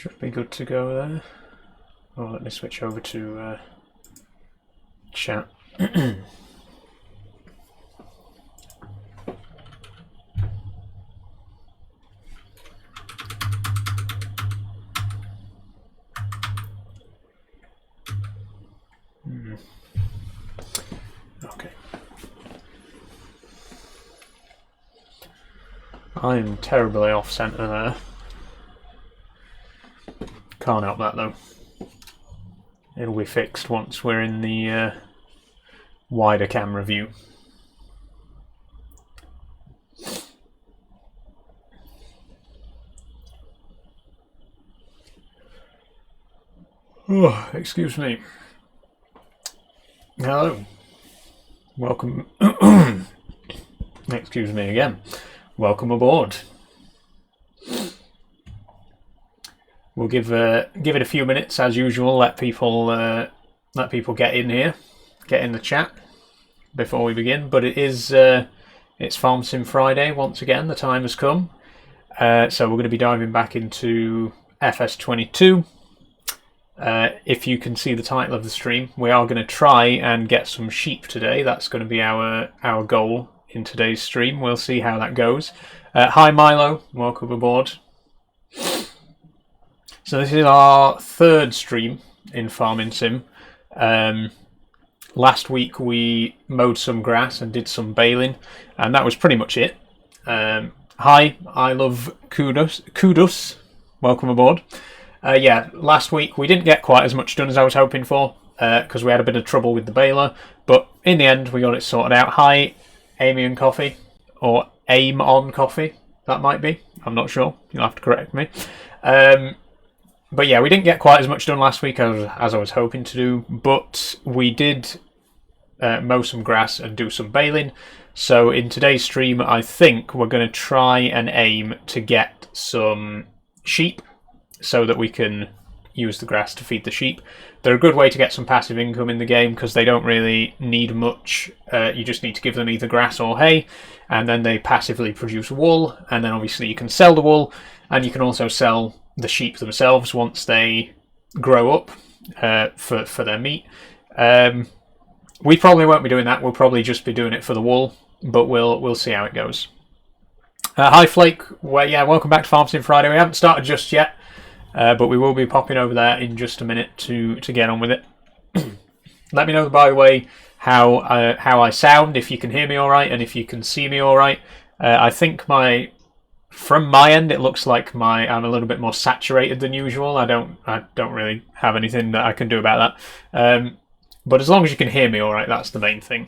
Should be good to go there. Oh, let me switch over to chat. Okay. I'm terribly off centre there. Can't help that though. It'll be fixed once we're in the wider camera view. Oh, excuse me. Hello. Welcome. Excuse me again. Welcome aboard. We'll give it a few minutes as usual. Let people get in here, get in the chat before we begin. But it's Farm Sim Friday once again. The time has come, so we're going to be diving back into FS22. If you can see the title of the stream, we are going to try and get some sheep today. That's going to be our goal in today's stream. We'll see how that goes. Hi Milo, welcome aboard. So this is our third stream in Farming Sim. Last week we mowed some grass and did some baling, and that was pretty much it. Hi, I love Kudos. Welcome aboard. Yeah, last week we didn't get quite as much done as I was hoping for because we had a bit of trouble with the baler, but in the end we got it sorted out. Hi, Amy and Coffee, or Aim on Coffee, that might be. I'm not sure. You'll have to correct me. But yeah, we didn't get quite as much done last week as I was hoping to do, but we did mow some grass and do some baling. So in today's stream, I think we're going to try and aim to get some sheep so that we can use the grass to feed the sheep. They're a good way to get some passive income in the game because they don't really need much. You just need to give them either grass or hay, and then they passively produce wool, and then obviously you can sell the wool, and you can also sell the sheep themselves once they grow up for their meat. We probably won't be doing that. We'll probably just be doing it for the wool, but we'll see how it goes. Hi Flake, yeah, welcome back to Farm Sim Friday. We haven't started just yet, but we will be popping over there in just a minute to get on with it. Let me know, by the way, how I sound, if you can hear me all right, and if you can see me all right. I think from my end, it looks like I'm a little bit more saturated than usual. I don't really have anything that I can do about that. But as long as you can hear me all right, that's the main thing.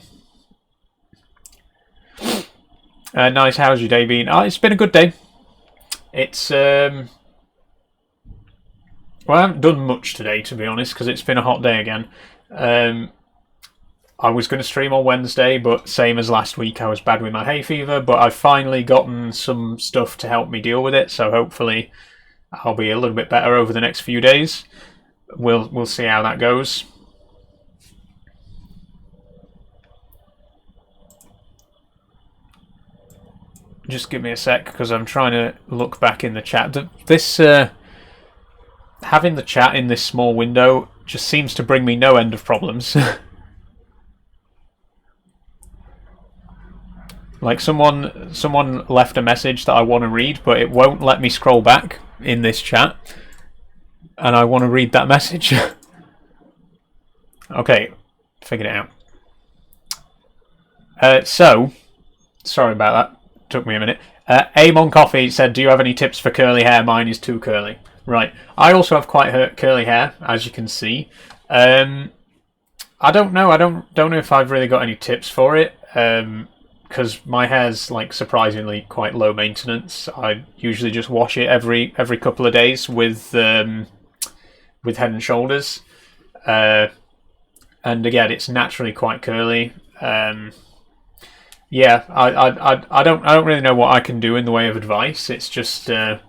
Nice. How's your day been? It's been a good day. It's well, I haven't done much today, to be honest, because it's been a hot day again. I was going to stream on Wednesday, but same as last week, I was bad with my hay fever, but I've finally gotten some stuff to help me deal with it, so hopefully I'll be a little bit better over the next few days. We'll see how that goes. Just give me a sec, because I'm trying to look back in the chat. Having the chat in this small window just seems to bring me no end of problems. Like someone left a message that I want to read, but it won't let me scroll back in this chat, and I want to read that message. Okay, figured it out. So, sorry about that. Took me a minute. Aim on Coffee said, "Do you have any tips for curly hair? Mine is too curly." Right. I also have quite curly hair, as you can see. I don't know. I don't know if I've really got any tips for it. Because my hair's like surprisingly quite low maintenance. I usually just wash it every couple of days with Head and Shoulders, and again, it's naturally quite curly. Yeah, I don't really know what I can do in the way of advice. It's just a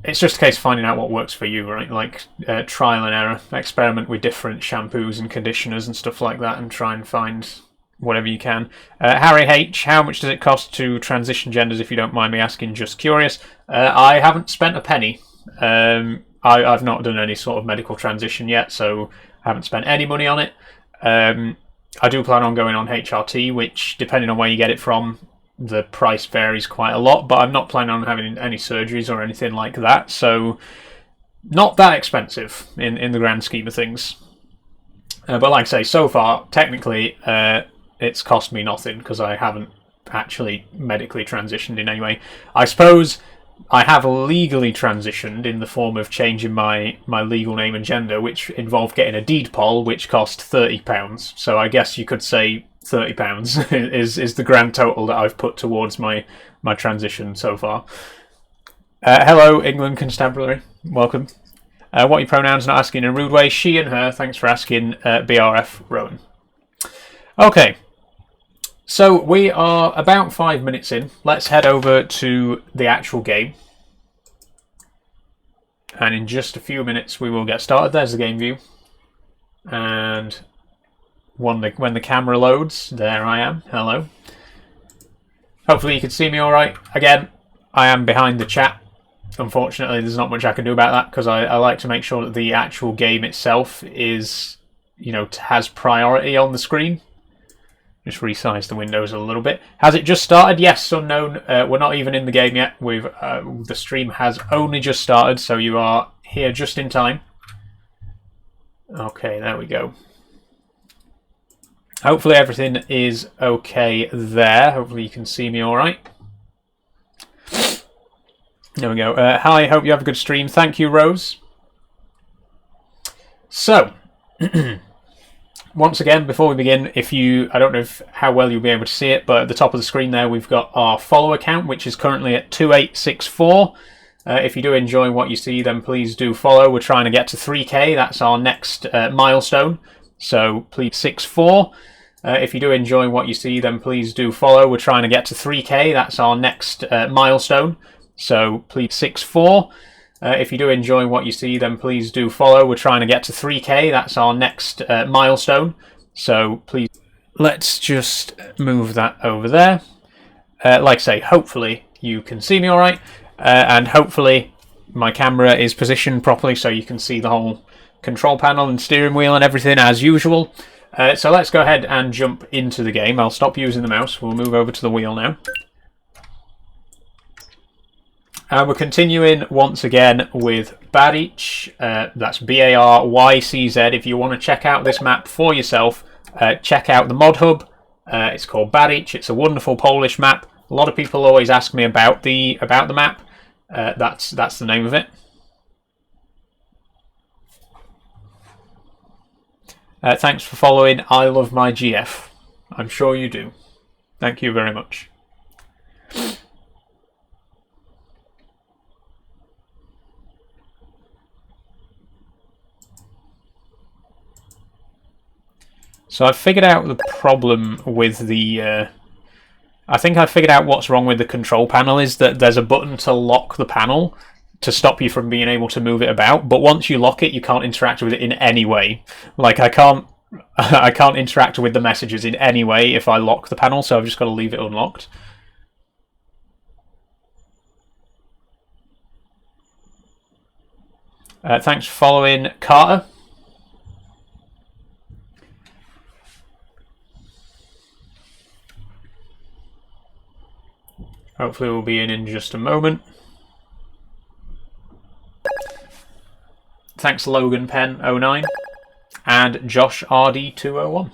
case of finding out what works for you, right? Like trial and error, experiment with different shampoos and conditioners and stuff like that, and try and find whatever you can. Harry H, how much does it cost to transition genders, if you don't mind me asking? Just curious. I haven't spent a penny. I've not done any sort of medical transition yet, so I haven't spent any money on it. I do plan on going on HRT, which, depending on where you get it from, the price varies quite a lot, but I'm not planning on having any surgeries or anything like that, so not that expensive in the grand scheme of things. But like I say, so far, technically, it's cost me nothing because I haven't actually medically transitioned in any way. I suppose I have legally transitioned in the form of changing my legal name and gender, which involved getting a deed poll, which cost £30. So I guess you could say £30 is the grand total that I've put towards my transition so far. Hello, England Constabulary. Welcome. What are your pronouns? Not asking in a rude way. She and her. Thanks for asking, BRF Rowan. Okay. So we are about 5 minutes in. Let's head over to the actual game. And in just a few minutes we will get started. There's the game view. And when the camera loads, there I am. Hello. Hopefully you can see me alright. Again, I am behind the chat. Unfortunately, there's not much I can do about that because I like to make sure that the actual game itself is, has priority on the screen. Just resize the windows a little bit. Has it just started? Yes, unknown. We're not even in the game yet. The stream has only just started, so you are here just in time. Okay, there we go. Hopefully everything is okay there. Hopefully you can see me all right. There we go. Hi, hope you have a good stream. Thank you, Rose. So, once again, before we begin, I don't know how well you'll be able to see it, but at the top of the screen there, we've got our follower count, which is currently at 2864. If you do enjoy what you see, then please do follow. We're trying to get to 3K. That's our next milestone. So please 64. If you do enjoy what you see, then please do follow. We're trying to get to 3K. That's our next milestone. So please 64. If you do enjoy what you see, then please do follow. We're trying to get to 3K. That's our next milestone. So please, let's just move that over there. Like I say, hopefully you can see me all right. And hopefully my camera is positioned properly so you can see the whole control panel and steering wheel and everything as usual. So let's go ahead and jump into the game. I'll stop using the mouse. We'll move over to the wheel now. We're continuing once again with Baric. That's Barycz. If you want to check out this map for yourself, check out the mod hub. It's called Baric. It's a wonderful Polish map. A lot of people always ask me about the map. That's the name of it. Thanks for following. I love my GF. I'm sure you do. Thank you very much. So I've figured out the problem with the... I think I've figured out what's wrong with the control panel is that there's a button to lock the panel to stop you from being able to move it about, but once you lock it, you can't interact with it in any way. Like, I can't interact with the messages in any way if I lock the panel, so I've just got to leave it unlocked. Thanks for following, Carter. Hopefully we'll be in just a moment. Thanks Logan Penn 09 and Josh RD 201.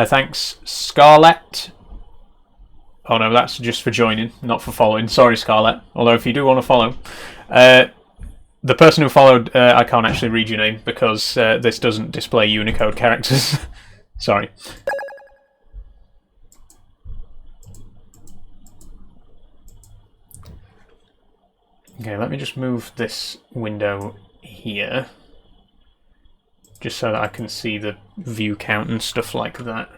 Thanks Scarlett. Oh no, that's just for joining, not for following. Sorry, Scarlett. Although if you do want to follow, the person who followed, I can't actually read your name because this doesn't display Unicode characters. Sorry. Okay, let me just move this window here, just so that I can see the view count and stuff like that.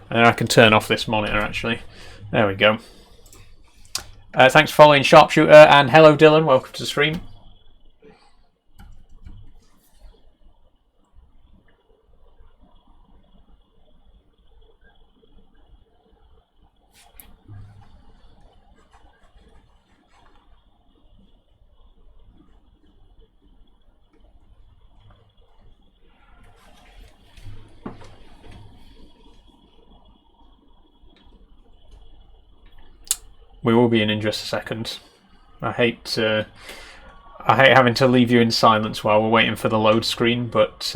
And then I can turn off this monitor actually. There we go. Thanks for following Sharpshooter, and hello Dylan, welcome to the stream. We will be in just a second. I hate having to leave you in silence while we're waiting for the load screen, but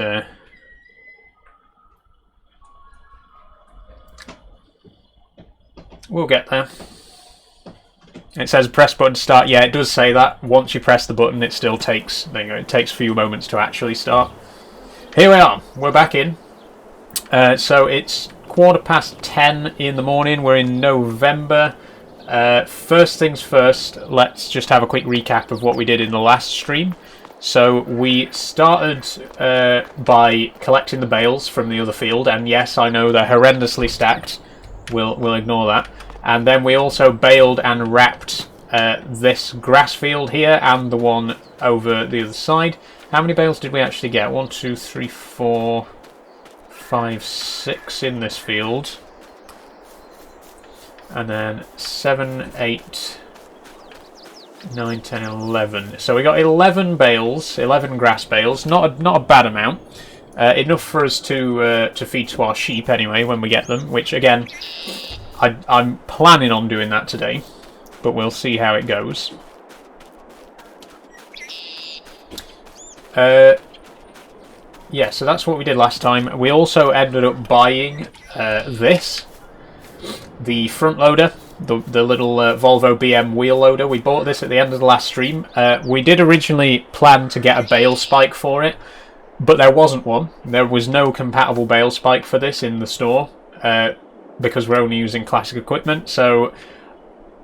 we'll get there. It says press button to start. Yeah, it does say that. Once you press the button, it still takes. There you go. It takes a few moments to actually start. Here we are. We're back in. So it's 10:15 in the morning. We're in November. First things first, let's just have a quick recap of what we did in the last stream. So we started by collecting the bales from the other field, and yes, I know they're horrendously stacked. We'll ignore that. And then we also baled and wrapped this grass field here and the one over the other side. How many bales did we actually get? 1, 2, 3, 4, 5, 6 in this field. And then 7, 8, 9, 10, 11. So we got 11 bales, 11 grass bales. Not a bad amount. Enough for us to feed to our sheep anyway when we get them. Which again, I'm planning on doing that today, but we'll see how it goes. Yeah, so that's what we did last time. We also ended up buying this. The front loader, the little Volvo BM wheel loader. We bought this at the end of the last stream. We did originally plan to get a bale spike for it, but there wasn't one. There was no compatible bale spike for this in the store because we're only using classic equipment. So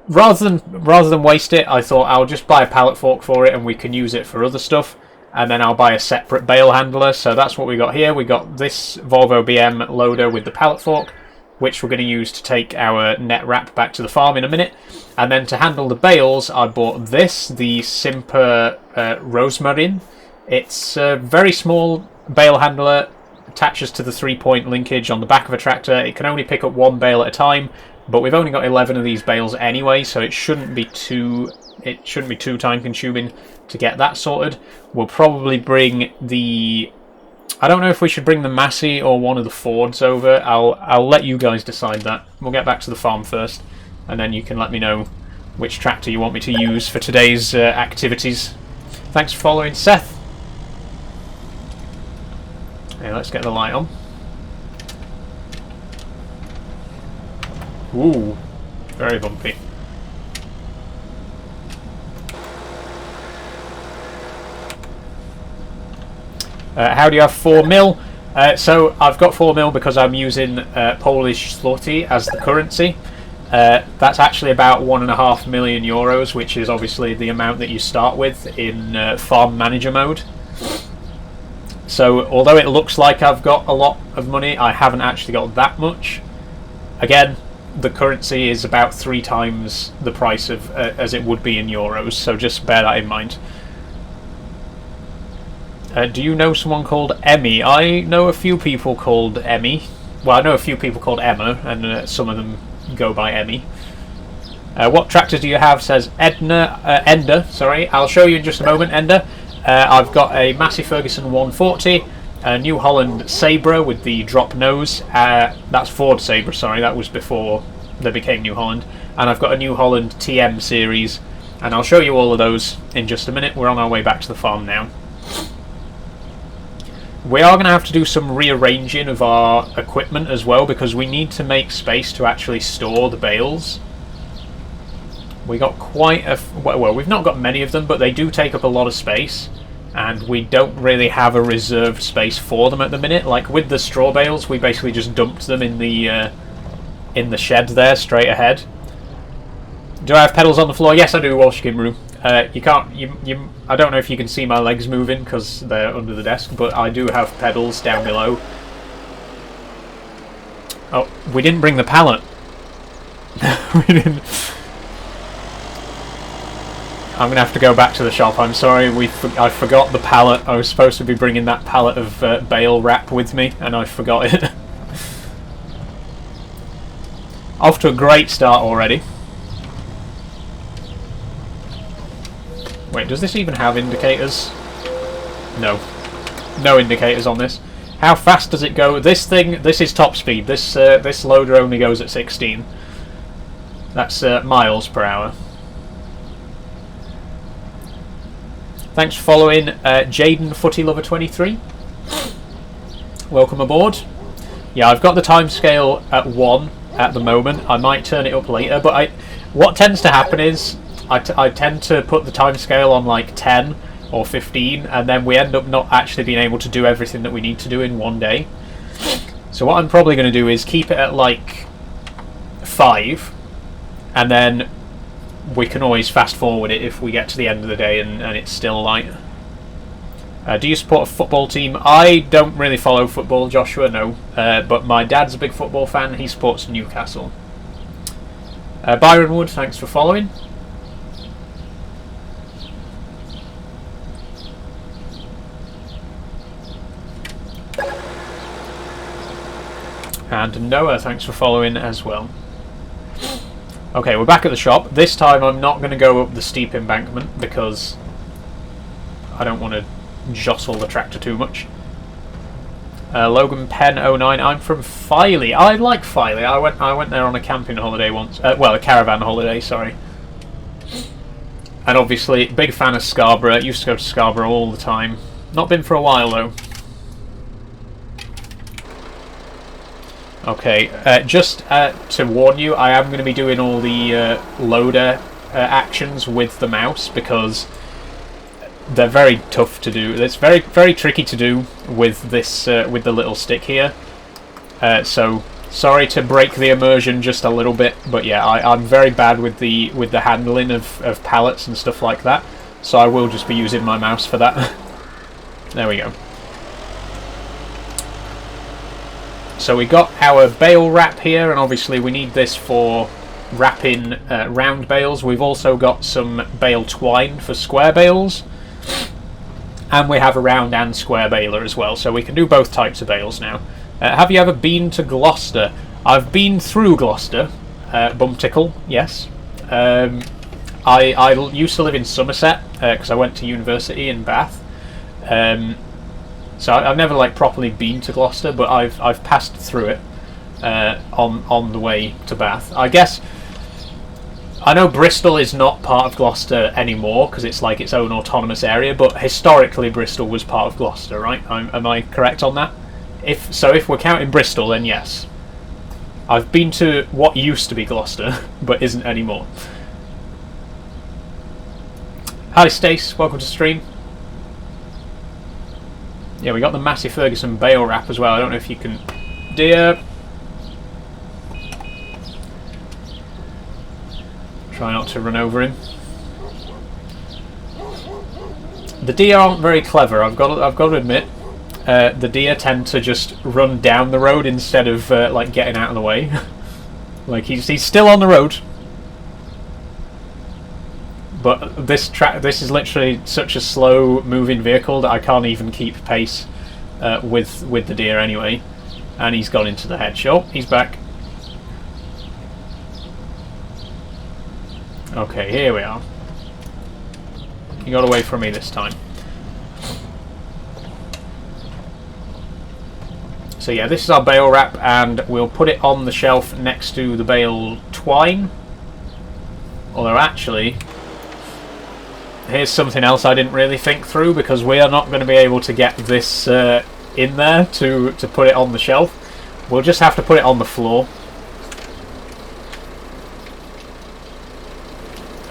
rather than waste it, I thought I'll just buy a pallet fork for it and we can use it for other stuff. And then I'll buy a separate bale handler. So that's what we got here. We got this Volvo BM loader with the pallet fork, which we're going to use to take our net wrap back to the farm in a minute. And then to handle the bales, I bought this, the Simper Rosmarin. It's a very small bale handler, attaches to the 3-point linkage on the back of a tractor. It can only pick up one bale at a time, but we've only got 11 of these bales anyway, so it shouldn't be too time consuming to get that sorted. We'll probably bring the... I don't know if we should bring the Massey or one of the Fords over. I'll let you guys decide that. We'll get back to the farm first, and then you can let me know which tractor you want me to use for today's activities. Thanks for following, Seth. Okay, let's get the light on. Ooh, very bumpy. How do you have 4 mil? So I've got 4 mil because I'm using Polish zloty as the currency. That's actually about 1.5 million euros, which is obviously the amount that you start with in farm manager mode. So although it looks like I've got a lot of money, I haven't actually got that much. Again, the currency is about 3 times the price of as it would be in euros, so just bear that in mind. Do you know someone called Emmy? I know a few people called Emmy. Well, I know a few people called Emma, and some of them go by Emmy. What tractor do you have? Says Ender. Sorry, I'll show you in just a moment, Ender. I've got a Massey Ferguson 140, a New Holland Sabre with the drop nose. That's Ford Sabre, sorry, that was before they became New Holland. And I've got a New Holland TM series, and I'll show you all of those in just a minute. We're on our way back to the farm now. We are going to have to do some rearranging of our equipment as well, because we need to make space to actually store the bales. We got quite a... well, we've not got many of them, but they do take up a lot of space, and we don't really have a reserved space for them at the minute. Like with the straw bales, we basically just dumped them in the shed there, straight ahead. Do I have pedals on the floor? Yes, I do, Walsh Gimru. You can't... I don't know if you can see my legs moving because they're under the desk, but I do have pedals down below. Oh, we didn't bring the pallet. We didn't. I'm going to have to go back to the shop. I'm sorry, I forgot the pallet. I was supposed to be bringing that pallet of bale wrap with me, and I forgot it. Off to a great start already. Wait, does this even have indicators? No. No indicators on this. How fast does it go? This is top speed. This loader only goes at 16. That's miles per hour. Thanks for following, Jaden FootyLover23. Welcome aboard. Yeah, I've got the timescale at 1 at the moment. I might turn it up later, but what tends to happen is I tend to put the timescale on like 10 or 15, and then we end up not actually being able to do everything that we need to do in one day. So what I'm probably going to do is keep it at like 5, and then we can always fast forward it if we get to the end of the day and it's still light. Do you support a football team? I don't really follow football, Joshua, no. But my dad's a big football fan. He supports Newcastle. Byron Wood, thanks for following. And Noah, thanks for following as well. Okay, we're back at the shop. This time I'm not going to go up the steep embankment because I don't want to jostle the tractor too much. Logan Penn 09. I'm from Filey. I like Filey. I went there on a camping holiday once. Well, a caravan holiday, sorry. And obviously, big fan of Scarborough. Used to go to Scarborough all the time. Not been for a while though. Okay, just to warn you, I am going to be doing all the loader actions with the mouse because they're very tough to do. It's very, very tricky to do with this with the little stick here. So sorry to break the immersion just a little bit, but yeah, I'm very bad with the handling of pallets and stuff like that. So I will just be using my mouse for that. There we go. So we got our bale wrap here, and obviously we need this for wrapping round bales. We've also got some bale twine for square bales, and we have a round and square baler as well, so we can do both types of bales now. Have you ever been to Gloucester? I've been through Gloucester, Bumtickle, yes. I used to live in Somerset because I went to university in Bath. So I've never like properly been to Gloucester, but I've passed through it on the way to Bath. I guess I know Bristol is not part of Gloucester anymore because it's like its own autonomous area, but historically Bristol was part of Gloucester, right? Am I correct on that? If we're counting Bristol, then yes. I've been to what used to be Gloucester, but isn't anymore. Hi Stace, welcome to stream. Yeah, we got the Massey Ferguson bale wrap as well. I don't know if you can... Deer! Try not to run over him. The deer aren't very clever, I've got to admit. The deer tend to just run down the road instead of like getting out of the way. Like he's still on the road. But this is literally such a slow moving vehicle that I can't even keep pace with the deer anyway. And he's gone into the hedge. Oh, he's back. Okay, here we are. He got away from me this time. So yeah, this is our bale wrap, and we'll put it on the shelf next to the bale twine. Although actually, here's something else I didn't really think through, because we are not going to be able to get this in there to put it on the shelf. We'll just have to put it on the floor.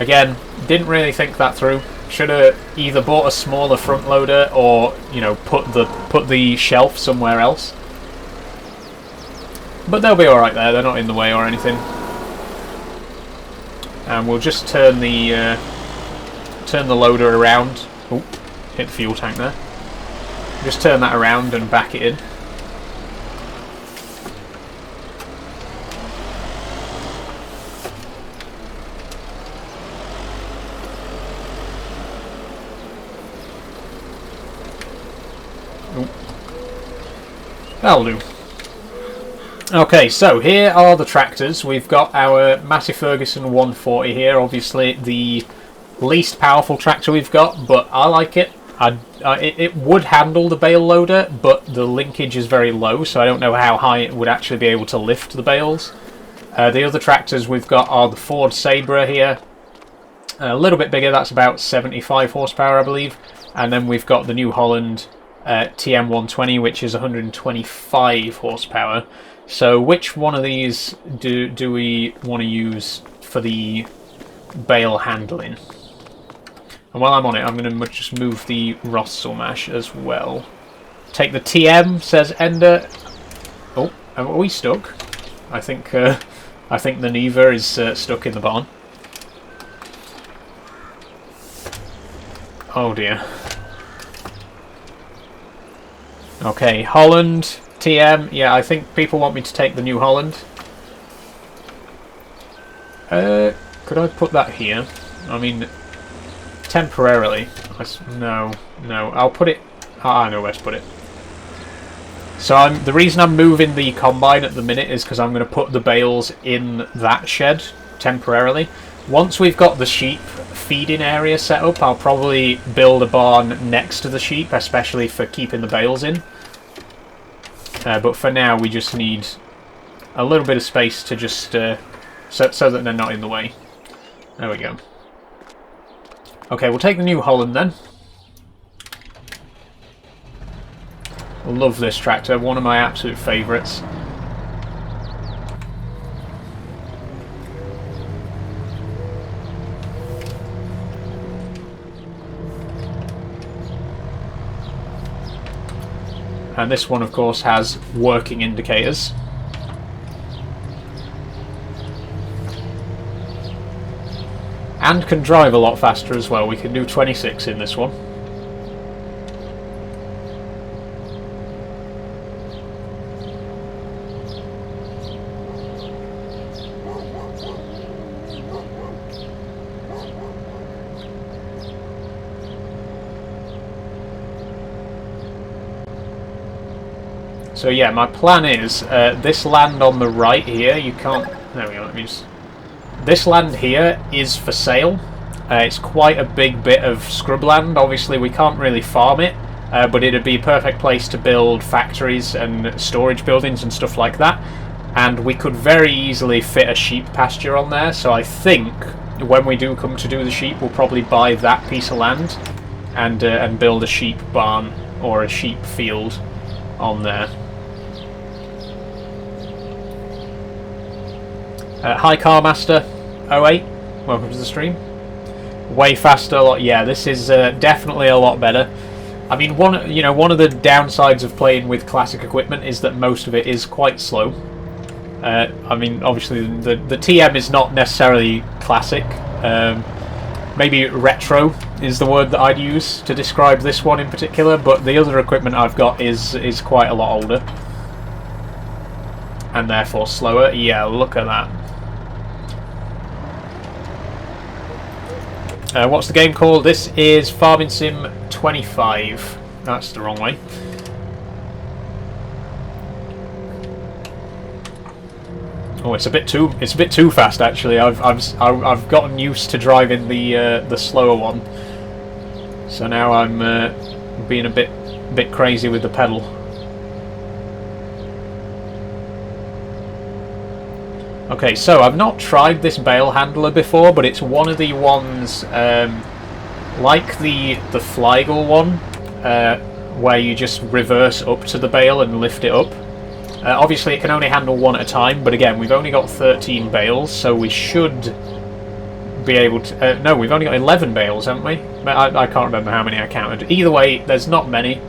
Again, didn't really think that through. Should have either bought a smaller front loader or, you know, put the shelf somewhere else. But they'll be alright there, they're not in the way or anything. And we'll just turn the loader around. Oh, hit the fuel tank there. Just turn that around and back it in. Ooh. That'll do. Okay, so here are the tractors. We've got our Massey Ferguson 140 here, obviously the least powerful tractor we've got, but I like it. It would handle the bale loader, but the linkage is very low, so I don't know how high it would actually be able to lift the bales. The other tractors we've got are the Ford Sabra here, a little bit bigger, that's about 75 horsepower I believe, and then we've got the New Holland TM120, which is 125 horsepower. So which one of these do we want to use for the bale handling? And while I'm on it, I'm going to just move the Rosselmash as well. Take the TM, says Ender. Oh, are we stuck? I think the Neva is stuck in the barn. Oh dear. Okay, Holland, TM. Yeah, I think people want me to take the New Holland. Could I put that here? I mean, temporarily. No. I'll put it. I know where to put it. So the reason I'm moving the combine at the minute is because I'm going to put the bales in that shed temporarily. Once we've got the sheep feeding area set up, I'll probably build a barn next to the sheep, especially for keeping the bales in. But for now, we just need a little bit of space to just so that they're not in the way. There we go. Okay, we'll take the New Holland then. Love this tractor, one of my absolute favourites. And this one, of course, has working indicators. And can drive a lot faster as well. We can do 26 in this one. So yeah, my plan is this land on the right here, you can't... There we go, let me just... This land here is for sale. It's quite a big bit of scrubland. Obviously we can't really farm it, but it'd be a perfect place to build factories and storage buildings and stuff like that. And we could very easily fit a sheep pasture on there, so I think when we do come to do the sheep, we'll probably buy that piece of land and build a sheep barn or a sheep field on there. Hi Carmaster 08, welcome to the stream. Way faster, yeah, this is definitely a lot better. I mean, one of the downsides of playing with classic equipment is that most of it is quite slow. I mean, obviously the TM is not necessarily classic. Maybe retro is the word that I'd use to describe this one in particular, but the other equipment I've got is quite a lot older. And therefore slower. Yeah, look at that. What's the game called? This is Farming Sim 25. That's the wrong way. Oh, it's a bit too fast actually. I've gotten used to driving the slower one, so now I'm being a bit crazy with the pedal. Okay, so I've not tried this bale handler before, but it's one of the ones like the Fliegl one, where you just reverse up to the bale and lift it up. Obviously it can only handle one at a time, but again, we've only got 13 bales, so we should be able to... no, we've only got 11 bales, haven't we? I can't remember how many I counted. Either way, there's not many.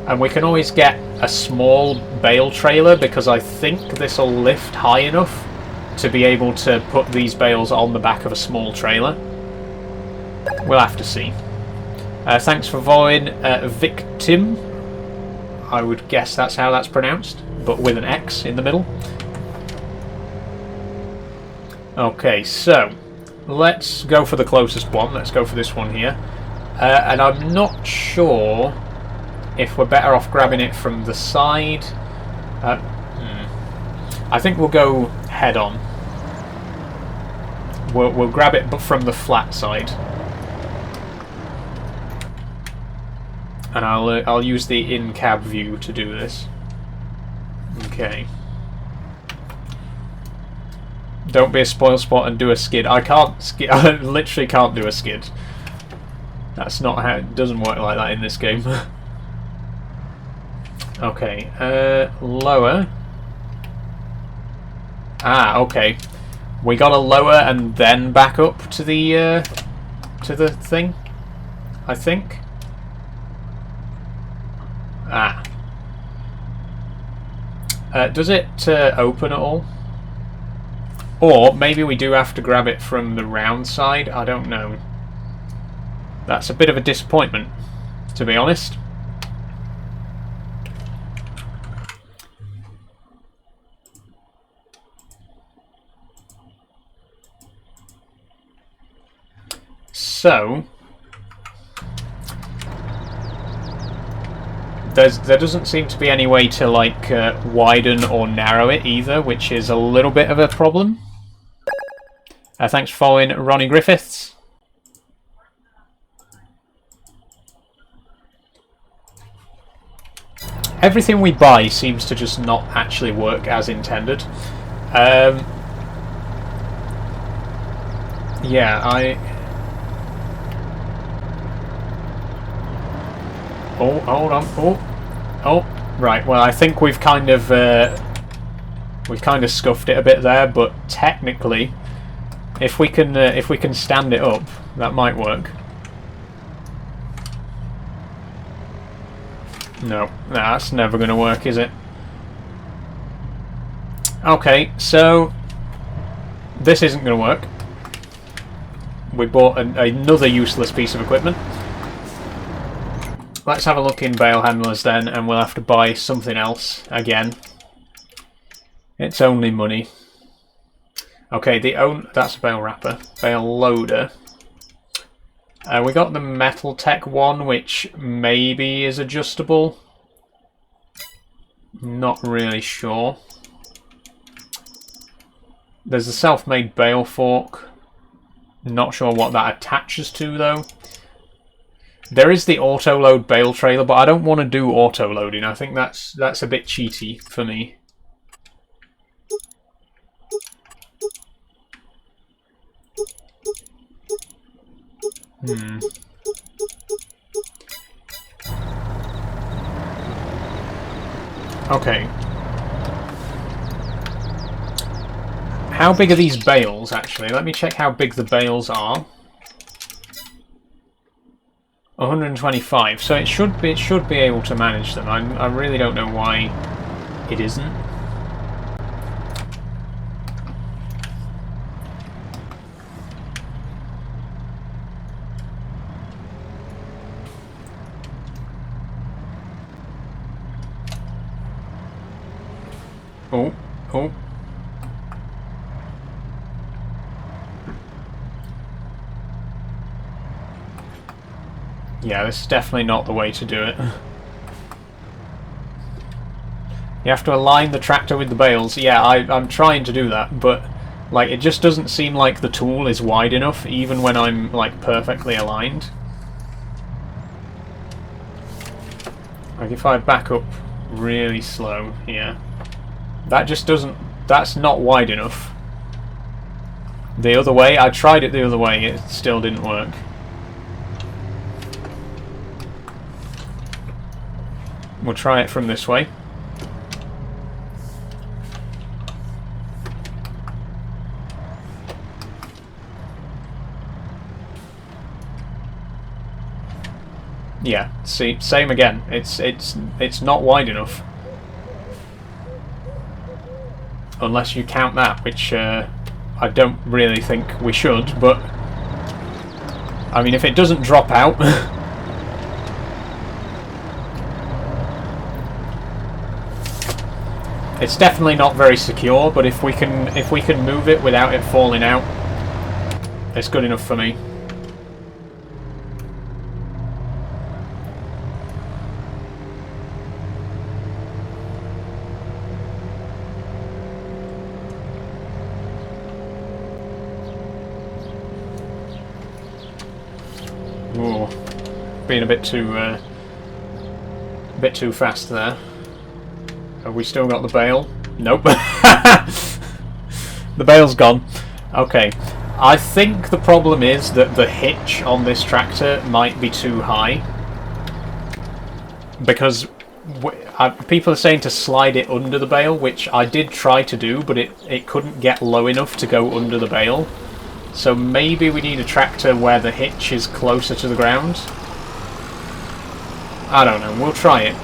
And we can always get a small bale trailer, because I think this will lift high enough to be able to put these bales on the back of a small trailer. We'll have to see. Thanks for following Victim. I would guess that's how that's pronounced, but with an X in the middle. Okay, so let's go for the closest one. Let's go for this one here. And I'm not sure if we're better off grabbing it from the side. I think we'll go head on. We'll grab it but from the flat side. And I'll use the in-cab view to do this. Okay. Don't be a spoilsport and do a skid. I can't skid. I literally can't do a skid. That's not how it doesn't work like that in this game. Okay. Lower. Ah, okay. We gotta lower and then back up to the thing, I think. Ah. Does it open at all? Or maybe we do have to grab it from the round side, I don't know. That's a bit of a disappointment, to be honest. So, there doesn't seem to be any way to like widen or narrow it either, which is a little bit of a problem. Thanks for following Ronnie Griffiths. Everything we buy seems to just not actually work as intended. Yeah, Oh, hold on. Oh, right. Well, I think we've kind of scuffed it a bit there, but technically, if we can stand it up, that might work. No, that's never going to work, is it? Okay, so this isn't going to work. We bought another useless piece of equipment. Let's have a look in bale handlers then, and we'll have to buy something else again. It's only money. Okay, that's a bale wrapper. Bale loader. We got the Metal Tech one, which maybe is adjustable. Not really sure. There's a self-made bale fork. Not sure what that attaches to though. There is the auto-load bale trailer, but I don't want to do auto-loading. I think that's a bit cheaty for me. Okay. How big are these bales, actually? Let me check how big the bales are. 125, so it should be able to manage them. I really don't know why it isn't. Oh. Yeah, this is definitely not the way to do it. You have to align the tractor with the bales. Yeah, I'm trying to do that, but like it just doesn't seem like the tool is wide enough, even when I'm like perfectly aligned. Like if I back up really slow here, that just doesn't. That's not wide enough. The other way, I tried it the other way, it still didn't work. We'll try it from this way. Yeah, see, same again. It's not wide enough. Unless you count that, which I don't really think we should, but I mean if it doesn't drop out it's definitely not very secure, but if we can move it without it falling out, it's good enough for me. being a bit too fast there. Have we still got the bale? Nope. The bale's gone. Okay. I think the problem is that the hitch on this tractor might be too high. Because people are saying to slide it under the bale, which I did try to do, but it couldn't get low enough to go under the bale. So maybe we need a tractor where the hitch is closer to the ground. I don't know. We'll try it.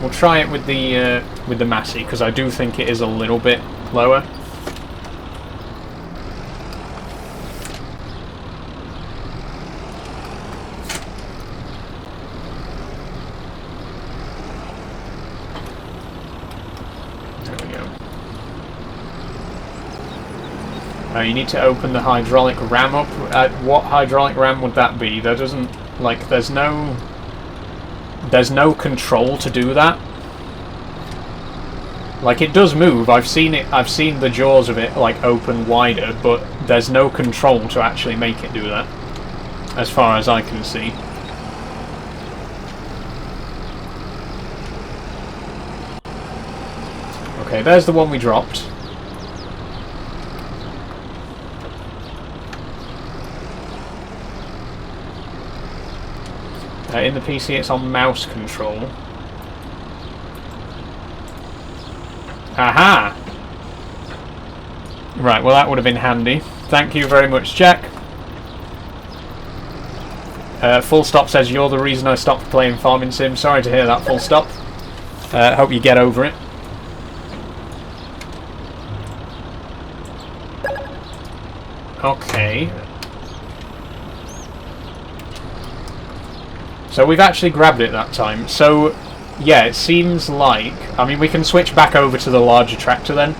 We'll try it with the Massey, because I do think it is a little bit lower. You need to open the hydraulic ram up. What hydraulic ram would that be? There doesn't, like, there's no control to do that. Like, it does move. I've seen the jaws of it like open wider, but there's no control to actually make it do that, as far as I can see. Okay, there's the one we dropped. In the PC it's on mouse control. Aha! Right, well that would have been handy. Thank you very much, Jack. Full Stop says, you're the reason I stopped playing Farming Sim. Sorry to hear that, Full Stop. Hope you get over it. Okay. So we've actually grabbed it that time. So, yeah, it seems like... I mean, we can switch back over to the larger tractor then.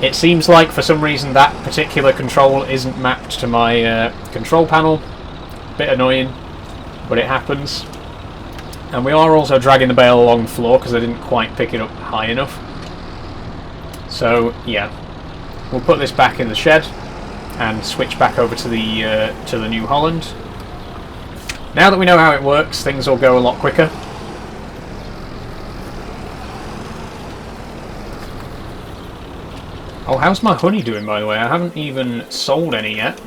It seems like, for some reason, that particular control isn't mapped to my control panel. Bit annoying, but it happens. And we are also dragging the bale along the floor because I didn't quite pick it up high enough. So, yeah. We'll put this back in the shed and switch back over to the New Holland. Now that we know how it works, things will go a lot quicker. Oh, how's my honey doing, by the way? I haven't even sold any yet.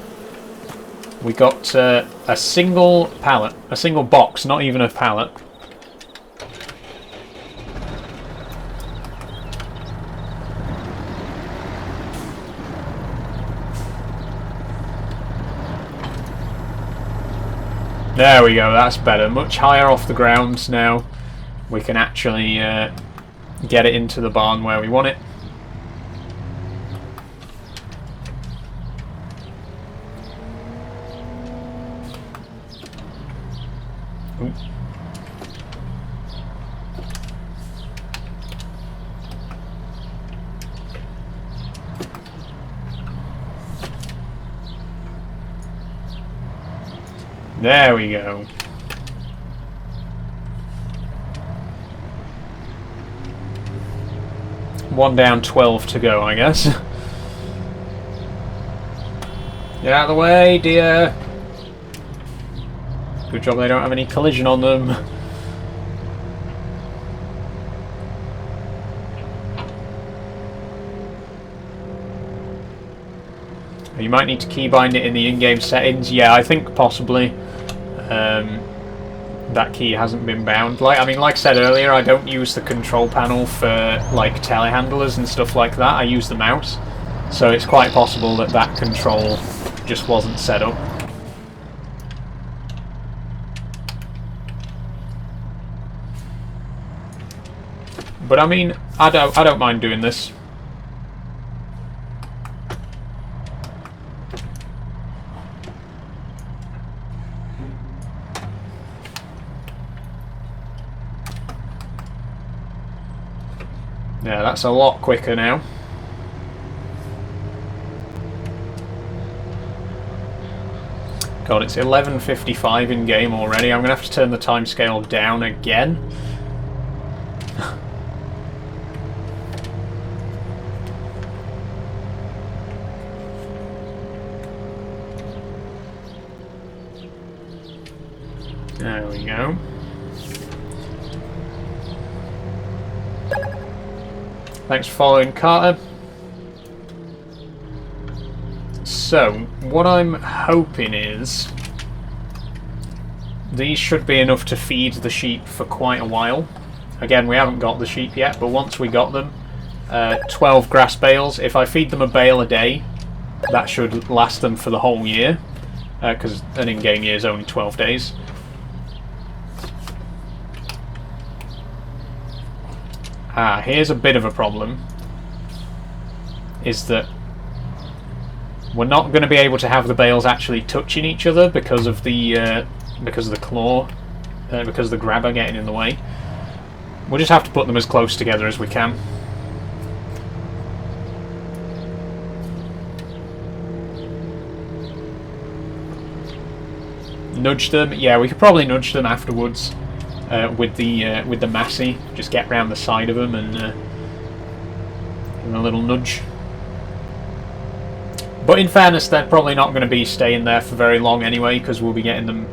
We got a single pallet, a single box, not even a pallet. There we go, that's better. Much higher off the ground now. We can actually get it into the barn where we want it. Ooh. There we go. One down, 12 to go, I guess. Get out of the way, dear. Good job they don't have any collision on them. You might need to keybind it in the in-game settings. Yeah, I think possibly. That key hasn't been bound. Like I said earlier, I don't use the control panel for like telehandlers and stuff like that. I use the mouse, so it's quite possible that that control just wasn't set up. But I mean, I don't mind doing this. Yeah, that's a lot quicker now. God, it's 11:55 in game already. I'm gonna have to turn the timescale down again. There we go. Thanks for following, Carter. So, what I'm hoping is these should be enough to feed the sheep for quite a while. Again, we haven't got the sheep yet, but once we got them, 12 grass bales. If I feed them a bale a day, that should last them for the whole year, because an in-game year is only 12 days. Here's a bit of a problem, is that we're not going to be able to have the bales actually touching each other because of the claw, because of the grabber getting in the way. We'll just have to put them as close together as we can. Nudge them, yeah, we could probably nudge them afterwards with the Massey. Just get round the side of them and give them a little nudge. But in fairness, they're probably not going to be staying there for very long anyway, because we'll be getting them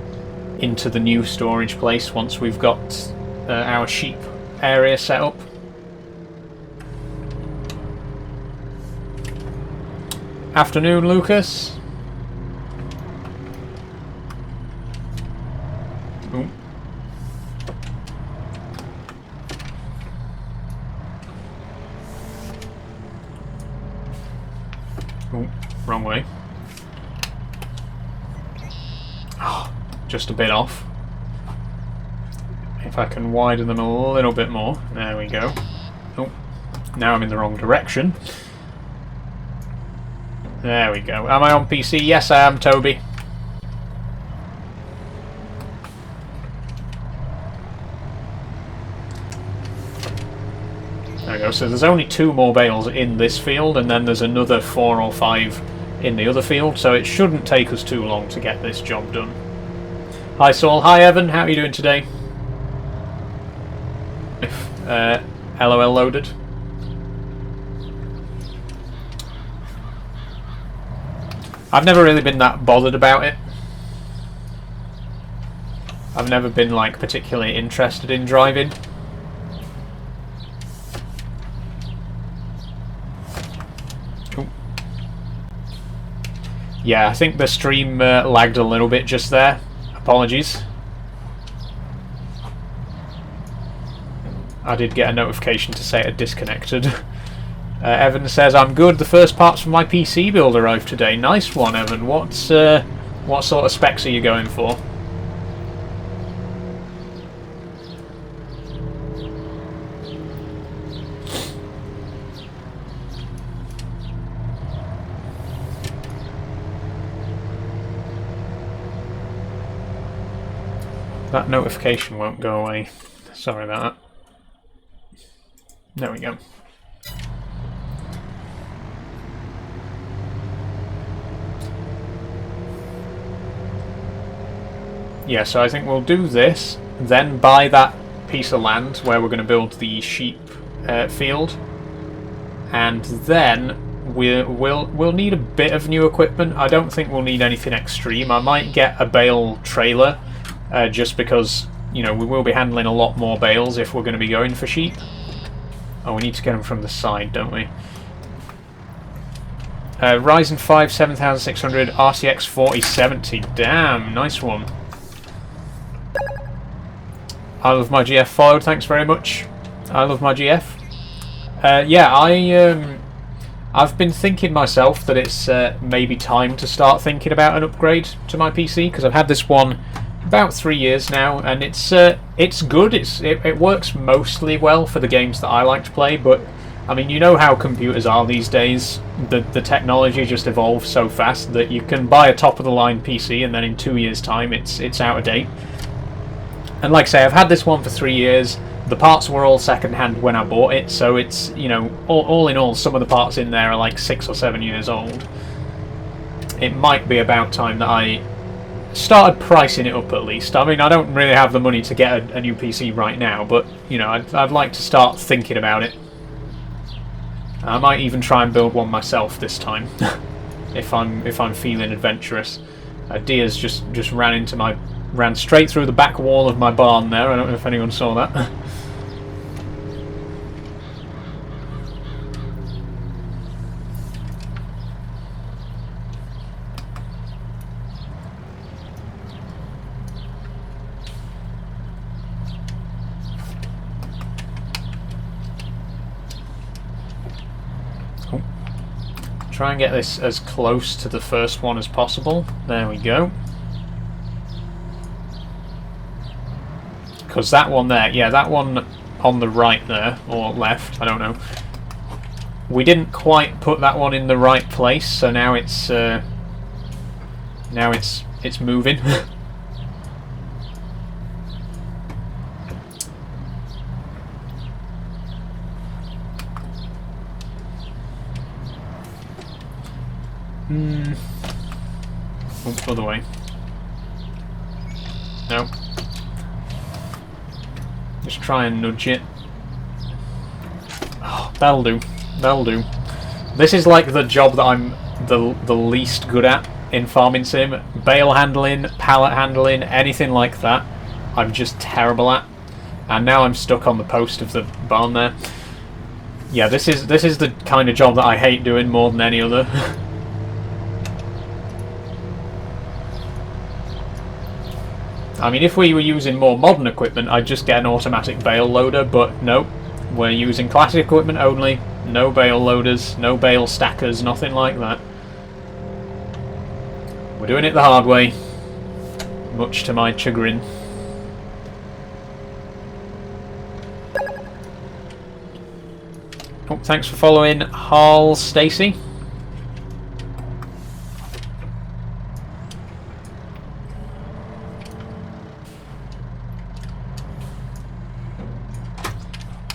into the new storage place once we've got our sheep area set up. Afternoon, Lucas. Ooh. Ooh, wrong way. Oh, just a bit off. If I can widen them a little bit more. There we go. Oh, now I'm in the wrong direction. There we go. Am I on PC? Yes, I am, Toby. There we go. So there's only 2 more bales in this field, and then there's another 4 or 5 in the other field, so it shouldn't take us too long to get this job done. Hi, Saul. Hi, Evan. How are you doing today? LOL loaded. I've never really been that bothered about it. I've never been like particularly interested in driving. Ooh. Yeah, I think the stream lagged a little bit just there. Apologies. I did get a notification to say it had disconnected. Evan says, I'm good. The first parts for my PC build arrived today. Nice one, Evan. What sort of specs are you going for? That notification won't go away. Sorry about that. There we go. Yeah, so I think we'll do this, then buy that piece of land where we're going to build the sheep field, and then we'll need a bit of new equipment. I don't think we'll need anything extreme. I might get a bale trailer, just because, you know, we will be handling a lot more bales if we're going to be going for sheep. Oh, we need to get them from the side, don't we? Ryzen 5 7600 RTX 4070. Damn, nice one. I love my GF followed, thanks very much. I love my GF. Yeah, I've been thinking myself that it's maybe time to start thinking about an upgrade to my PC, because I've had this one about 3 years now, and it's good. It works mostly well for the games that I like to play, but I mean, you know how computers are these days. The technology just evolves so fast that you can buy a top-of-the-line PC and then in 2 years' time it's out of date. And like I say, I've had this one for 3 years. The parts were all second-hand when I bought it, so it's, you know, all in all, some of the parts in there are like 6 or 7 years old. It might be about time that I started pricing it up at least. I mean, I don't really have the money to get a new PC right now, but, you know, I'd like to start thinking about it. I might even try and build one myself this time, if I'm feeling adventurous. Diaz just ran into my Ran straight through the back wall of my barn there. I don't know if anyone saw that. Try and get this as close to the first one as possible. There we go. Because that one there, yeah, that one on the right there, or left, I don't know. We didn't quite put that one in the right place, so now it's moving. Oh, other way. No. Just try and nudge it. Oh, that'll do. That'll do. This is like the job that I'm the least good at in Farming Sim. Bale handling, pallet handling, anything like that, I'm just terrible at. And now I'm stuck on the post of the barn there. Yeah, this is the kind of job that I hate doing more than any other. I mean, if we were using more modern equipment, I'd just get an automatic bale loader, but nope. We're using classic equipment only. No bale loaders, no bale stackers, nothing like that. We're doing it the hard way, much to my chagrin. Oh, thanks for following, Harl Stacy.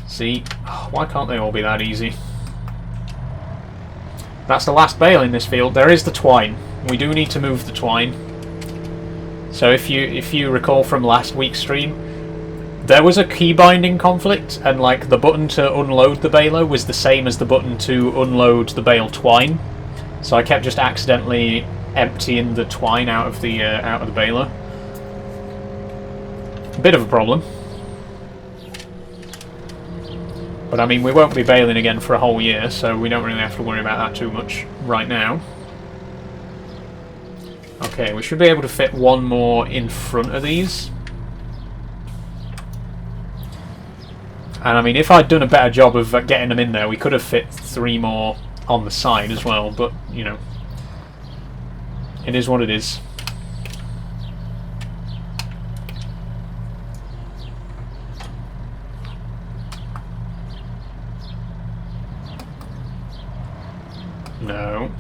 See, why can't they all be that easy? That's the last bale in this field. There is the twine. We do need to move the twine. So if you recall from last week's stream, there was a key binding conflict, and like the button to unload the baler was the same as the button to unload the bale twine. So I kept just accidentally emptying the twine out of the baler. Bit of a problem. But I mean, we won't be baling again for a whole year, so we don't really have to worry about that too much right now. Okay, we should be able to fit one more in front of these. And I mean, if I'd done a better job of getting them in there, we could have fit 3 more on the side as well, but, you know, it is what it is. No.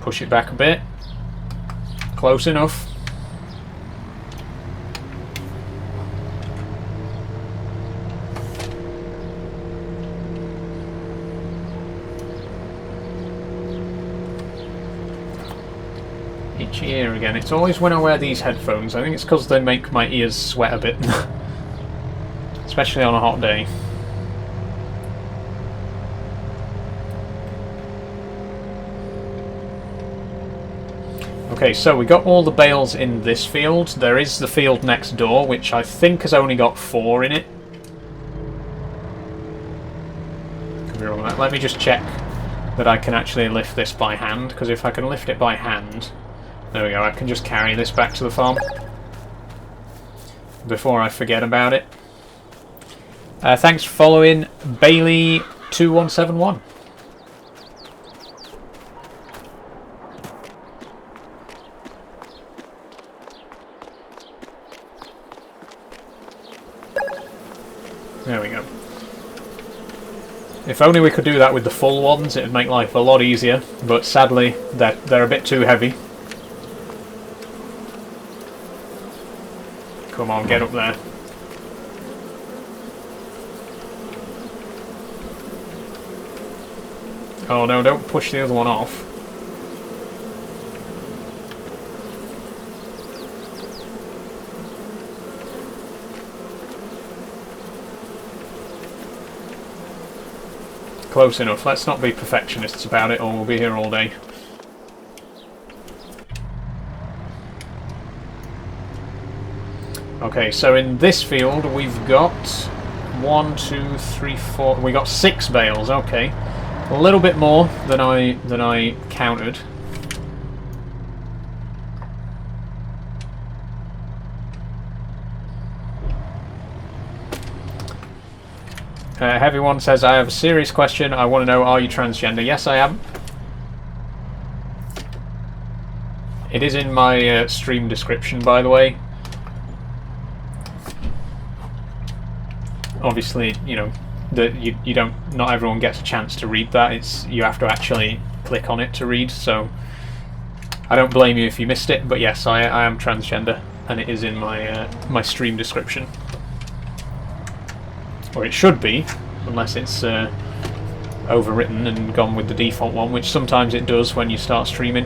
Push it back a bit. Close enough. Itchy ear again. It's always when I wear these headphones. I think it's because they make my ears sweat a bit. Especially on a hot day. Okay, so we got all the bales in this field. There is the field next door, which I think has only got 4 in it. Could be wrong with that. Let me just check that I can actually lift this by hand, because if I can lift it by hand, there we go, I can just carry this back to the farm before I forget about it. Thanks for following, Bailey2171. There we go. If only we could do that with the full ones, it would make life a lot easier, but sadly they're a bit too heavy. Come on, get up there. Oh no, don't push the other one off. Close enough. Let's not be perfectionists about it or we'll be here all day. Okay, so in this field we've got 1, 2, 3, 4. We got 6 bales. Okay, a little bit more than I counted. Heavy One says, I have a serious question. I want to know, are you transgender? Yes, I am. It is in my stream description, by the way. Obviously, you know, that you don't. Not everyone gets a chance to read that. You have to actually click on it to read. So I don't blame you if you missed it. But yes, I am transgender, and it is in my my stream description. Or it should be, unless it's overwritten and gone with the default one, which sometimes it does when you start streaming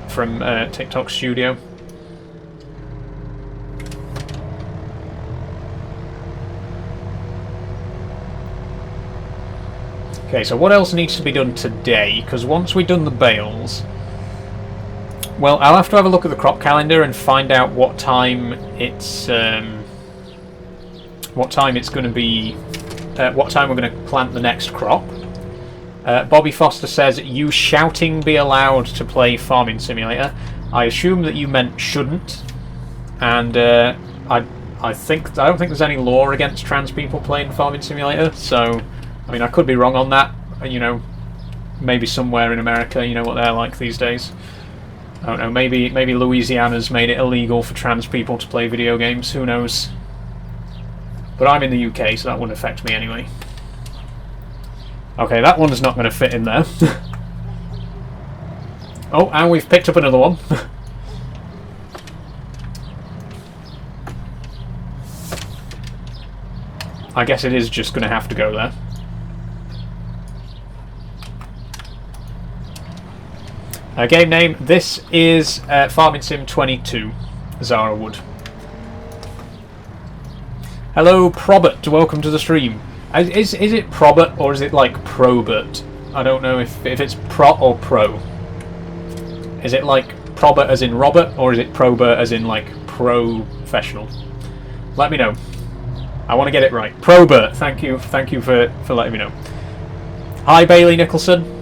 from TikTok Studio. Okay, so what else needs to be done today? Because once we've done the bales, well, I'll have to have a look at the crop calendar and find out what time it's going to be, what time we're going to plant the next crop. Bobby Foster says, you shouting be allowed to play Farming Simulator? I assume that you meant shouldn't, and I don't think there's any law against trans people playing Farming Simulator, so I mean I could be wrong on that. You know, maybe somewhere in America, you know what they're like these days. I don't know, maybe Louisiana's made it illegal for trans people to play video games, who knows. But I'm in the UK, so that wouldn't affect me anyway. Okay, that one's not going to fit in there. Oh, and we've picked up another one. I guess it is just going to have to go there. Game name, this is Farming Sim 22, Zara Wood. Hello, Probert, welcome to the stream. Is it Probert or is it like Probert? I don't know if it's Pro or Pro. Is it like Probert as in Robert, or is it Probert as in like professional? Let me know. I want to get it right. Probert, thank you for letting me know. Hi Bailey Nicholson.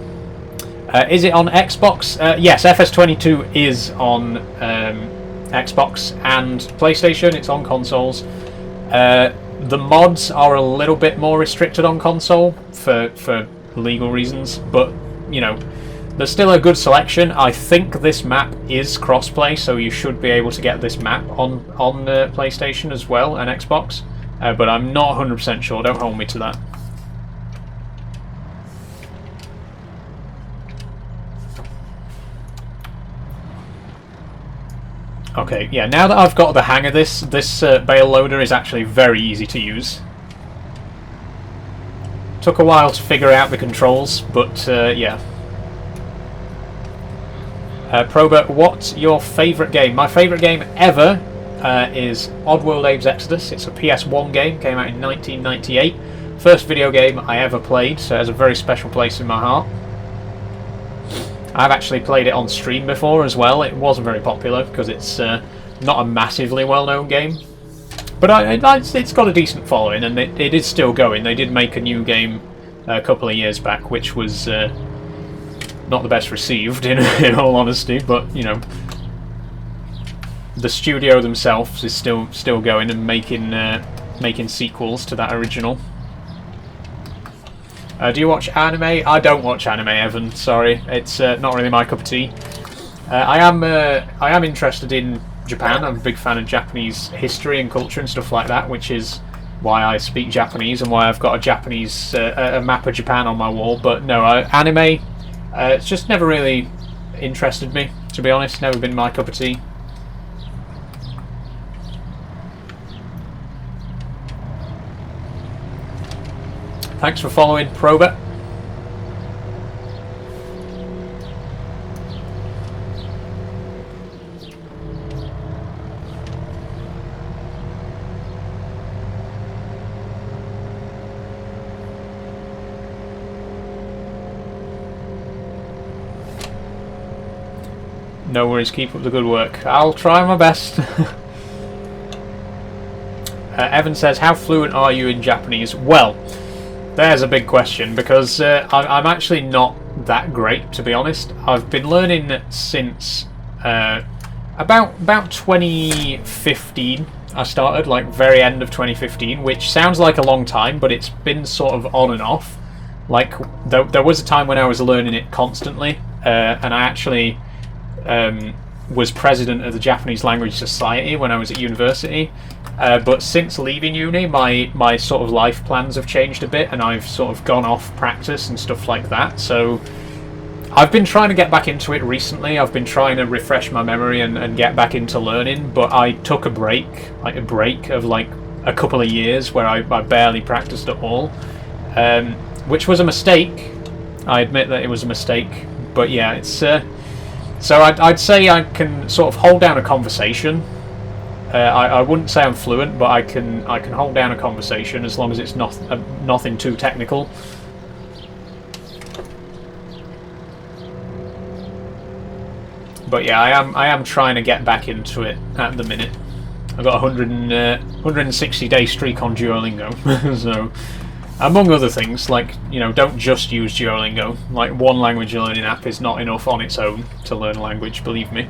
Is it on Xbox? Yes, FS22 is on Xbox and PlayStation. It's on consoles. The mods are a little bit more restricted on console for legal reasons, but you know, there's still a good selection. I think this map is crossplay, so you should be able to get this map on PlayStation as well and Xbox, but I'm not 100% sure. Don't hold me to that. Okay, yeah, now that I've got the hang of this bale loader is actually very easy to use. Took a while to figure out the controls, but yeah. Probert, what's your favourite game? My favourite game ever is Oddworld Abe's Exodus. It's a PS1 game, came out in 1998. First video game I ever played, so it has a very special place in my heart. I've actually played it on stream before as well. It wasn't very popular because it's not a massively well-known game. But it's got a decent following, and it is still going. They did make a new game a couple of years back, which was not the best received, in all honesty. But, you know, the studio themselves is still going and making sequels to that original. Do you watch anime? I don't watch anime, Evan. Sorry, it's not really my cup of tea. I am interested in Japan. I'm a big fan of Japanese history and culture and stuff like that, which is why I speak Japanese and why I've got a Japanese a map of Japan on my wall. But no, anime, it's just never really interested me, to be honest. Never been my cup of tea. Thanks for following, Probert. No worries, keep up the good work. I'll try my best. Evan says, how fluent are you in Japanese? Well, there's a big question, because I'm actually not that great, to be honest. I've been learning since about 2015. I started, like, very end of 2015, which sounds like a long time, but it's been sort of on and off. Like, there was a time when I was learning it constantly, and I actually was president of the Japanese Language Society when I was at university. But since leaving uni, my sort of life plans have changed a bit, and I've sort of gone off practice and stuff like that. So I've been trying to get back into it recently. I've been trying to refresh my memory and get back into learning, but I took a break of like a couple of years where I barely practiced at all, which was a mistake. I admit that it was a mistake, but yeah, it's so I'd say I can sort of hold down a conversation. I wouldn't say I'm fluent, but I can hold down a conversation as long as it's nothing too technical. But yeah, I am trying to get back into it at the minute. I've got a 160-day streak on Duolingo, so among other things, like, you know, don't just use Duolingo. Like, one language learning app is not enough on its own to learn a language, believe me.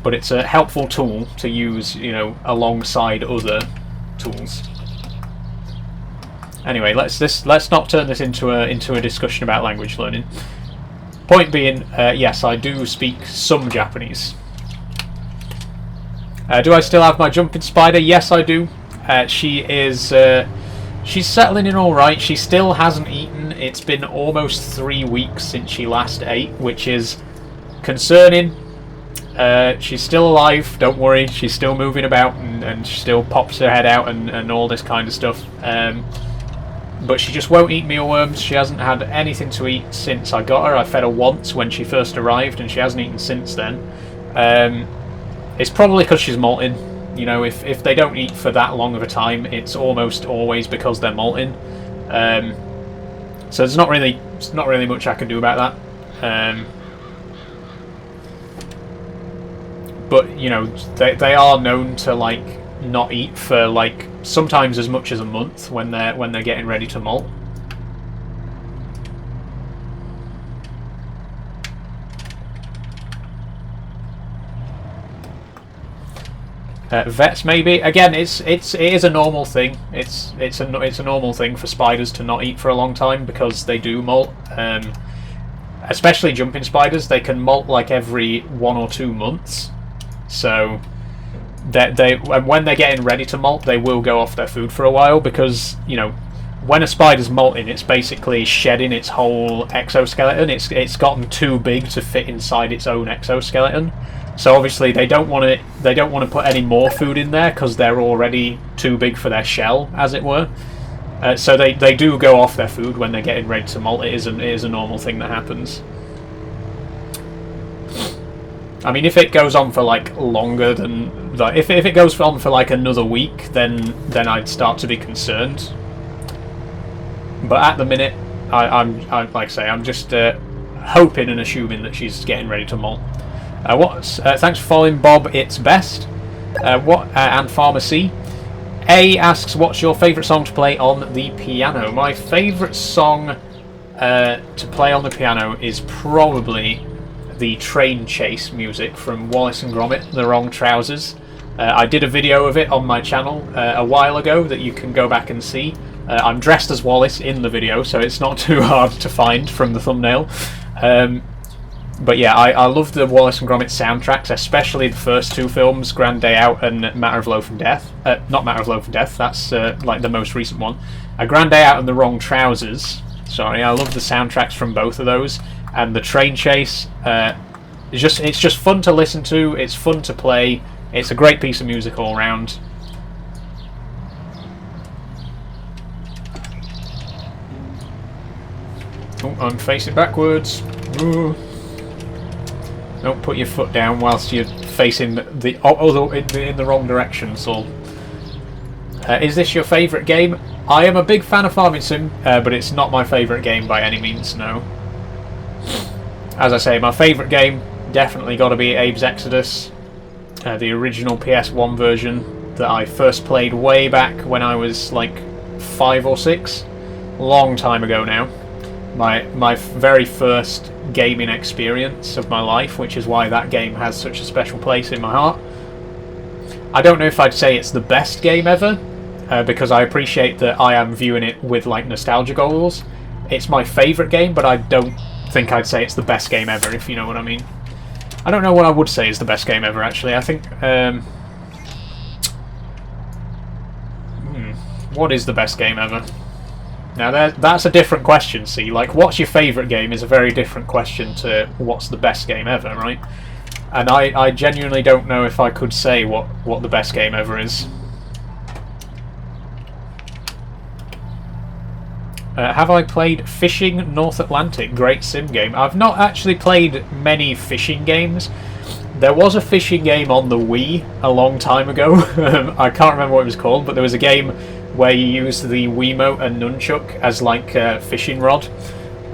But it's a helpful tool to use, you know, alongside other tools. Anyway, let's not turn this into a discussion about language learning. Point being, yes, I do speak some Japanese. Do I still have my jumping spider? Yes, I do. She is. She's settling in all right. She still hasn't eaten. It's been almost 3 weeks since she last ate, which is concerning. She's still alive. Don't worry. She's still moving about and she still pops her head out and all this kind of stuff. But she just won't eat mealworms. She hasn't had anything to eat since I got her. I fed her once when she first arrived, and she hasn't eaten since then. It's probably because she's molting. You know, if they don't eat for that long of a time, it's almost always because they're molting. So there's not really much I can do about that. But you know, they are known to like not eat for like sometimes as much as a month when they're getting ready to molt. Vets maybe. Again, it is a normal thing. It's a normal thing for spiders to not eat for a long time because they do molt. Especially jumping spiders, they can molt like every 1 or 2 months. So when they're getting ready to molt, they will go off their food for a while because, you know, when a spider's molting, it's basically shedding its whole exoskeleton. It's gotten too big to fit inside its own exoskeleton. So obviously they don't want to put any more food in there because they're already too big for their shell, as it were. So they do go off their food when they're getting ready to molt. It is a normal thing that happens. I mean, if it goes on for like longer than if it goes on for like another week, then I'd start to be concerned. But at the minute, I'm like I say, I'm just hoping and assuming that she's getting ready to molt. Thanks for following, Bob. It's best. And Pharmacy. A asks, what's your favourite song to play on the piano? My favourite song to play on the piano is probably the train chase music from Wallace and Gromit, The Wrong Trousers. I did a video of it on my channel a while ago that you can go back and see. I'm dressed as Wallace in the video, so it's not too hard to find from the thumbnail. But yeah, I love the Wallace and Gromit soundtracks, especially the first 2 films, Grand Day Out and Matter of Loaf and Death. Not Matter of Loaf and Death, that's like the most recent one. Grand Day Out and The Wrong Trousers. Sorry, I love the soundtracks from both of those. And the train chase, it's just fun to listen to, it's fun to play, it's a great piece of music all around. Oh, I'm facing backwards. Ooh. Don't put your foot down whilst you're facing in the wrong direction, Saul. Is this your favourite game? I am a big fan of Farming Sim, but it's not my favourite game by any means, no. As I say, my favourite game definitely got to be Abe's Exodus, the original PS1 version. that I first played way back when I was like 5 or 6. Long time ago now. My very first gaming experience of my life, which is why that game has such a special place in my heart. I don't know if I'd say it's the best game ever, because I appreciate that I am viewing it with like nostalgia goggles. It's my favourite game, but I don't think I'd say it's the best game ever, if you know what I mean. I don't know what I would say is the best game ever, actually. I think... what is the best game ever? Now, that's a different question, see? Like, what's your favourite game is a very different question to what's the best game ever, right? And I genuinely don't know if I could say what the best game ever is. Have I played Fishing North Atlantic? Great sim game. I've not actually played many fishing games. There was a fishing game on the Wii a long time ago. I can't remember what it was called, but there was a game where you used the Wiimote and nunchuck as like a fishing rod.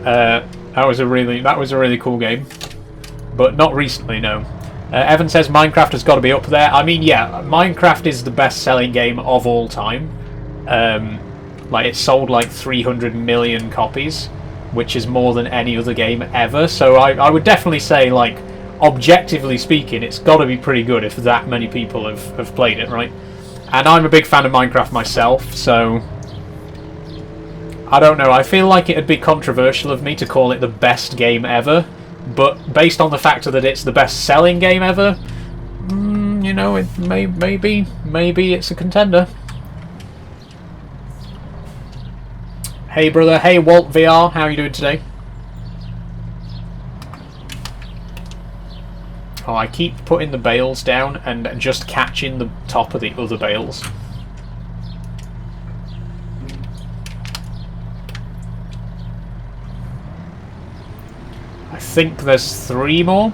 That was a really cool game, but not recently, no. Evan says Minecraft has got to be up there. I mean, yeah, Minecraft is the best-selling game of all time. Like, it sold like 300 million copies, which is more than any other game ever. So I would definitely say, like, objectively speaking, it's got to be pretty good if that many people have played it, right? And I'm a big fan of Minecraft myself, so I don't know. I feel like it'd be controversial of me to call it the best game ever, but based on the fact that it's the best-selling game ever, you know, it maybe it's a contender. Hey brother, hey Walt VR, how are you doing today? Oh, I keep putting the bales down and just catching the top of the other bales. I think there's 3 more.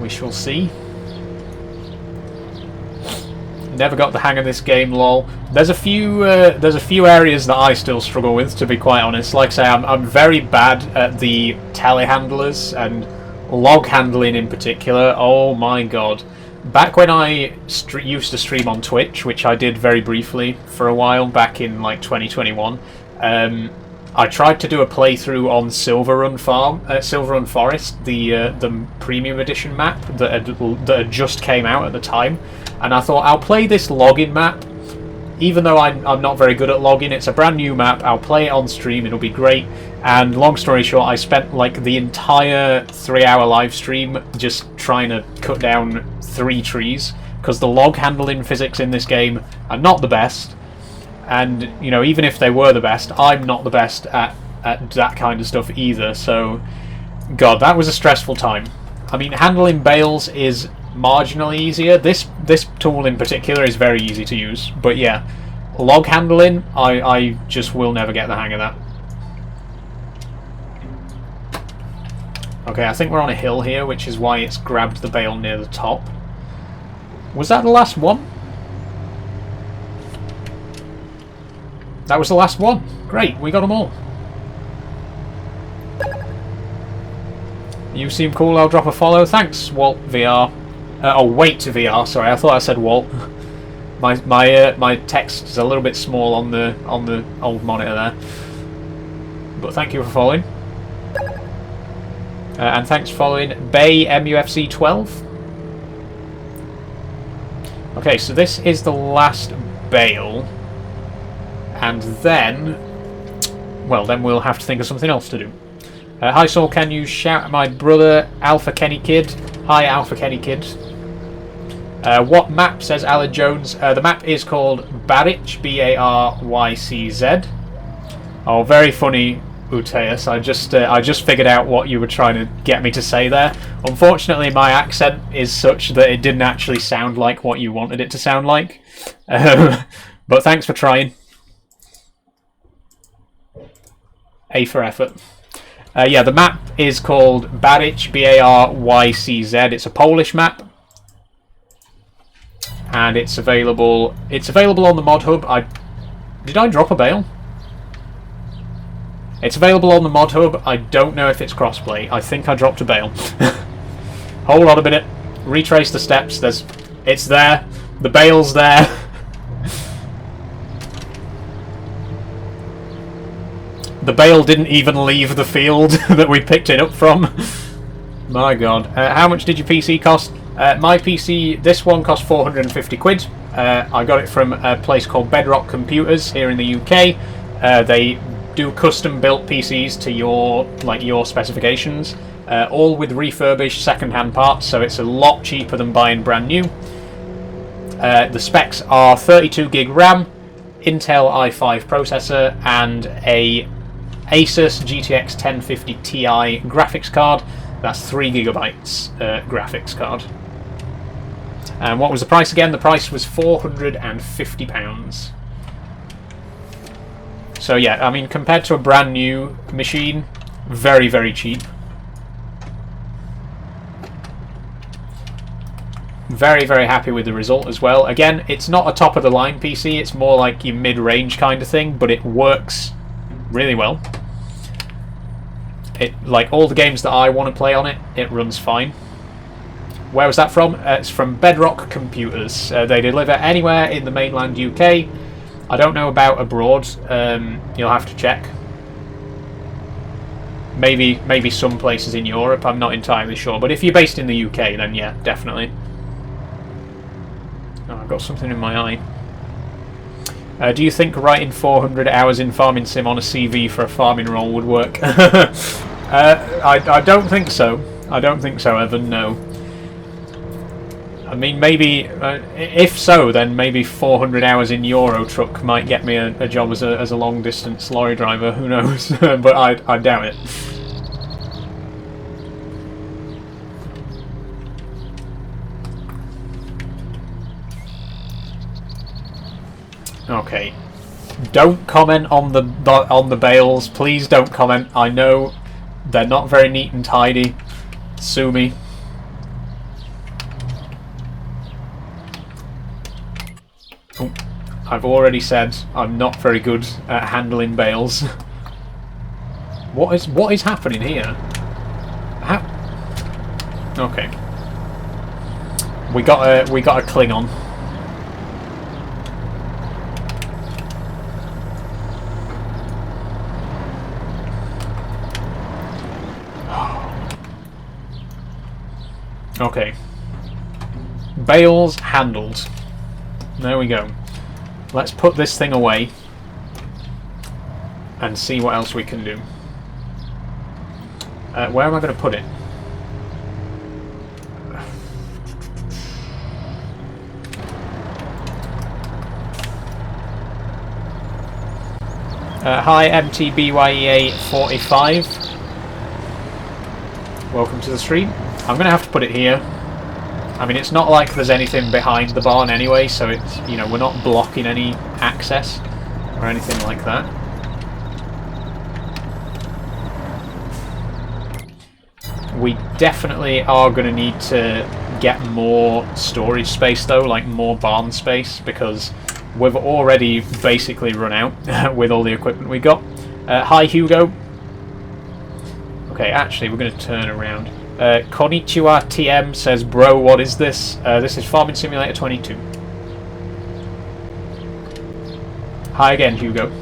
We shall see. Never got the hang of this game, lol. There's a few areas that I still struggle with, to be quite honest. Like I say, I'm very bad at the telehandlers and log handling in particular. Oh my god! Back when I used to stream on Twitch, which I did very briefly for a while back in like 2021, I tried to do a playthrough on Silverrun Forest, the premium edition map that had just came out at the time. And I thought, I'll play this login map, even though I'm not very good at logging. It's a brand new map, I'll play it on stream, it'll be great. And long story short, I spent like the entire 3-hour live stream just trying to cut down 3 trees, because the log handling physics in this game are not the best. And, you know, even if they were the best, I'm not the best at that kind of stuff either. So, God, that was a stressful time. I mean, handling bales is marginally easier. This tool in particular is very easy to use, but yeah, log handling, I just will never get the hang of that. Okay, I think we're on a hill here, which is why it's grabbed the bale near the top. Was that the last one? That was the last one. Great, we got them all. You seem cool, I'll drop a follow. Thanks, Walt VR. Oh, wait to VR. Sorry, I thought I said Walt. My text is a little bit small on the old monitor there. But thank you for following. And thanks for following Bay MUFC 12. Okay, so this is the last bale, and then, well, then we'll have to think of something else to do. Hi Saul, can you shout at my brother Alpha Kenny Kid? Hi Alpha Kenny Kid. What map, says Alan Jones? The map is called Barrycz, B-A-R-Y-C-Z. Oh, very funny, Uteus. I just figured out what you were trying to get me to say there. Unfortunately, my accent is such that it didn't actually sound like what you wanted it to sound like. But thanks for trying. A for effort. Yeah, the map is called Barrycz, B-A-R-Y-C-Z. It's a Polish map, and it's available. It's available on the mod hub. Did I drop a bale? It's available on the mod hub. I don't know if it's crossplay. I think I dropped a bale. Hold on a minute. Retrace the steps. It's there. The bale's there. The bale didn't even leave the field that we picked it up from. My god. How much did your PC cost? My PC, this one cost 450 quid. I got it from a place called Bedrock Computers here in the UK. They do custom built PCs to your specifications, all with refurbished second-hand parts, so it's a lot cheaper than buying brand new. The specs are 32 gig RAM, Intel i5 processor, and a Asus GTX 1050 Ti graphics card. That's 3 gigabytes graphics card. And what was the price again? The price was £450. So yeah, I mean, compared to a brand new machine, very, very cheap. Very, very happy with the result as well. Again, it's not a top-of-the-line PC, it's more like your mid-range kind of thing, but it works really well. Like all the games that I want to play on it, it runs fine. Where was that from? It's from Bedrock Computers. They deliver anywhere in the mainland UK. I don't know about abroad. You'll have to check. Maybe some places in Europe. I'm not entirely sure. But if you're based in the UK, then yeah, definitely. Oh, I've got something in my eye. Do you think writing 400 hours in Farming Sim on a CV for a farming role would work? I don't think so. I don't think so, Evan, no. I mean, maybe, if so, then maybe 400 hours in Euro Truck might get me a job as a long-distance lorry driver, who knows, but I doubt it. Okay. Don't comment on the bales, please don't comment. I know they're not very neat and tidy. Sue me. Oh, I've already said I'm not very good at handling bales. What is happening here? Okay. We got a Klingon. Okay. Bales handled. There we go. Let's put this thing away and see what else we can do. Where am I going to put it? Hi MTBYEA45. Welcome to the stream. I'm going to have to put it here. I mean, it's not like there's anything behind the barn anyway, so it's, you know, we're not blocking any access or anything like that. We definitely are going to need to get more storage space though, like more barn space, because we've already basically run out with all the equipment we got. Hi Hugo. Okay, actually we're going to turn around. Konnichiwa TM says, bro, what is this? This is Farming Simulator 22. Hi again, Hugo.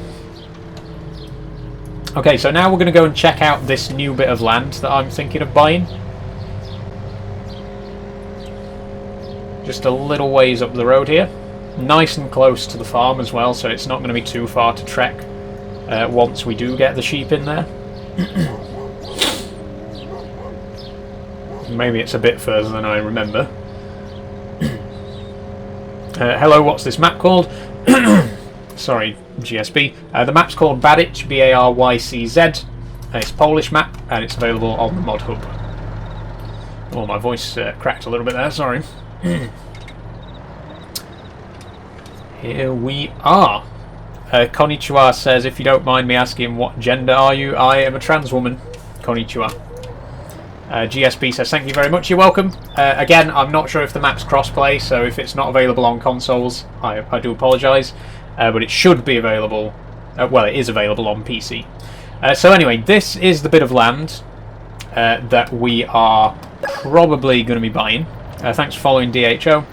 Okay, so now we're going to go and check out this new bit of land that I'm thinking of buying. Just a little ways up the road here. Nice and close to the farm as well, so it's not going to be too far to trek once we do get the sheep in there. Maybe it's a bit further than I remember. Hello, what's this map called? Sorry, GSB. The map's called Barycz, B-A-R-Y-C-Z. It's a Polish map, and it's available on the mod hub. Oh, my voice cracked a little bit there, sorry. Here we are. Konnichiwa says, if you don't mind me asking, what gender are you? I am a trans woman. Konnichiwa. GSP says, thank you very much, you're welcome. Again, I'm not sure if the map's crossplay, so if it's not available on consoles, I do apologise. But it should be available, well, it is available on PC. So anyway, this is the bit of land that we are probably going to be buying. Thanks for following DHO.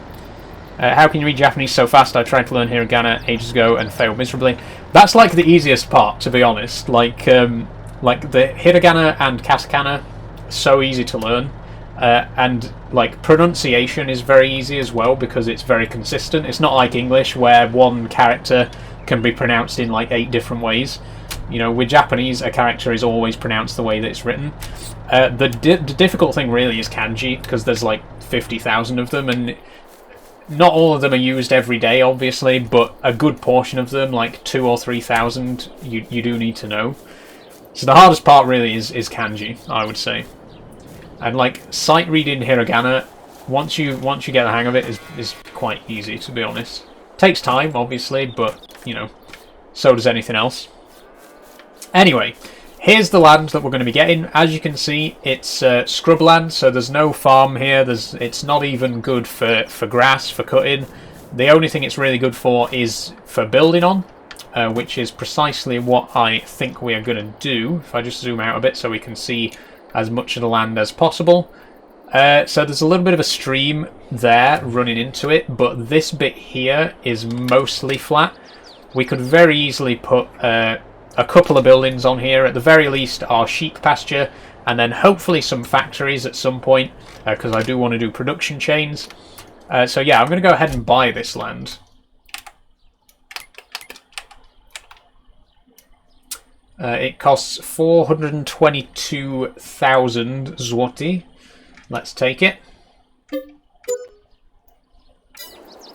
How can you read Japanese so fast? I tried to learn hiragana ages ago and failed miserably. That's like the easiest part, to be honest. Like the hiragana and katakana, so easy to learn. And like pronunciation is very easy as well because it's very consistent. It's not like English where one character can be pronounced in like 8 different ways. You know, with Japanese, a character is always pronounced the way that it's written. The difficult thing really is kanji, because there's like 50,000 of them, and not all of them are used every day, obviously, but a good portion of them, like 2,000 or 3,000, you do need to know. So the hardest part really is kanji, I would say. And like sight reading hiragana, once you get the hang of it, is quite easy, to be honest. Takes time, obviously, but you know, so does anything else. Anyway, here's the land that we're going to be getting. As you can see, it's scrubland, so there's no farm here. It's not even good for grass, for cutting. The only thing it's really good for is for building on, which is precisely what I think we are going to do. If I just zoom out a bit so we can see as much of the land as possible. So there's a little bit of a stream there running into it, but this bit here is mostly flat. We could very easily put a couple of buildings on here, at the very least our sheep pasture, and then hopefully some factories at some point, because I do want to do production chains. So yeah, I'm going to go ahead and buy this land. It costs 422,000 zloty. Let's take it.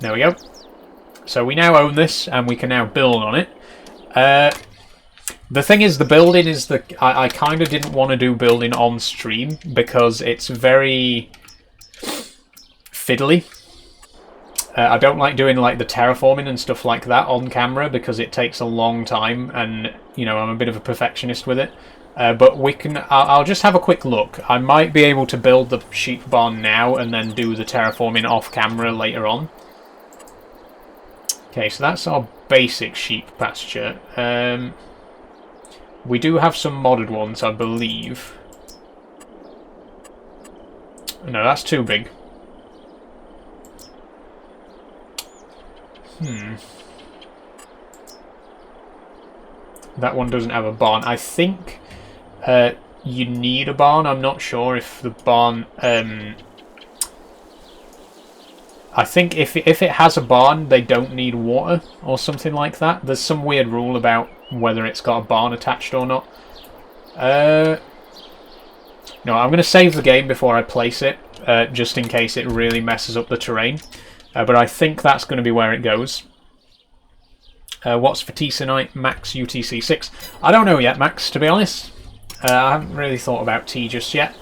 There we go. So we now own this, and we can now build on it. The thing is, the building is I kind of didn't want to do building on stream because it's very fiddly. I don't like doing like the terraforming and stuff like that on camera because it takes a long time, and you know, I'm a bit of a perfectionist with it. But we can. I'll just have a quick look. I might be able to build the sheep barn now and then do the terraforming off camera later on. Okay, so that's our basic sheep pasture. We do have some modded ones, I believe. No, that's too big. That one doesn't have a barn. I think you need a barn. I'm not sure if the barn... I think if it has a barn, they don't need water or something like that. There's some weird rule about whether it's got a barn attached or not. No, I'm going to save the game before I place it, just in case it really messes up the terrain. But I think that's going to be where it goes. What's for T-Sonite? Max UTC 6. I don't know yet, Max, to be honest. I haven't really thought about T just yet.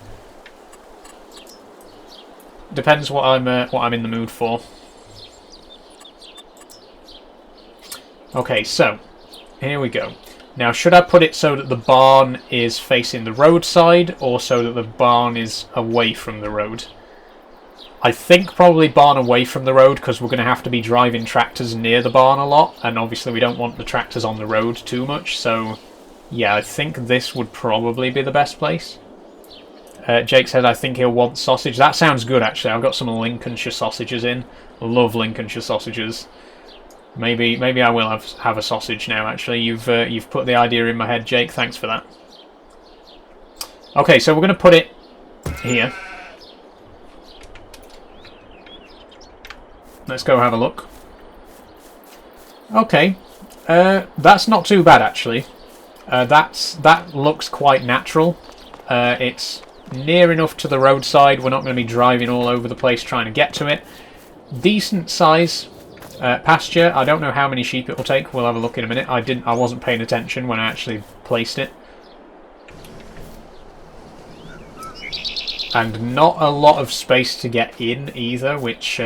Depends what I'm in the mood for. Okay, so here we go. Now, should I put it so that the barn is facing the roadside, or so that the barn is away from the road? I think probably barn away from the road, because we're going to have to be driving tractors near the barn a lot, and obviously we don't want the tractors on the road too much, so yeah, I think this would probably be the best place. Jake said, I think he'll want sausage. That sounds good, actually. I've got some Lincolnshire sausages in. Love Lincolnshire sausages. Maybe I will have a sausage now, actually. You've put the idea in my head, Jake. Thanks for that. Okay, so we're going to put it here. Let's go have a look. Okay. That's not too bad, actually. That looks quite natural. It's near enough to the roadside. We're not going to be driving all over the place trying to get to it. Decent size pasture. I don't know how many sheep it will take. We'll have a look in a minute. I wasn't paying attention when I actually placed it. And not a lot of space to get in either, which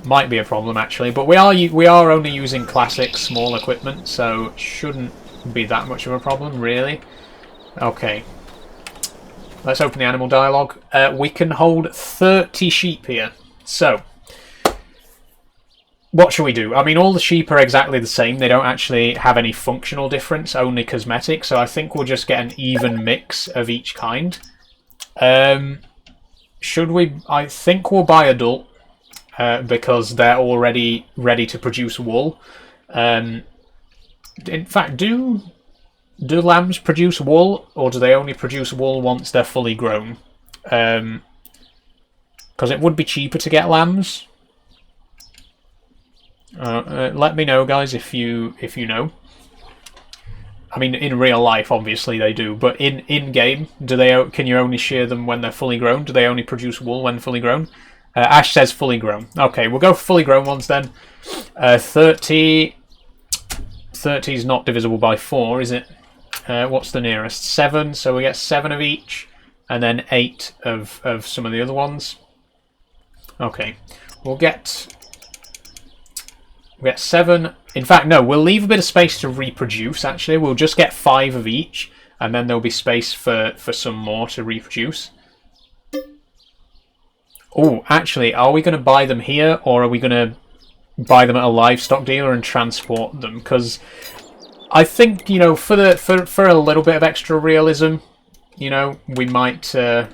might be a problem actually. But we are only using classic small equipment, so it shouldn't be that much of a problem really. Okay. Let's open the animal dialogue. We can hold 30 sheep here. So, what should we do? I mean, all the sheep are exactly the same. They don't actually have any functional difference, only cosmetic. So I think we'll just get an even mix of each kind. Should we? I think we'll buy adult because they're already ready to produce wool. In fact, do lambs produce wool, or do they only produce wool once they're fully grown? Because it would be cheaper to get lambs. Let me know, guys, if you know. I mean, in real life, obviously they do, but in game, can you only shear them when they're fully grown? Do they only produce wool when fully grown? Ash says fully grown. Okay, we'll go for fully grown ones then. 30 is not divisible by 4, is it? What's the nearest? 7, so we get 7 of each, and then 8 of some of the other ones. Okay, we'll get 7. In fact, no, we'll leave a bit of space to reproduce, actually. We'll just get 5 of each, and then there'll be space for some more to reproduce. Oh, actually, are we going to buy them here, or are we going to buy them at a livestock dealer and transport them? Because I think, you know, for a little bit of extra realism, you know, we might... I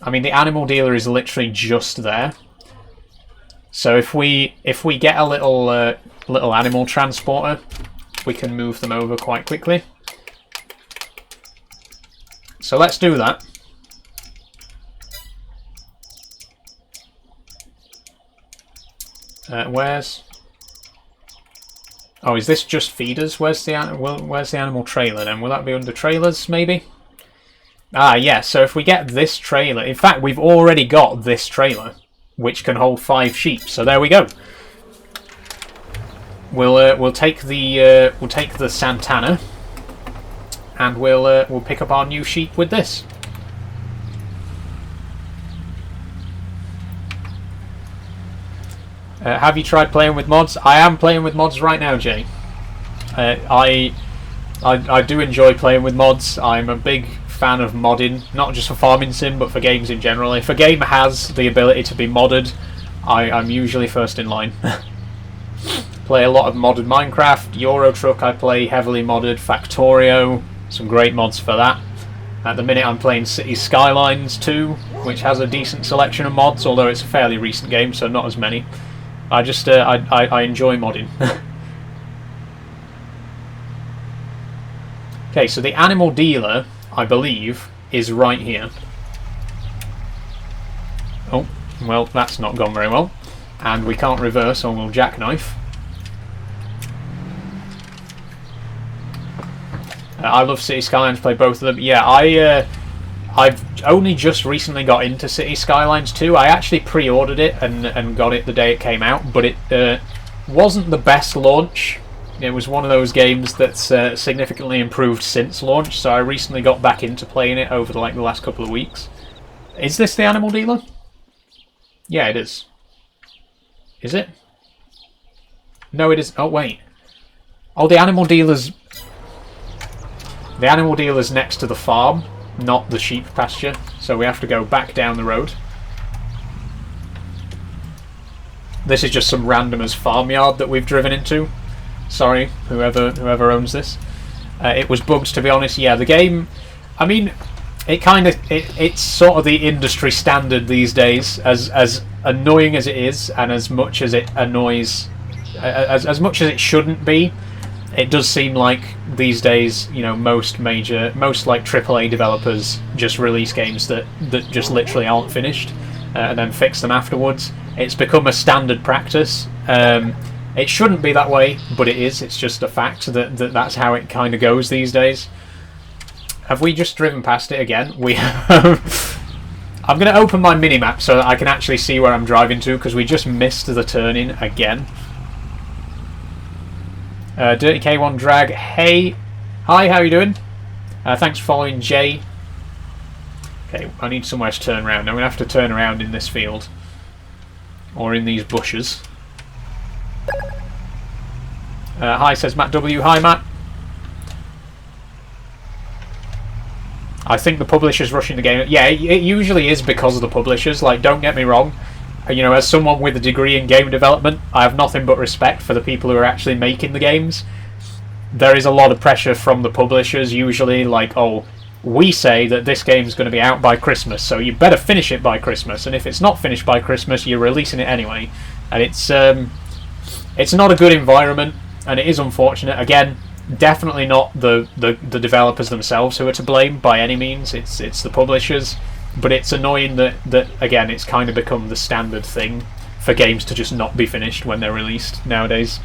mean, the animal dealer is literally just there. So if we get a little animal transporter, we can move them over quite quickly. So let's do that. Where's... Oh, is this just feeders? Where's the animal trailer then? Will that be under trailers, maybe? Ah, yeah, so if we get this trailer... In fact, we've already got this trailer, which can hold 5 sheep. So there we go. We'll take the Santana, and we'll pick up our new sheep with this. Have you tried playing with mods? I am playing with mods right now, Jay. I do enjoy playing with mods. I'm a big fan of modding, not just for farming sim, but for games in general. If a game has the ability to be modded, I'm usually first in line. Play a lot of modded Minecraft. Euro Truck I play heavily modded. Factorio, some great mods for that. At the minute I'm playing City Skylines 2, which has a decent selection of mods, although it's a fairly recent game, so not as many. I just I enjoy modding. Okay, so the animal dealer, I believe, is right here. Oh, well, that's not gone very well. And we can't reverse, or we'll jackknife. I love City Skylines, play both of them. Yeah, I've only just recently got into City Skylines 2. I actually pre-ordered it and got it the day it came out, but it wasn't the best launch. It was one of those games that's significantly improved since launch, so I recently got back into playing it over the last couple of weeks. Is this the animal dealer? Yeah, it is. Is it? No, it is. Oh, wait. Oh, the animal dealer's... The animal dealer's next to the farm, not the sheep pasture, so we have to go back down the road. This is just some randomer's farmyard that we've driven into. Sorry, whoever owns this. It was bugged, to be honest. Yeah, the game... I mean, it's sort of the industry standard these days, as annoying as it is, and as much as it annoys... As much as it shouldn't be, it does seem like these days, you know, most like AAA developers just release games that just literally aren't finished and then fix them afterwards. It's become a standard practice. It shouldn't be that way, but it is. It's just a fact that's how it kind of goes these days. Have we just driven past it again? We have. I'm going to open my minimap so that I can actually see where I'm driving to, because we just missed the turn-in again. Dirty K1 Drag, hey, hi, how you doing? Thanks for following, Jay. Okay, I need somewhere to turn around. I'm going to have to turn around in this field. Or in these bushes. Hi, says Matt W. Hi, Matt. I think the publisher's rushing the game. Yeah, it usually is because of the publishers. Like, don't get me wrong. you know, as someone with a degree in game development, I have nothing but respect for the people who are actually making the games. There is a lot of pressure from the publishers, usually, like, oh, we say that this game's going to be out by Christmas, so you better finish it by Christmas, and if it's not finished by Christmas, you're releasing it anyway. And it's not a good environment, and it is unfortunate. Again, definitely not the developers themselves who are to blame by any means. It's the publishers, but it's annoying that again, it's kind of become the standard thing for games to just not be finished when they're released nowadays.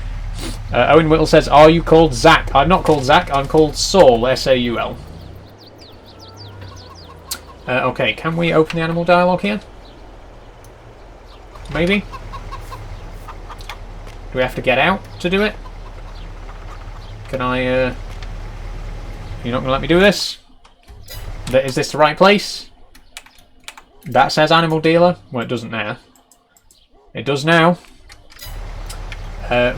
Owen Whittle says, "Are you called Zach?" I'm not called Zach. I'm called Saul. S-A-U-L. Okay, can we open the animal dialogue here? Maybe. Do we have to get out to do it? Can I, You're not going to let me do this? Is this the right place? That says animal dealer. Well, it doesn't now. It does now.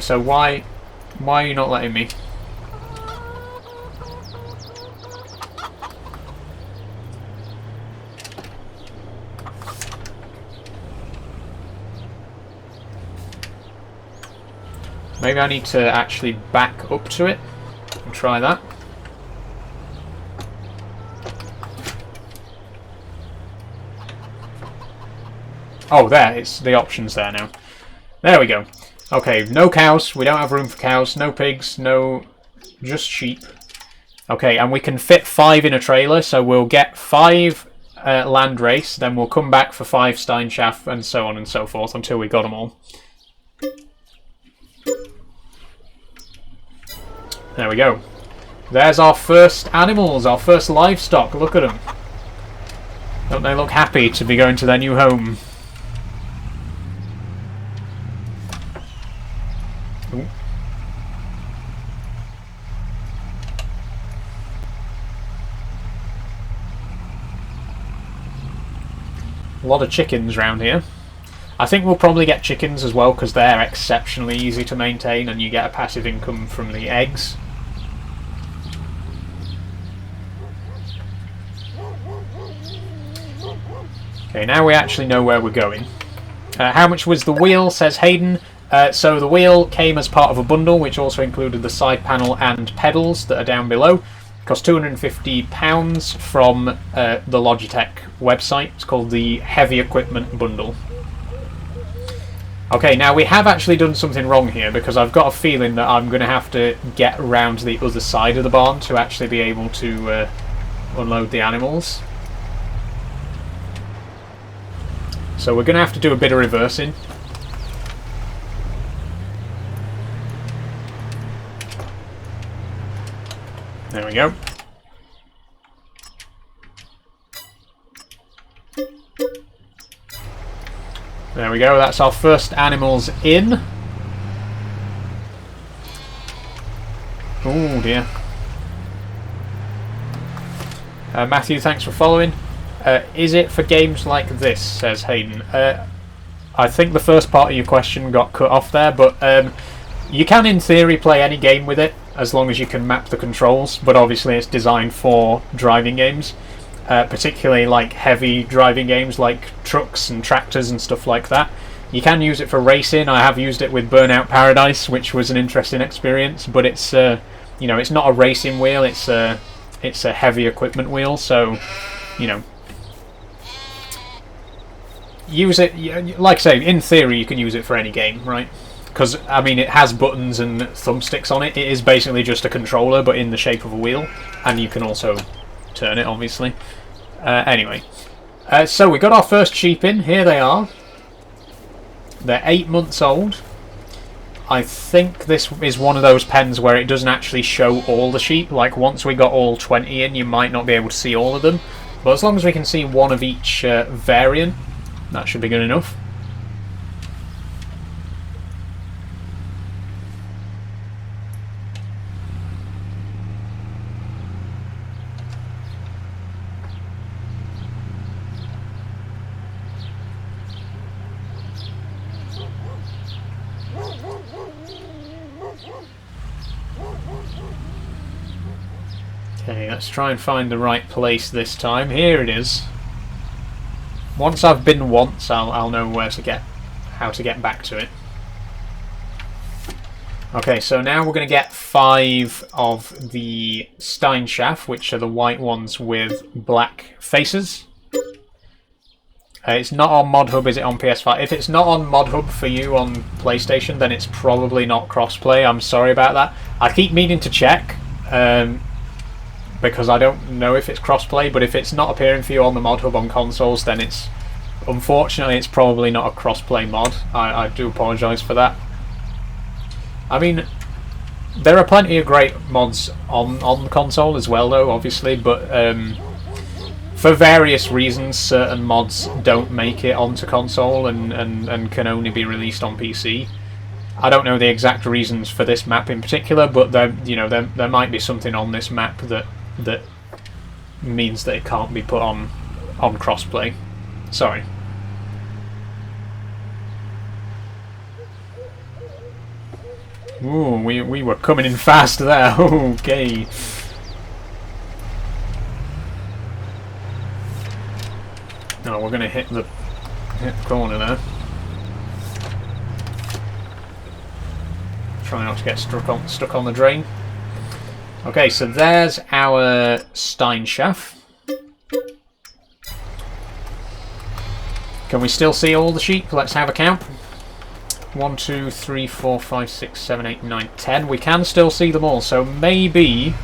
So why are you not letting me? Maybe I need to actually back up to it and try that. Oh, there, it's the options there now. There we go. Okay, no cows. We don't have room for cows. No pigs. No, just sheep. Okay, and we can fit 5 in a trailer, so we'll get 5 land race, then we'll come back for 5 Steinschaft, and so on and so forth until we got them all. There we go. There's our first animals, our first livestock. Look at them. Don't they look happy to be going to their new home? Ooh. A lot of chickens around here. I think we'll probably get chickens as well because they're exceptionally easy to maintain and you get a passive income from the eggs. Okay, now we actually know where we're going. How much was the wheel, says Hayden. So the wheel came as part of a bundle which also included the side panel and pedals that are down below. It cost £250 from the Logitech website. It's called the Heavy Equipment Bundle. Okay, now we have actually done something wrong here because I've got a feeling that I'm going to have to get around to the other side of the barn to actually be able to unload the animals. So we're going to have to do a bit of reversing. There we go. There we go, that's our first animals in. Oh dear. Matthew, thanks for following. Is it for games like this, says Hayden. I think the first part of your question got cut off there, but you can in theory play any game with it as long as you can map the controls, but obviously it's designed for driving games. Particularly like heavy driving games like trucks and tractors and stuff like that. You can use it for racing. I have used it with Burnout Paradise, which was an interesting experience, but it's you know, it's not a racing wheel, it's a heavy equipment wheel, so you know, use it, like I say, in theory you can use it for any game, right? Because I mean, it has buttons and thumbsticks on it. It is basically just a controller but in the shape of a wheel, and you can also turn it obviously. Anyway, so we got our first sheep in. Here they are. They're 8 months old. I think this is one of those pens where it doesn't actually show all the sheep. Like once we got all 20 in, you might not be able to see all of them. But as long as we can see one of each variant, that should be good enough. Okay, let's try and find the right place this time. Here it is. Once I've been once, I'll know where to get how to get back to it. Okay, so now we're going to get 5 of the Steinschaft, which are the white ones with black faces. It's not on ModHub, is it on PS5? If it's not on ModHub for you on PlayStation, then it's probably not crossplay. I'm sorry about that. I keep meaning to check, because I don't know if it's crossplay, but if it's not appearing for you on the ModHub on consoles, then unfortunately it's probably not a crossplay mod. I do apologise for that. I mean, there are plenty of great mods on the console as well, though, obviously, but for various reasons, certain mods don't make it onto console and can only be released on PC. I don't know the exact reasons for this map in particular, but there might be something on this map that means that it can't be put on crossplay. Sorry. Ooh, we were coming in fast there. Okay. No, we're going to hit the corner there. Try not to get stuck on the drain. Okay, so there's our Steinschaft. Can we still see all the sheep? Let's have a count. 1, 2, 3, 4, 5, 6, 7, 8, 9, 10. We can still see them all, so maybe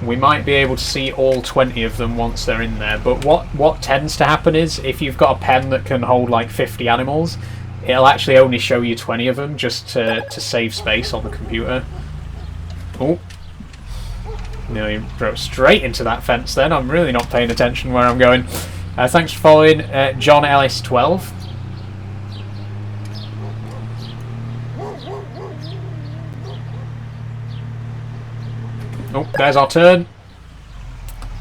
we might be able to see all 20 of them once they're in there. But what tends to happen is, if you've got a pen that can hold like 50 animals, it'll actually only show you 20 of them just to save space on the computer. Oh, nearly drove straight into that fence then. I'm really not paying attention where I'm going. Thanks for following John Ellis 12. Oh, there's our turn.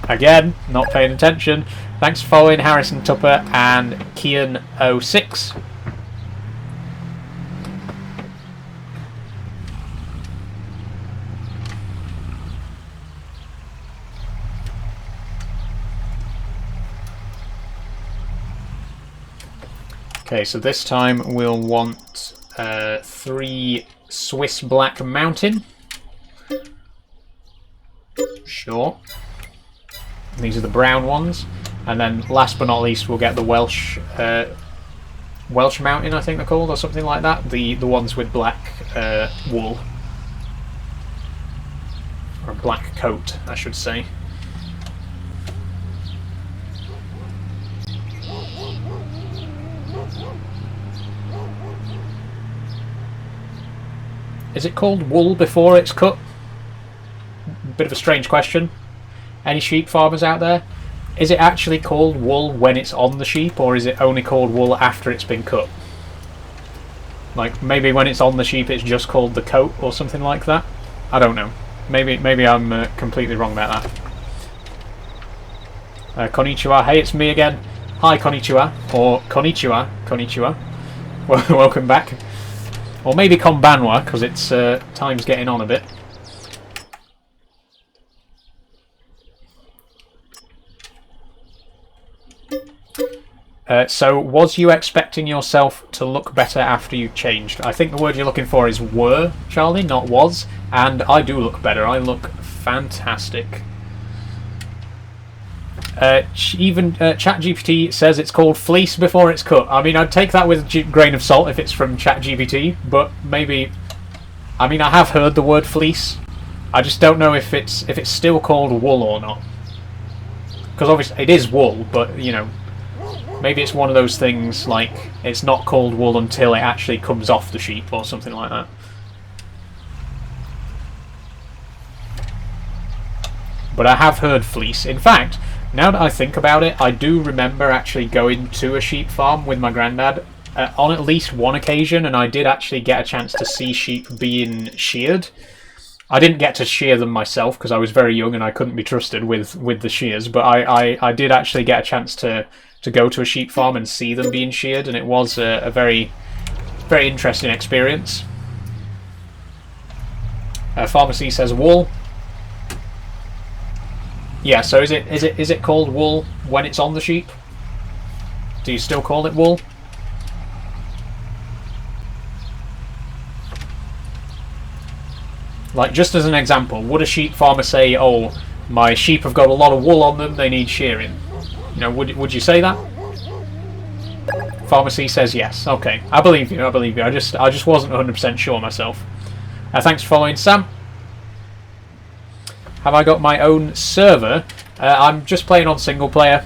Again, not paying attention. Thanks for following Harrison Tupper and Kian06. Okay, so this time we'll want 3 Swiss Black Mountain. Sure. These are the brown ones. And then last but not least we'll get the Welsh Mountain, I think they're called, or something like that. The ones with black wool. Or black coat, I should say. Is it called wool before it's cut? Bit of a strange question. Any sheep farmers out there? Is it actually called wool when it's on the sheep, or is it only called wool after it's been cut? Like, maybe when it's on the sheep it's just called the coat or something like that? I don't know. Maybe I'm completely wrong about that. Konnichiwa. Hey, it's me again. Hi, konnichiwa. Or konnichiwa. Konnichiwa. Welcome back. Or maybe konbanwa, because it's time's getting on a bit. So, was you expecting yourself to look better after you changed? I think the word you're looking for is were, Charlie, not was. And I do look better. I look fantastic. Even ChatGPT says it's called fleece before it's cut. I mean, I'd take that with a grain of salt if it's from ChatGPT, but maybe... I mean, I have heard the word fleece. I just don't know if it's still called wool or not. Because obviously it is wool, but, you know, maybe it's one of those things like it's not called wool until it actually comes off the sheep or something like that. But I have heard fleece. In fact, now that I think about it, I do remember actually going to a sheep farm with my granddad on at least one occasion, and I did actually get a chance to see sheep being sheared. I didn't get to shear them myself because I was very young and I couldn't be trusted with the shears, but I did actually get a chance to go to a sheep farm and see them being sheared, and it was a very, very interesting experience. Pharmacy says wool. Yeah, so is it called wool when it's on the sheep? Do you still call it wool? Like, just as an example, would a sheep farmer say, "Oh, my sheep have got a lot of wool on them; they need shearing"? You know, would you say that? Pharmacy says yes. Okay, I believe you. I believe you. I just wasn't 100% sure myself. Thanks for following, Sam. Have I got my own server? I'm just playing on single player.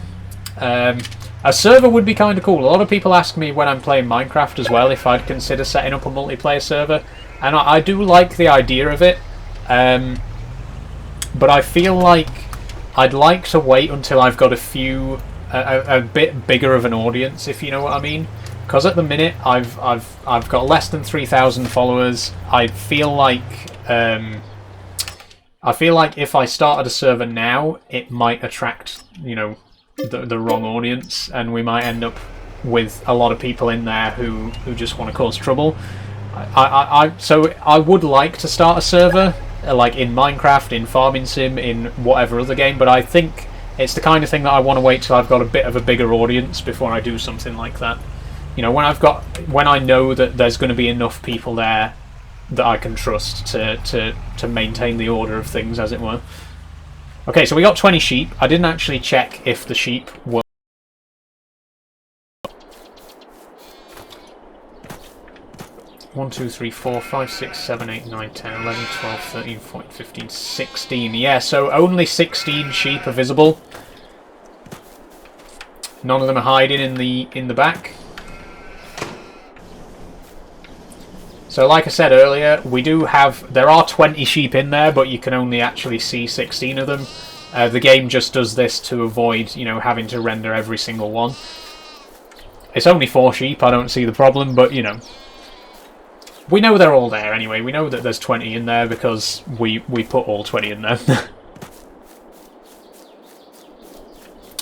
A server would be kind of cool. A lot of people ask me when I'm playing Minecraft as well if I'd consider setting up a multiplayer server, and I do like the idea of it. But I feel like I'd like to wait until I've got a bit bigger of an audience, if you know what I mean. Because at the minute I've got less than 3,000 followers. I feel like if I started a server now, it might attract, you know, the wrong audience, and we might end up with a lot of people in there who just want to cause trouble. So I would like to start a server, like in Minecraft, in Farming Sim, in whatever other game, but I think it's the kind of thing that I want to wait till I've got a bit of a bigger audience before I do something like that. You know, when I know that there's going to be enough people there that I can trust to maintain the order of things, as it were. Okay, so we got 20 sheep. I didn't actually check if the sheep were... 1, 2, 3, 4, 5, 6, 7, 8, 9, 10, 11, 12, 13, 14, 15, 16. Yeah, so only 16 sheep are visible. None of them are hiding in the back. So like I said earlier, there are 20 sheep in there, but you can only actually see 16 of them. The game just does this to avoid, you know, having to render every single one. It's only 4 sheep, I don't see the problem, but, you know. We know they're all there anyway. We know that there's 20 in there because we put all 20 in there.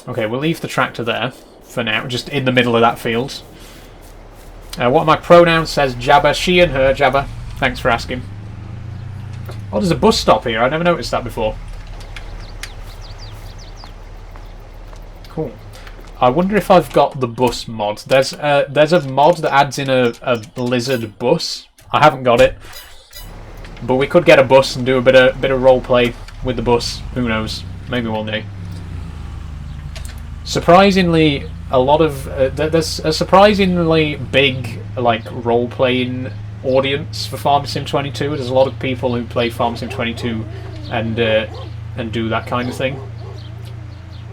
Okay, we'll leave the tractor there for now, just in the middle of that field. What are my pronouns, says Jabba. She and her, Jabba. Thanks for asking. Oh, there's a bus stop here. I never noticed that before. Cool. I wonder if I've got the bus mod. There's a mod that adds in a lizard bus. I haven't got it, but we could get a bus and do a bit of roleplay with the bus. Who knows? Maybe one day. Surprisingly, there's a surprisingly big role-playing audience for Farming Sim 22. There's a lot of people who play Farming Sim 22 and do that kind of thing.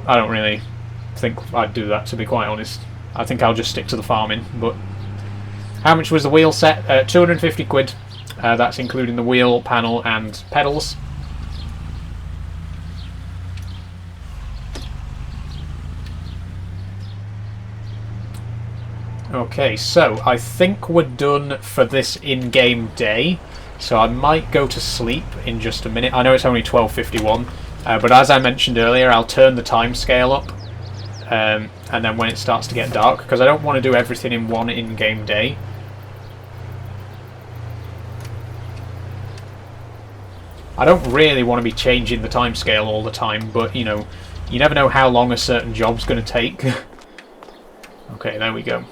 I don't really think I'd do that, to be quite honest. I think I'll just stick to the farming. But how much was the wheel set? 250 quid. That's including the wheel, panel and pedals. Okay, so I think we're done for this in-game day, so I might go to sleep in just a minute. I know it's only 12:51, but as I mentioned earlier, I'll turn the time scale up, and then when it starts to get dark, because I don't want to do everything in one in-game day. I don't really want to be changing the time scale all the time, but you know, you never know how long a certain job's going to take. Okay, there we go.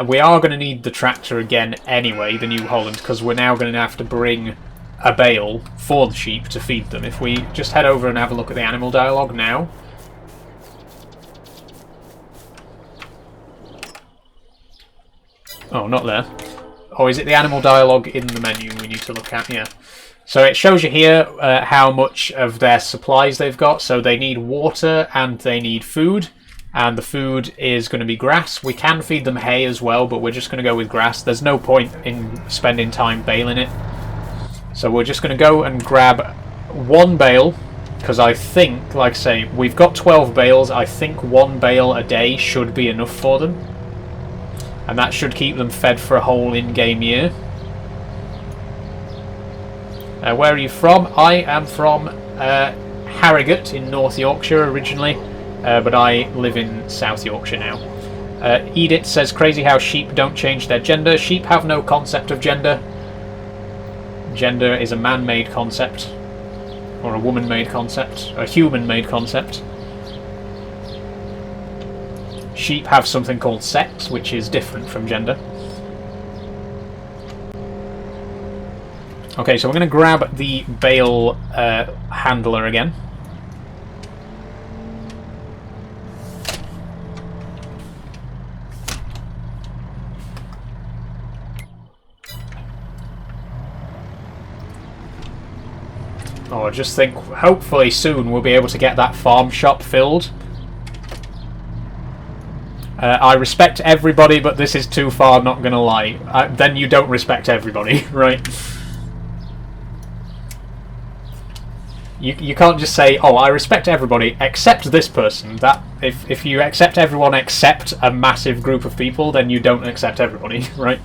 We are going to need the tractor again anyway, the New Holland, because we're now going to have to bring a bale for the sheep to feed them. If we just head over and have a look at the animal dialogue now. Oh, not there. Oh, is it the animal dialogue in the menu we need to look at? Yeah. So it shows you here how much of their supplies they've got. So they need water and they need food. And the food is going to be grass. We can feed them hay as well, but we're just going to go with grass. There's no point in spending time baling it. So we're just going to go and grab one bale, because I think, like I say, we've got 12 bales. I think one bale a day should be enough for them. And that should keep them fed for a whole in-game year. Where are you from? I am from Harrogate in North Yorkshire originally. But I live in South Yorkshire now. Edith says, crazy how sheep don't change their gender. Sheep have no concept of gender. Gender is a man-made concept. Or a woman-made concept. A human-made concept. Sheep have something called sex, which is different from gender. Okay, so we're going to grab the bale handler again. Oh, I just think hopefully soon we'll be able to get that farm shop filled. I respect everybody, but this is too far, not gonna lie. Then you don't respect everybody, right? You can't just say, oh, I respect everybody except this person. That if you accept everyone except a massive group of people, then you don't accept everybody, right?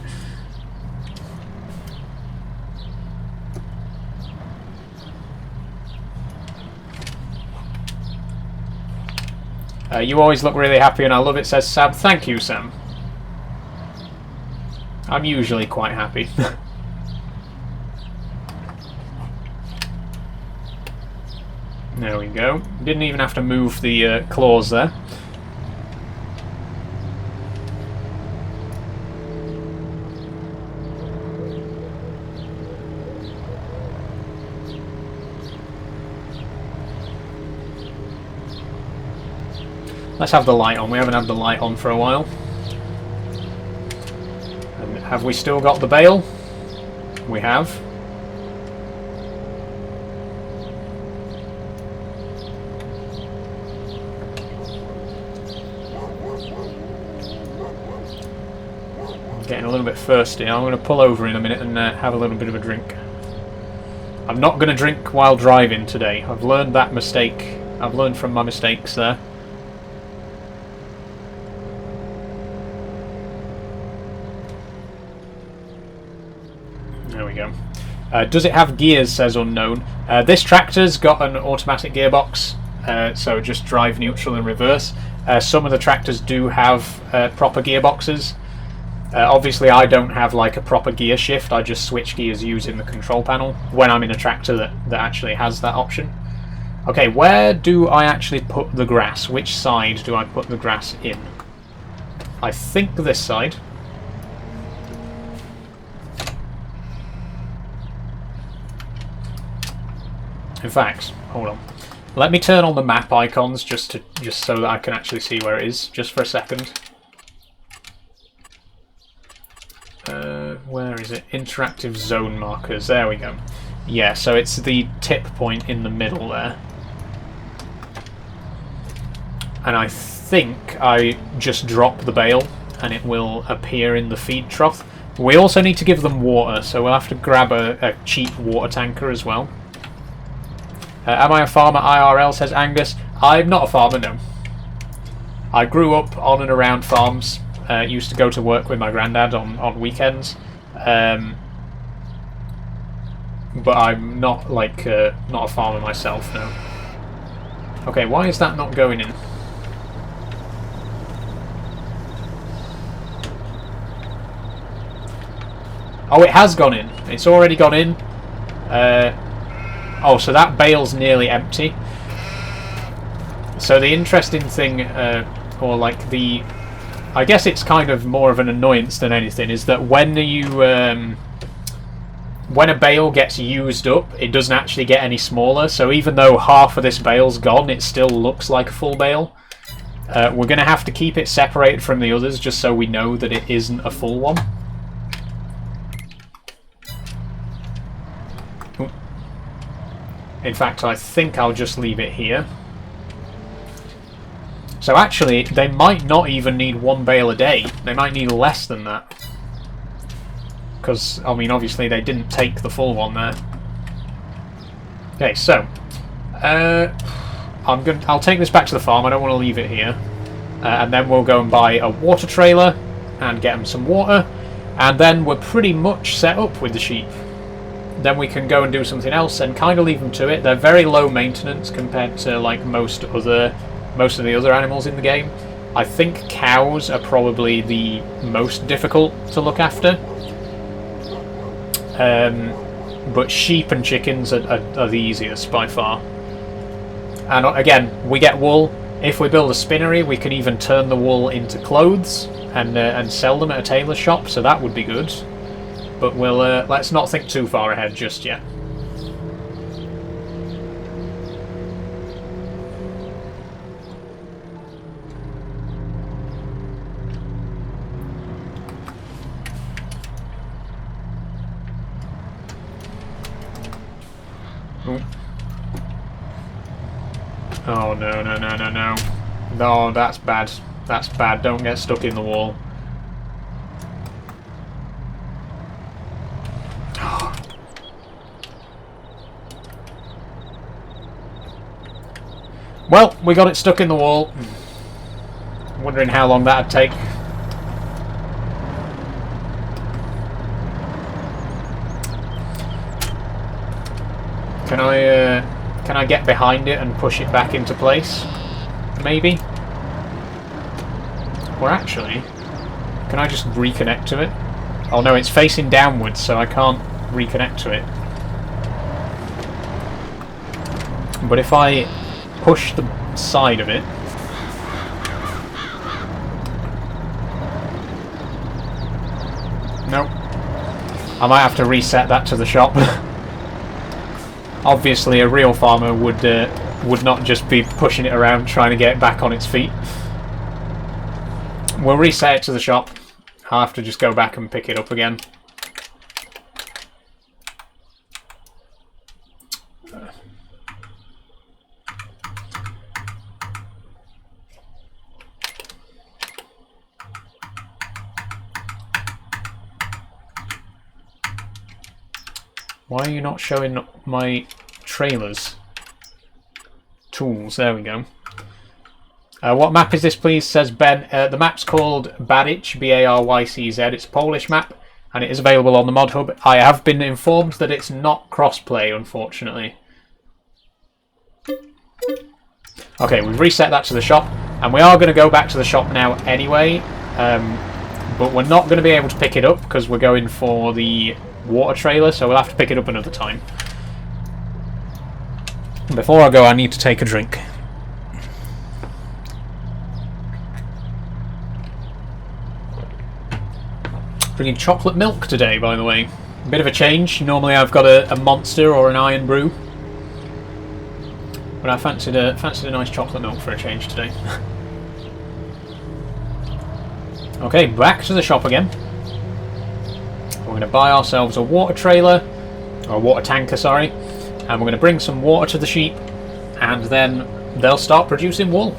You always look really happy and I love it, says Sam. Thank you, Sam. I'm usually quite happy. There we go. Didn't even have to move the claws there. Let's have the light on. We haven't had the light on for a while. And have we still got the bale? We have. I'm getting a little bit thirsty. I'm going to pull over in a minute and have a little bit of a drink. I'm not going to drink while driving today. I've learned that mistake. I've learned from my mistakes there. There we go. Does it have gears, says Unknown. This tractor's got an automatic gearbox, so just drive neutral and reverse. Some of the tractors do have proper gearboxes. Obviously I don't have like a proper gear shift, I just switch gears using the control panel when I'm in a tractor that actually has that option. Okay, where do I actually put the grass? Which side do I put the grass in? I think this side. In fact, hold on. Let me turn on the map icons just so that I can actually see where it is, just for a second. Where is it? Interactive zone markers. There we go. Yeah, so it's the tip point in the middle there. And I think I just drop the bale and it will appear in the feed trough. We also need to give them water, so we'll have to grab a cheap water tanker as well. Am I a farmer IRL, says Angus. I'm not a farmer, no. I grew up on and around farms. Used to go to work with my granddad on weekends. But I'm not like not a farmer myself, no. Okay, why is that not going in? Oh, it has gone in. It's already gone in. Oh, so that bale's nearly empty. So the interesting thing, or like the... I guess it's kind of more of an annoyance than anything, is that when you... when a bale gets used up, it doesn't actually get any smaller. So even though half of this bale's gone, it still looks like a full bale. We're going to have to keep it separated from the others just so we know that it isn't a full one. In fact, I think I'll just leave it here. So actually, they might not even need one bale a day. They might need less than that. Because, I mean, obviously they didn't take the full one there. Okay, so... I'll take this back to the farm. I don't want to leave it here. And then we'll go and buy a water trailer and get them some water. And then we're pretty much set up with the sheep. Then we can go and do something else and kind of leave them to it. They're very low maintenance compared to like most of the other animals in the game. I think cows are probably the most difficult to look after. But sheep and chickens are the easiest by far. And again, we get wool. If we build a spinnery, we can even turn the wool into clothes and sell them at a tailor shop, so that would be good. but we'll let's not think too far ahead just yet. Oh no, no, no, no, no. No, that's bad. That's bad. Don't get stuck in the wall. Well, we got it stuck in the wall. Wondering how long that'd take. Can I get behind it and push it back into place? Maybe? Or actually, can I just reconnect to it? Oh no, it's facing downwards, so I can't reconnect to it. But if I push the side of it... Nope. I might have to reset that to the shop. Obviously, a real farmer would not just be pushing it around trying to get it back on its feet. We'll reset it to the shop. I'll have to just go back and pick it up again. Why are you not showing my trailers? Tools, there we go. What map is this, please? Says Ben. The map's called Baryc, B-A-R-Y-C-Z. It's a Polish map, and it is available on the Mod Hub. I have been informed that it's not cross-play, unfortunately. Okay, we've reset that to the shop, and we are going to go back to the shop now anyway, but we're not going to be able to pick it up because we're going for the water trailer, so we'll have to pick it up another time. Before I go, I need to take a drink. Drinking chocolate milk today, by the way. A bit of a change. Normally I've got a Monster or an Iron Brew, but I fancied a nice chocolate milk for a change today. Okay, back to the shop again. We're going to buy ourselves a water trailer, or a water tanker, sorry, and we're going to bring some water to the sheep, and then they'll start producing wool.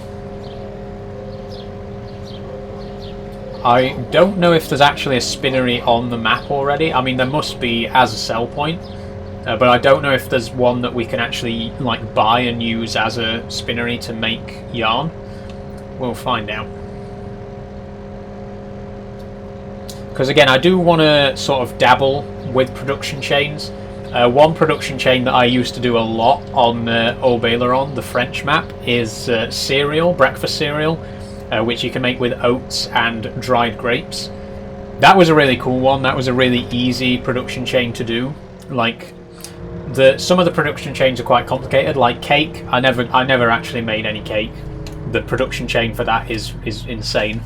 I don't know if there's actually a spinnery on the map already. I mean, there must be as a sell point, but I don't know if there's one that we can actually like buy and use as a spinnery to make yarn. We'll find out. Because again, I do want to sort of dabble with production chains. One production chain that I used to do a lot on Obeleron, the French map, is cereal, breakfast cereal, which you can make with oats and dried grapes. That was a really cool one. That was a really easy production chain to do. Like, some of the production chains are quite complicated. Like cake, I never actually made any cake. The production chain for that is insane.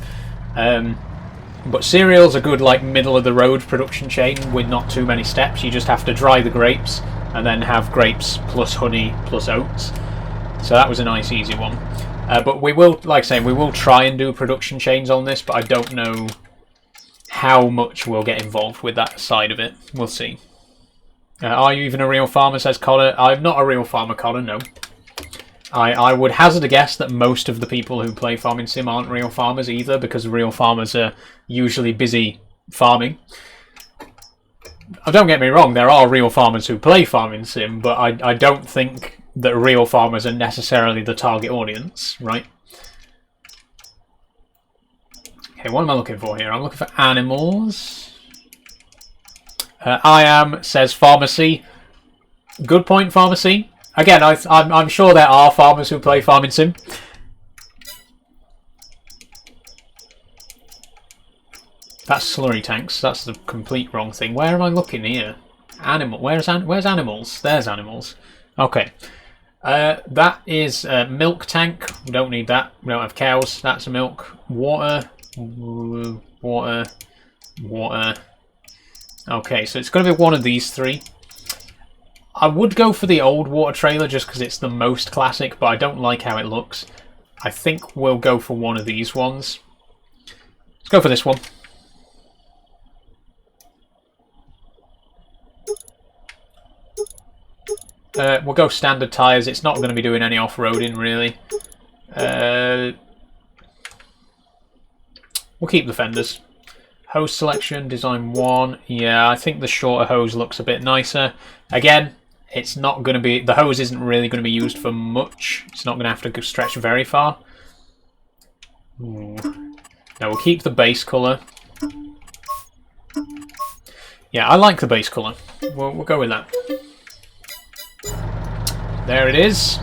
But cereal's a good like middle of the road production chain with not too many steps. You just have to dry the grapes and then have grapes plus honey plus oats. So that was a nice easy one. But we will, like I say, we will try and do production chains on this, but I don't know how much we'll get involved with that side of it. We'll see. Are you even a real farmer, says Connor? I'm not a real farmer, Connor, no. I would hazard a guess that most of the people who play Farming Sim aren't real farmers either, because real farmers are usually busy farming. Don't get me wrong, there are real farmers who play Farming Sim, but I don't think that real farmers are necessarily the target audience, right? Okay, what am I looking for here? I'm looking for animals. I am, says Pharmacy. Good point, Pharmacy. Again, I'm sure there are farmers who play Farming Sim. That's slurry tanks. That's the complete wrong thing. Where am I looking here? Where's animals? There's animals. Okay. That is a milk tank. We don't need that. We don't have cows. That's a milk. Water. Water. Water. Okay, so it's going to be one of these three. I would go for the old water trailer just because it's the most classic, but I don't like how it looks. I think we'll go for one of these ones. Let's go for this one. We'll go standard tyres. It's not going to be doing any off-roading, really. We'll keep the fenders. Hose selection, design 1. Yeah, I think the shorter hose looks a bit nicer. Again, it's not going to be... The hose isn't really going to be used for much. It's not going to have to stretch very far. Ooh. Now, we'll keep the base colour. Yeah, I like the base colour. We'll go with that. There it is.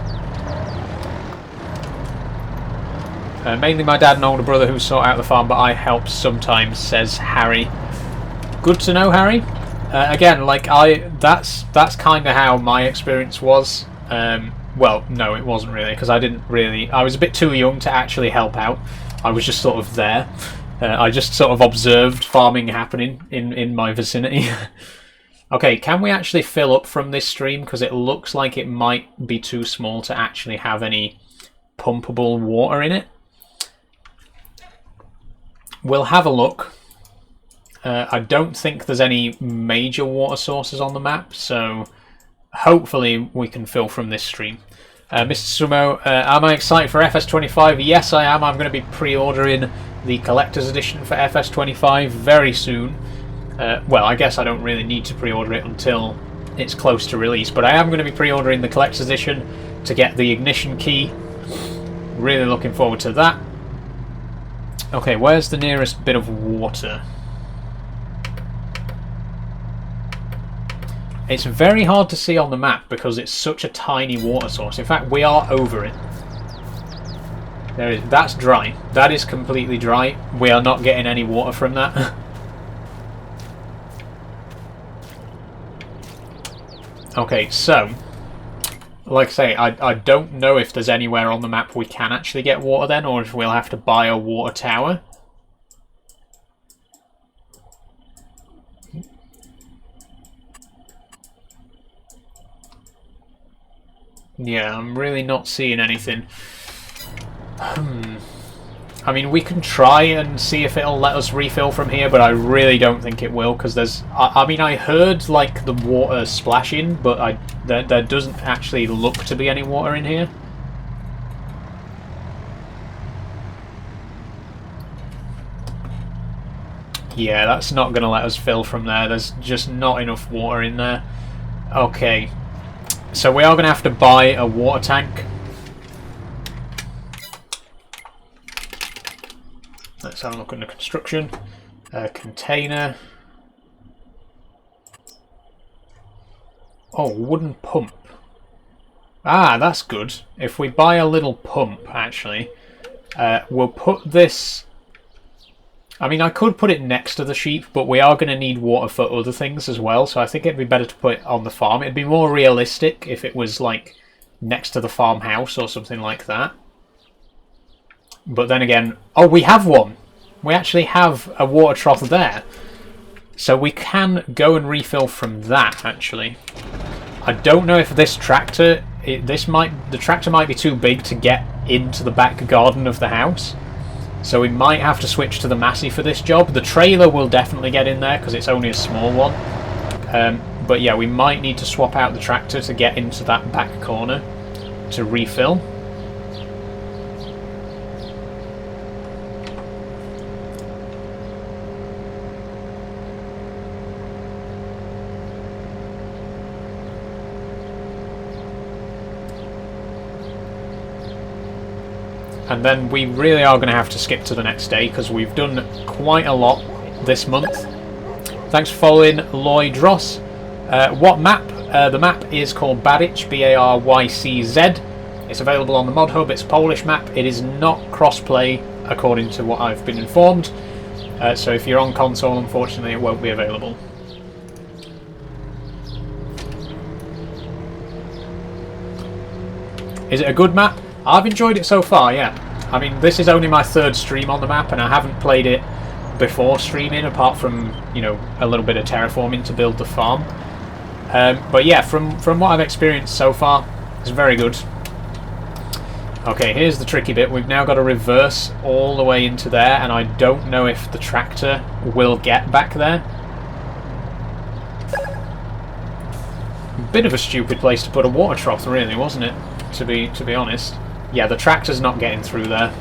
Mainly my dad and older brother who sort out the farm, but I help sometimes, says Harry. Good to know, Harry. Again, like that's kind of how my experience was. Well, no, it wasn't really, because I was a bit too young to actually help out. I was just sort of there. I just sort of observed farming happening in my vicinity. Okay, can we actually fill up from this stream? Because it looks like it might be too small to actually have any pumpable water in it. We'll have a look. I don't think there's any major water sources on the map, so hopefully we can fill from this stream. Mr. Sumo, am I excited for FS25? Yes, I am. I'm going to be pre-ordering the collector's edition for FS25 very soon. Well, I guess I don't really need to pre-order it until it's close to release, but I am going to be pre-ordering the collector's edition to get the ignition key. Really looking forward to that. Okay, where's the nearest bit of water? It's very hard to see on the map because it's such a tiny water source. In fact, we are over it. There is. That's dry. That is completely dry. We are not getting any water from that. Okay, so, like I say, I don't know if there's anywhere on the map we can actually get water then, or if we'll have to buy a water tower. Yeah, I'm really not seeing anything. I mean, we can try and see if it'll let us refill from here, but I really don't think it will, because there's... I mean, I heard, like, the water splashing, but there doesn't actually look to be any water in here. Yeah, that's not going to let us fill from there. There's just not enough water in there. Okay. So we are going to have to buy a water tank. Let's have a look at the construction. Container. Oh, wooden pump. Ah, that's good. If we buy a little pump, actually, we'll put this... I mean, I could put it next to the sheep, but we are going to need water for other things as well, so I think it'd be better to put it on the farm. It'd be more realistic if it was, like, next to the farmhouse or something like that. But then again... Oh, we have one! We actually have a water trough there. So we can go and refill from that, actually. I don't know if this tractor... The tractor might be too big to get into the back garden of the house. So we might have to switch to the Massey for this job. The trailer will definitely get in there because it's only a small one. But yeah, we might need to swap out the tractor to get into that back corner to refill. And then we really are going to have to skip to the next day because we've done quite a lot this month. Thanks for following Lloyd Ross. What map? The map is called Barycz, B-A-R-Y-C-Z. It's available on the Mod Hub. It's a Polish map. It is not cross-play according to what I've been informed. So if you're on console, unfortunately, it won't be available. Is it a good map? I've enjoyed it so far, yeah. I mean, this is only my third stream on the map, and I haven't played it before streaming, apart from, you know, a little bit of terraforming to build the farm. But yeah, from what I've experienced so far, it's very good. Okay, here's the tricky bit. We've now got to reverse all the way into there, and I don't know if the tractor will get back there. Bit of a stupid place to put a water trough, really, wasn't it? To be honest. Yeah, the tractor's not getting through there.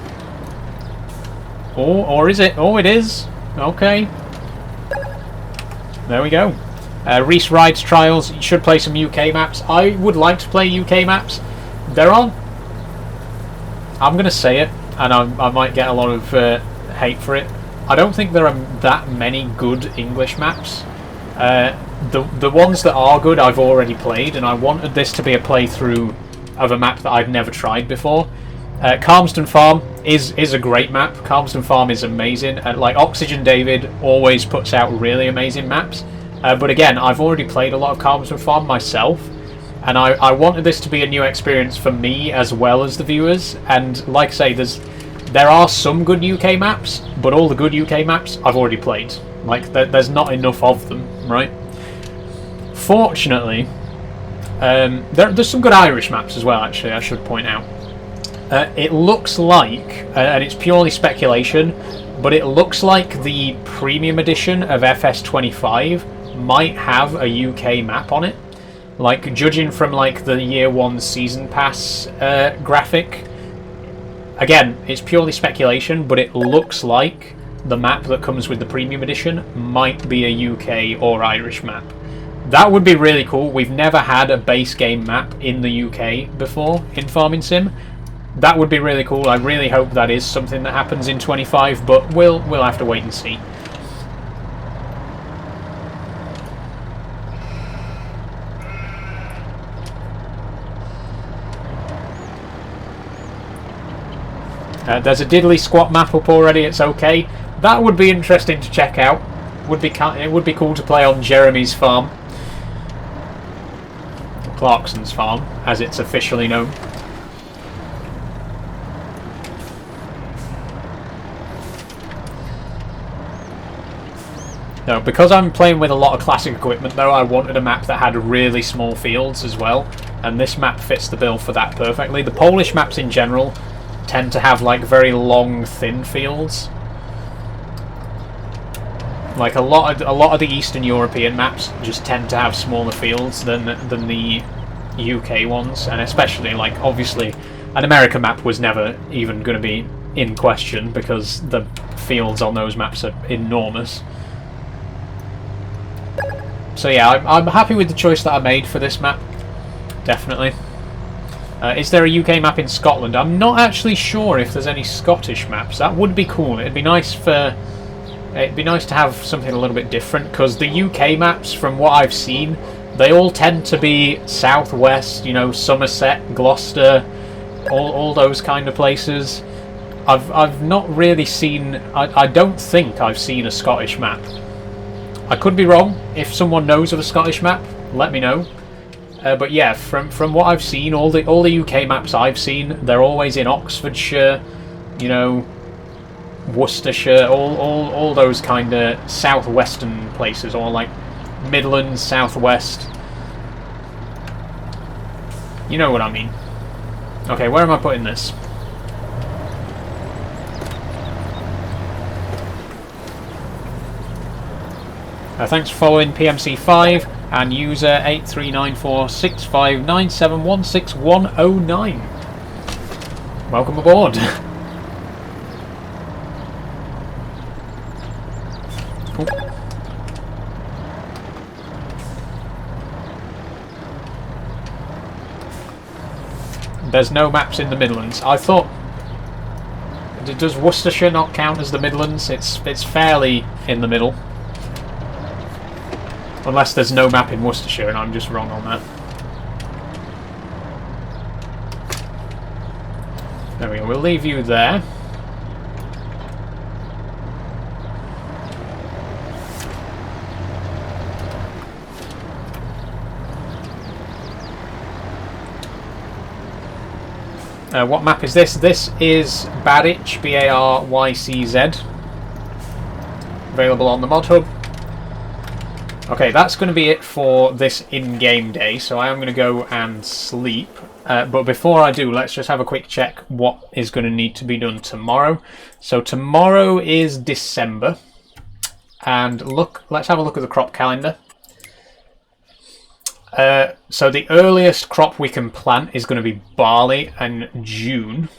Or is it? Oh, it is. Okay. There we go. Reese Rides Trials. You should play some UK maps. I would like to play UK maps. There are... I'm going to say it, and I might get a lot of hate for it. I don't think there are that many good English maps. The ones that are good I've already played, and I wanted this to be a playthrough of a map that I've never tried before. Calmston Farm is a great map. Calmston Farm is amazing. Like Oxygen David always puts out really amazing maps. But again, I've already played a lot of Calmston Farm myself, and I wanted this to be a new experience for me as well as the viewers. And like I say, there are some good UK maps, but all the good UK maps I've already played. Like, there's not enough of them, right? Fortunately, there's some good Irish maps as well, actually, I should point out. It looks like, and it's purely speculation, but it looks like the premium edition of FS22 might have a UK map on it. Like, judging from like the year 1 season pass graphic, again, it's purely speculation, but it looks like the map that comes with the premium edition might be a UK or Irish map. That would be really cool. We've never had a base game map in the UK before in Farming Sim. That would be really cool. I really hope that is something that happens in 25, but we'll have to wait and see. There's a diddly squat map up already. It's okay. That would be interesting to check out. It would be cool to play on Jeremy's farm, Clarkson's farm, as it's officially known. No, because I'm playing with a lot of classic equipment though, I wanted a map that had really small fields as well, and this map fits the bill for that perfectly. The Polish maps in general tend to have like very long, thin fields. Like a lot of the Eastern European maps just tend to have smaller fields than the UK ones, and especially like obviously an American map was never even going to be in question because the fields on those maps are enormous. So yeah, I'm happy with the choice that I made for this map, definitely. Is there a UK map in Scotland? I'm not actually sure if there's any Scottish maps. That would be cool. It'd be nice to have something a little bit different, because the UK maps, from what I've seen, they all tend to be southwest, you know, Somerset, Gloucester, all those kind of places. I've not really seen. I don't think I've seen a Scottish map. I could be wrong. If someone knows of a Scottish map, let me know. But yeah, from what I've seen, all the UK maps I've seen, they're always in Oxfordshire, you know, Worcestershire, all those kind of southwestern places, or like Midlands, southwest. You know what I mean. Okay, where am I putting this? Thanks for following PMC5 and user 83946597161009. Welcome aboard. There's no maps in the Midlands. I thought... Does Worcestershire not count as the Midlands? It's fairly in the middle. Unless there's no map in Worcestershire and I'm just wrong on that. There we go, we'll leave you there. What map is this? This is Barich, B-A-R-Y-C-Z. available on the mod hub. Okay, that's going to be it for this in-game day, so I am going to go and sleep. But before I do, let's just have a quick check what is going to need to be done tomorrow. So tomorrow is December, and let's have a look at the crop calendar. So the earliest crop we can plant is going to be barley in June.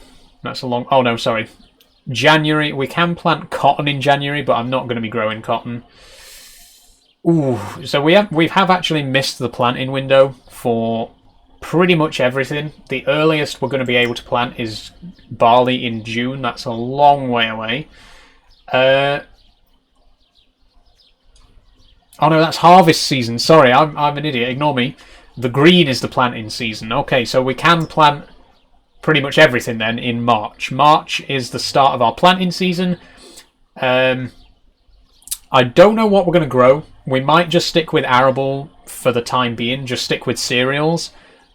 That's a long... Oh no, sorry. January. We can plant cotton in January, but I'm not going to be growing cotton. Ooh, so we have actually missed the planting window for pretty much everything. The earliest we're going to be able to plant is barley in June. That's a long way away. Oh no, that's harvest season. Sorry, I'm an idiot. Ignore me. The green is the planting season. Okay, so we can plant pretty much everything then in March. March is the start of our planting season. I don't know what we're going to grow. We might just stick with arable for the time being, just stick with cereals.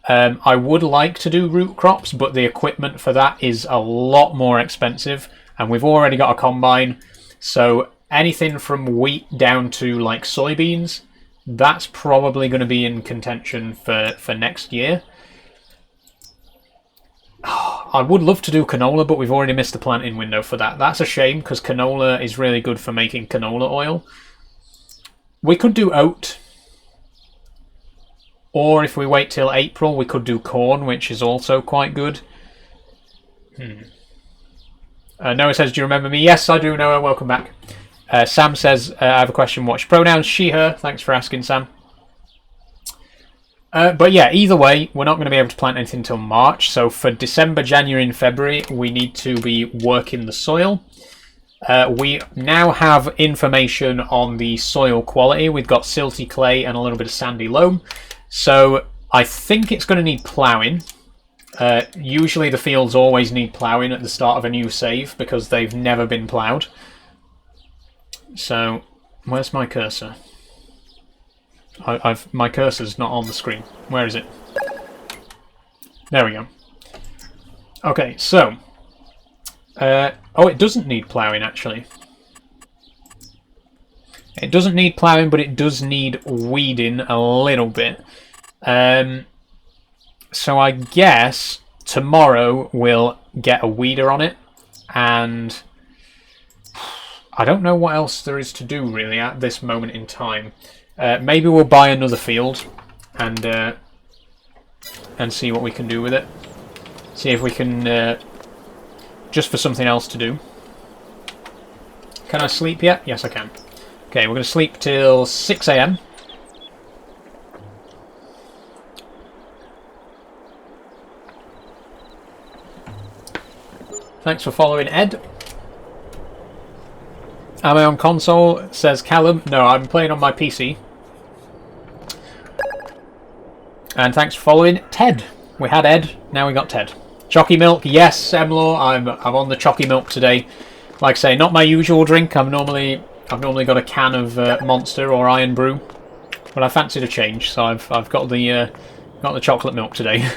I would like to do root crops, but the equipment for that is a lot more expensive, and we've already got a combine. So anything from wheat down to like soybeans, that's probably going to be in contention for next year. I would love to do canola, but we've already missed the planting window for that. That's a shame, because canola is really good for making canola oil. We could do oat. Or if we wait till April, we could do corn, which is also quite good. Noah says, do you remember me? Yes, I do, Noah. Welcome back. Sam says, I have a question. What's your pronouns? She, her. Thanks for asking, Sam. But yeah, either way, we're not going to be able to plant anything until March. So for December, January and February, we need to be working the soil. We now have information on the soil quality. We've got silty clay and a little bit of sandy loam. So I think it's going to need ploughing. Usually the fields always need ploughing at the start of a new save because they've never been ploughed. So where's my cursor? My cursor's not on the screen. Where is it? There we go. Okay, so... oh, it doesn't need ploughing, actually. It doesn't need ploughing, but it does need weeding a little bit. So I guess tomorrow we'll get a weeder on it, and I don't know what else there is to do, really, at this moment in time. Maybe we'll buy another field and see what we can do with it. See if we can... just for something else to do. Can I sleep yet? Yes, I can. Okay, we're going to sleep till 6 AM. Thanks for following, Ed. Am I on console? Says Callum. No, I'm playing on my PC. And thanks for following, Ted. We had Ed, now we got Ted. Chalky milk, yes, Emlaw. I'm on the chalky milk today. Like I say, not my usual drink. I've normally got a can of Monster or Iron Brew, but I fancied a change, so I've got the chocolate milk today.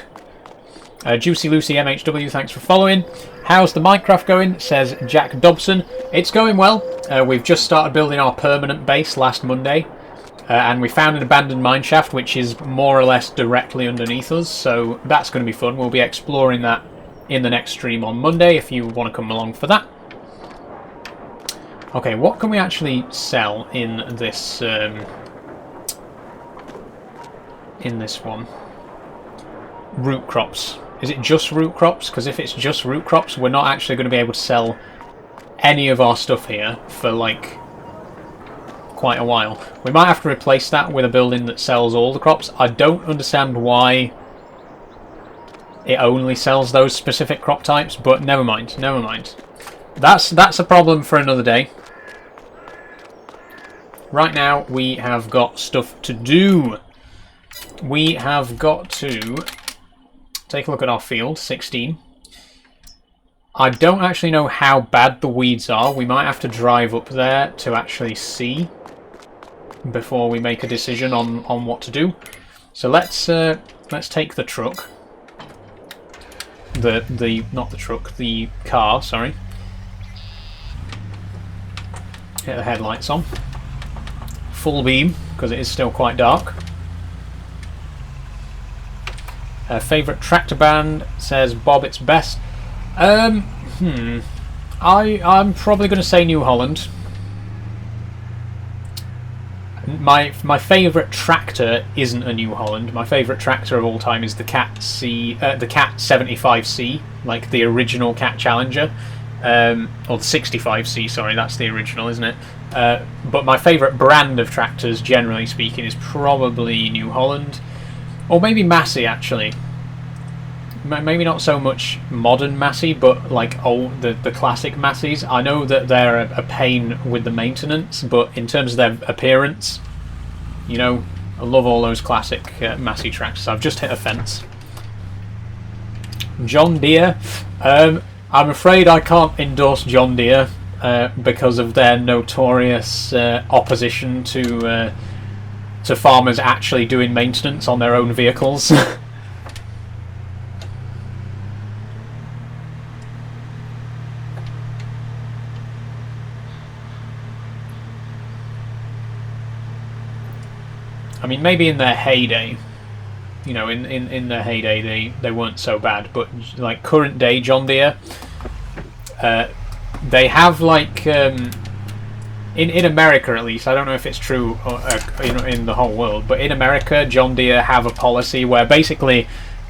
Juicy Lucy MHW, thanks for following. How's the Minecraft going? Says Jack Dobson. It's going well. We've just started building our permanent base last Monday, and we found an abandoned mineshaft which is more or less directly underneath us, so that's going to be fun. We'll be exploring that in the next stream on Monday if you want to come along for that. Okay, what can we actually sell in this one? Root crops. Is it just root crops? Because if it's just root crops, we're not actually going to be able to sell any of our stuff here for like quite a while. We might have to replace that with a building that sells all the crops. I don't understand why it only sells those specific crop types, but never mind, never mind. That's a problem for another day. Right now we have got stuff to do. We have got to take a look at our field, 16. I don't actually know how bad the weeds are. We might have to drive up there to actually see before we make a decision on what to do. So let's take the truck. Not the truck, the car, sorry. Get the headlights on. Full beam, because it is still quite dark. Favourite tractor brand, says Bob, it's best. I'm probably going to say New Holland. My favourite tractor isn't a New Holland. My favourite tractor of all time is the Cat 75C, like the original Cat Challenger, or the 65C. Sorry, that's the original, isn't it? But my favourite brand of tractors, generally speaking, is probably New Holland, or maybe Massey actually. Maybe not so much modern Massey, but like the classic Masseys. I know that they're a pain with the maintenance, but in terms of their appearance, you know, I love all those classic Massey tractors. I've just hit a fence. John Deere. I'm afraid I can't endorse John Deere because of their notorious opposition to farmers actually doing maintenance on their own vehicles. I mean, maybe in their heyday, you know, in their heyday they weren't so bad, but like current day John Deere, they have like in America at least. I don't know if it's true in the whole world, but in America, John Deere have a policy where basically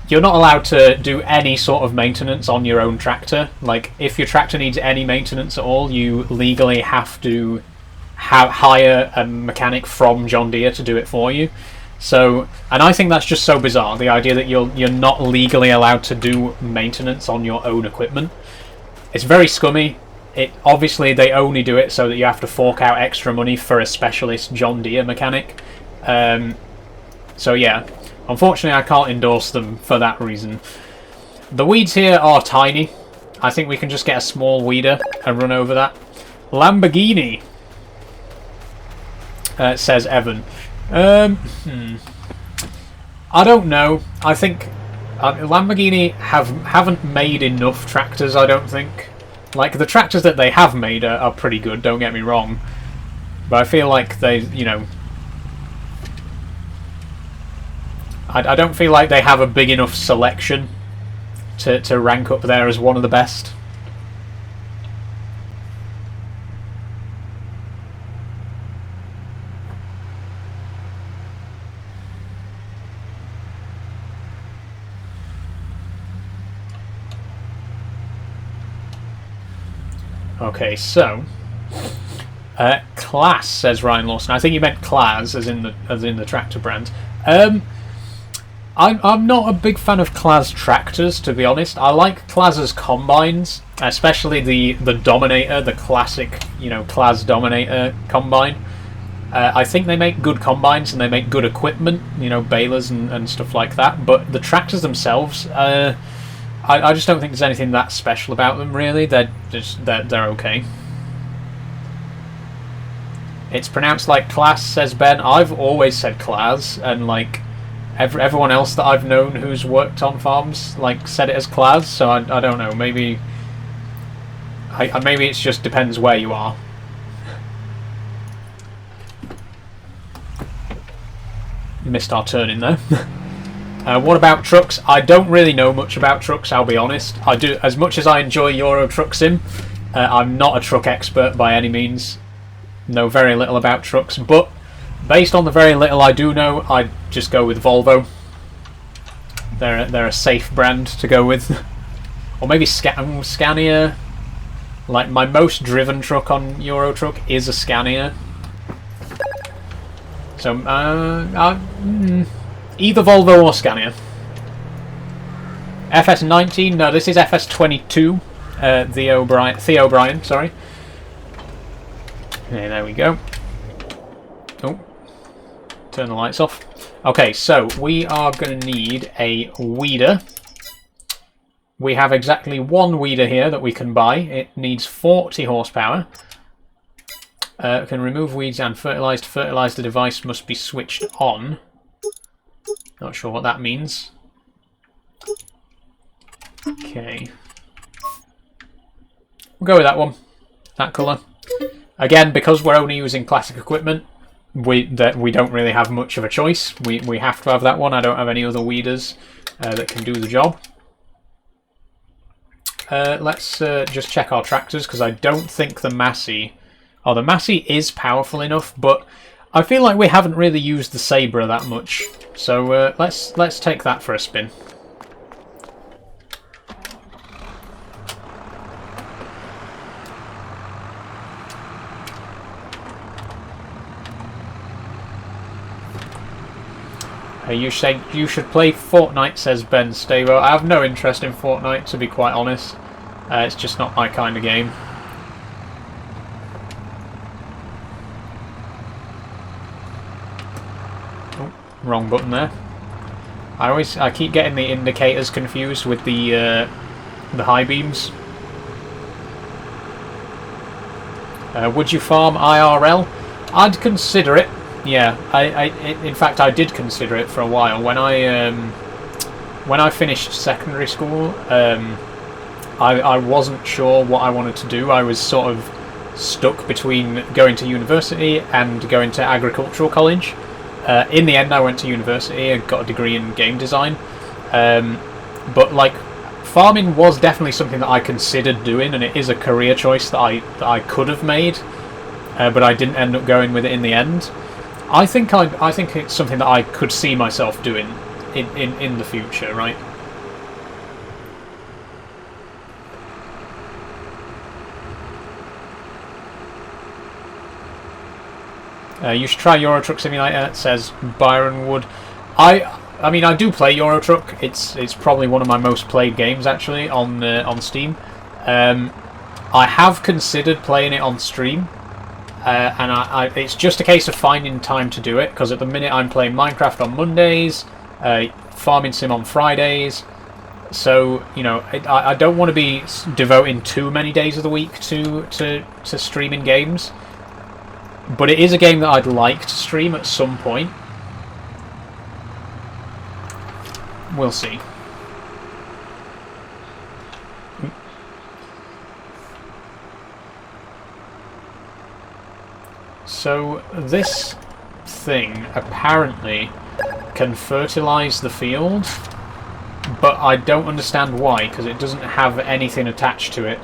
you're not allowed to do any sort of maintenance on your own tractor. Like if your tractor needs any maintenance at all, you legally have to hire a mechanic from John Deere to do it for you. So, and I think that's just so bizarre, the idea that you're not legally allowed to do maintenance on your own equipment. It's very scummy. Obviously they only do it so that you have to fork out extra money for a specialist John Deere mechanic. So yeah, unfortunately I can't endorse them for that reason. The weeds here are tiny. I think we can just get a small weeder and run over that. Lamborghini, says Evan. I don't know. I think Lamborghini haven't made enough tractors, I don't think. Like, the tractors that they have made are pretty good, don't get me wrong. But I feel like they, you know... I don't feel like they have a big enough selection to rank up there as one of the best. Okay, so Class, says Ryan Lawson. I think you meant Class as in the tractor brand. I'm not a big fan of Claas tractors, to be honest. I like Claas's combines, especially the Dominator, the classic, you know, Claas Dominator combine. I think they make good combines and they make good equipment, you know, balers and stuff like that. But the tractors themselves, I just don't think there's anything that special about them, really. They're okay. It's pronounced like Class, says Ben. I've always said Claas, and like everyone else that I've known who's worked on farms like said it as Claas. So I don't know. Maybe maybe it just depends where you are. Missed our turn in there. What about trucks? I don't really know much about trucks, I'll be honest. I do, as much as I enjoy Euro Truck Sim, I'm not a truck expert by any means. Know very little about trucks, but based on the very little I do know, I'd just go with Volvo. They're a safe brand to go with. Or maybe Scania. Like, my most driven truck on Euro Truck is a Scania. So, either Volvo or Scania. FS19, no, this is FS22. Theo O'Brien, sorry. Okay, there we go. Oh, turn the lights off. Okay, so we are going to need a weeder. We have exactly one weeder here that we can buy. It needs 40 horsepower. Can remove weeds and fertilise. To fertilise, the device must be switched on. Not sure what that means. Okay. We'll go with that one. That colour. Again, because we're only using classic equipment, we don't really have much of a choice. We have to have that one. I don't have any other weeders that can do the job. Let's just check our tractors, because I don't think the Massey... Oh, the Massey is powerful enough, but I feel like we haven't really used the Sabra that much. So let's take that for a spin. You say you should play Fortnite, says Ben Stavo. I have no interest in Fortnite, to be quite honest. It's just not my kind of game. Oh, wrong button there. I keep getting the indicators confused with the high beams. Would you farm IRL? I'd consider it. Yeah, in fact, I did consider it for a while. When I finished secondary school, I wasn't sure what I wanted to do. I was sort of stuck between going to university and going to agricultural college. In the end, I went to university and got a degree in game design. But like, farming was definitely something that I considered doing, and it is a career choice that I could have made, but I didn't end up going with it in the end. I think it's something that I could see myself doing in the future, right? You should try Euro Truck Simulator, says Byron Wood. I mean, I do play Euro Truck. It's probably one of my most played games actually on Steam. I have considered playing it on stream. And it's just a case of finding time to do it, because at the minute I'm playing Minecraft on Mondays, Farming Sim on Fridays, so you know I don't want to be devoting too many days of the week to streaming games, but it is a game that I'd like to stream at some point. We'll see. So this thing apparently can fertilise the field, but I don't understand why, because it doesn't have anything attached to it.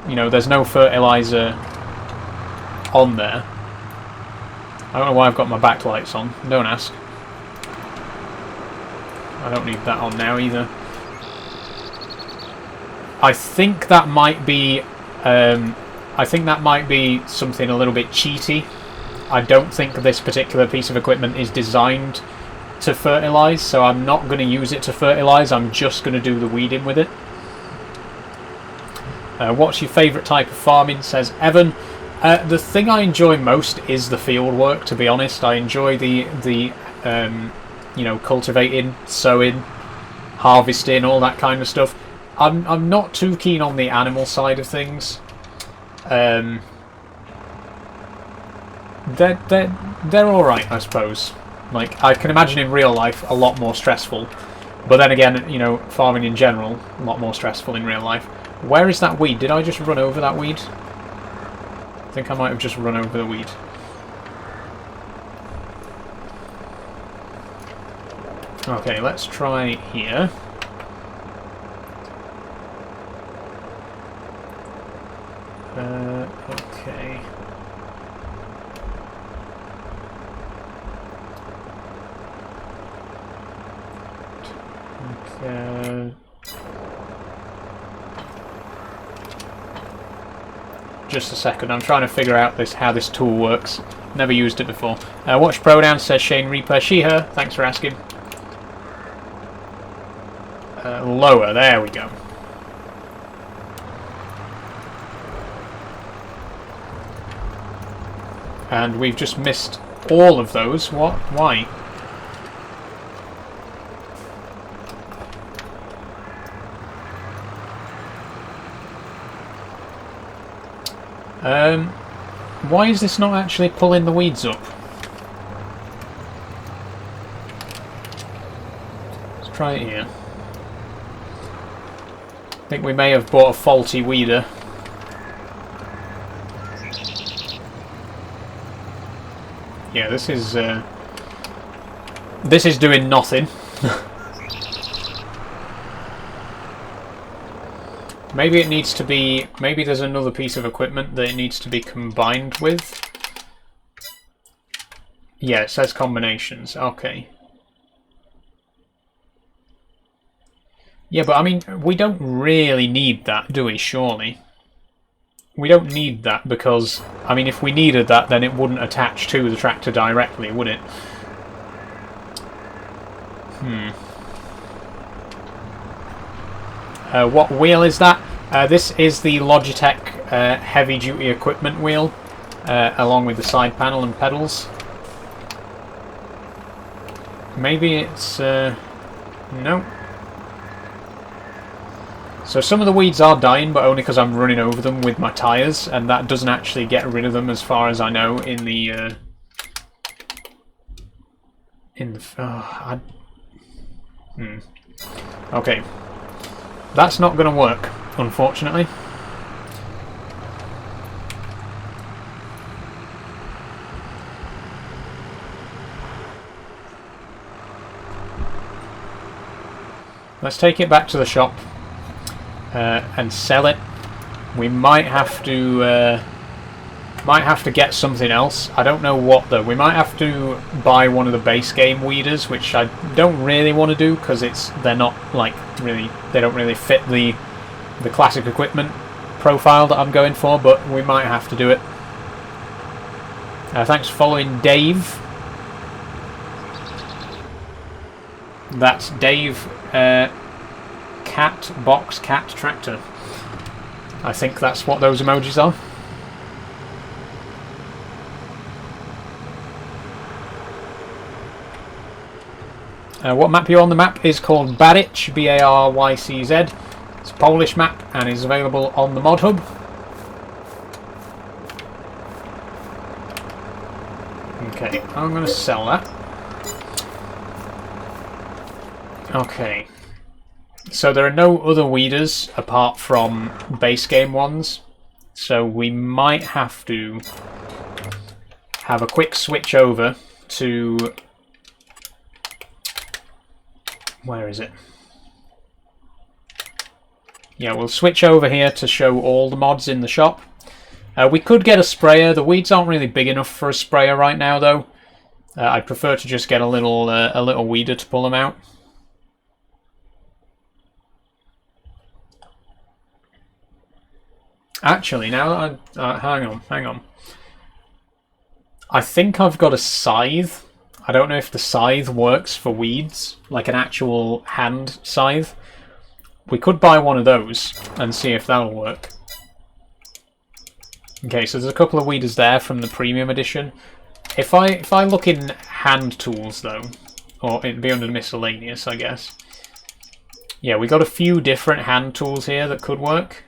You know, there's no fertiliser on there. I don't know why I've got my backlights on, don't ask. I don't need that on now either. I think that might be something a little bit cheaty. I don't think this particular piece of equipment is designed to fertilise, so I'm not going to use it to fertilise, I'm just going to do the weeding with it. What's your favourite type of farming, says Evan. The thing I enjoy most is the field work, to be honest. I enjoy the you know, cultivating, sowing, harvesting, all that kind of stuff. I'm not too keen on the animal side of things. They're alright, I suppose. Like, I can imagine in real life a lot more stressful, but then again, you know, farming in general, a lot more stressful in real life. Where is that weed? Did I just run over that weed? I think I might have just run over the weed. Okay, let's try here. Okay. Just a second, I'm trying to figure out how this tool works. Never used it before. Watch Pronoun, says Shane Reaper. She, her, thanks for asking. Lower, there we go. And we've just missed all of those. What? Why? Why is this not actually pulling the weeds up? Let's try it here. I think we may have bought a faulty weeder. Yeah, this is doing nothing. Maybe it needs to be... Maybe there's another piece of equipment that it needs to be combined with. Yeah, it says combinations. Okay. Yeah, but I mean, we don't really need that, do we, surely? We don't need that because, I mean, if we needed that, then it wouldn't attach to the tractor directly, would it? What wheel is that? This is the Logitech heavy-duty equipment wheel, along with the side panel and pedals. Maybe it's... no. So some of the weeds are dying, but only because I'm running over them with my tyres, and that doesn't actually get rid of them as far as I know in the... Okay. That's not going to work, unfortunately. Let's take it back to the shop and sell it. We might have to get something else. I don't know what though. We might have to buy one of the base game weeders, which I don't really want to do because they're not like really, they don't really fit the classic equipment profile that I'm going for, but we might have to do it. Thanks for following Dave. That's Dave Cat Box Cat Tractor. I think that's what those emojis are. What map you're on? The map is called Baryc, B-A-R-Y-C-Z. It's a Polish map and is available on the Mod Hub. Okay, I'm going to sell that. Okay. So there are no other weeders apart from base game ones. So we might have to have a quick switch over to... Where is it? Yeah, we'll switch over here to show all the mods in the shop. We could get a sprayer. The weeds aren't really big enough for a sprayer right now, though. I'd prefer to just get a little weeder to pull them out. Actually, now that hang on. I think I've got a scythe. I don't know if the scythe works for weeds, like an actual hand scythe. We could buy one of those and see if that'll work. Okay, so there's a couple of weeders there from the premium edition. If I look in hand tools though, or it'd be under miscellaneous, I guess. Yeah, we got a few different hand tools here that could work.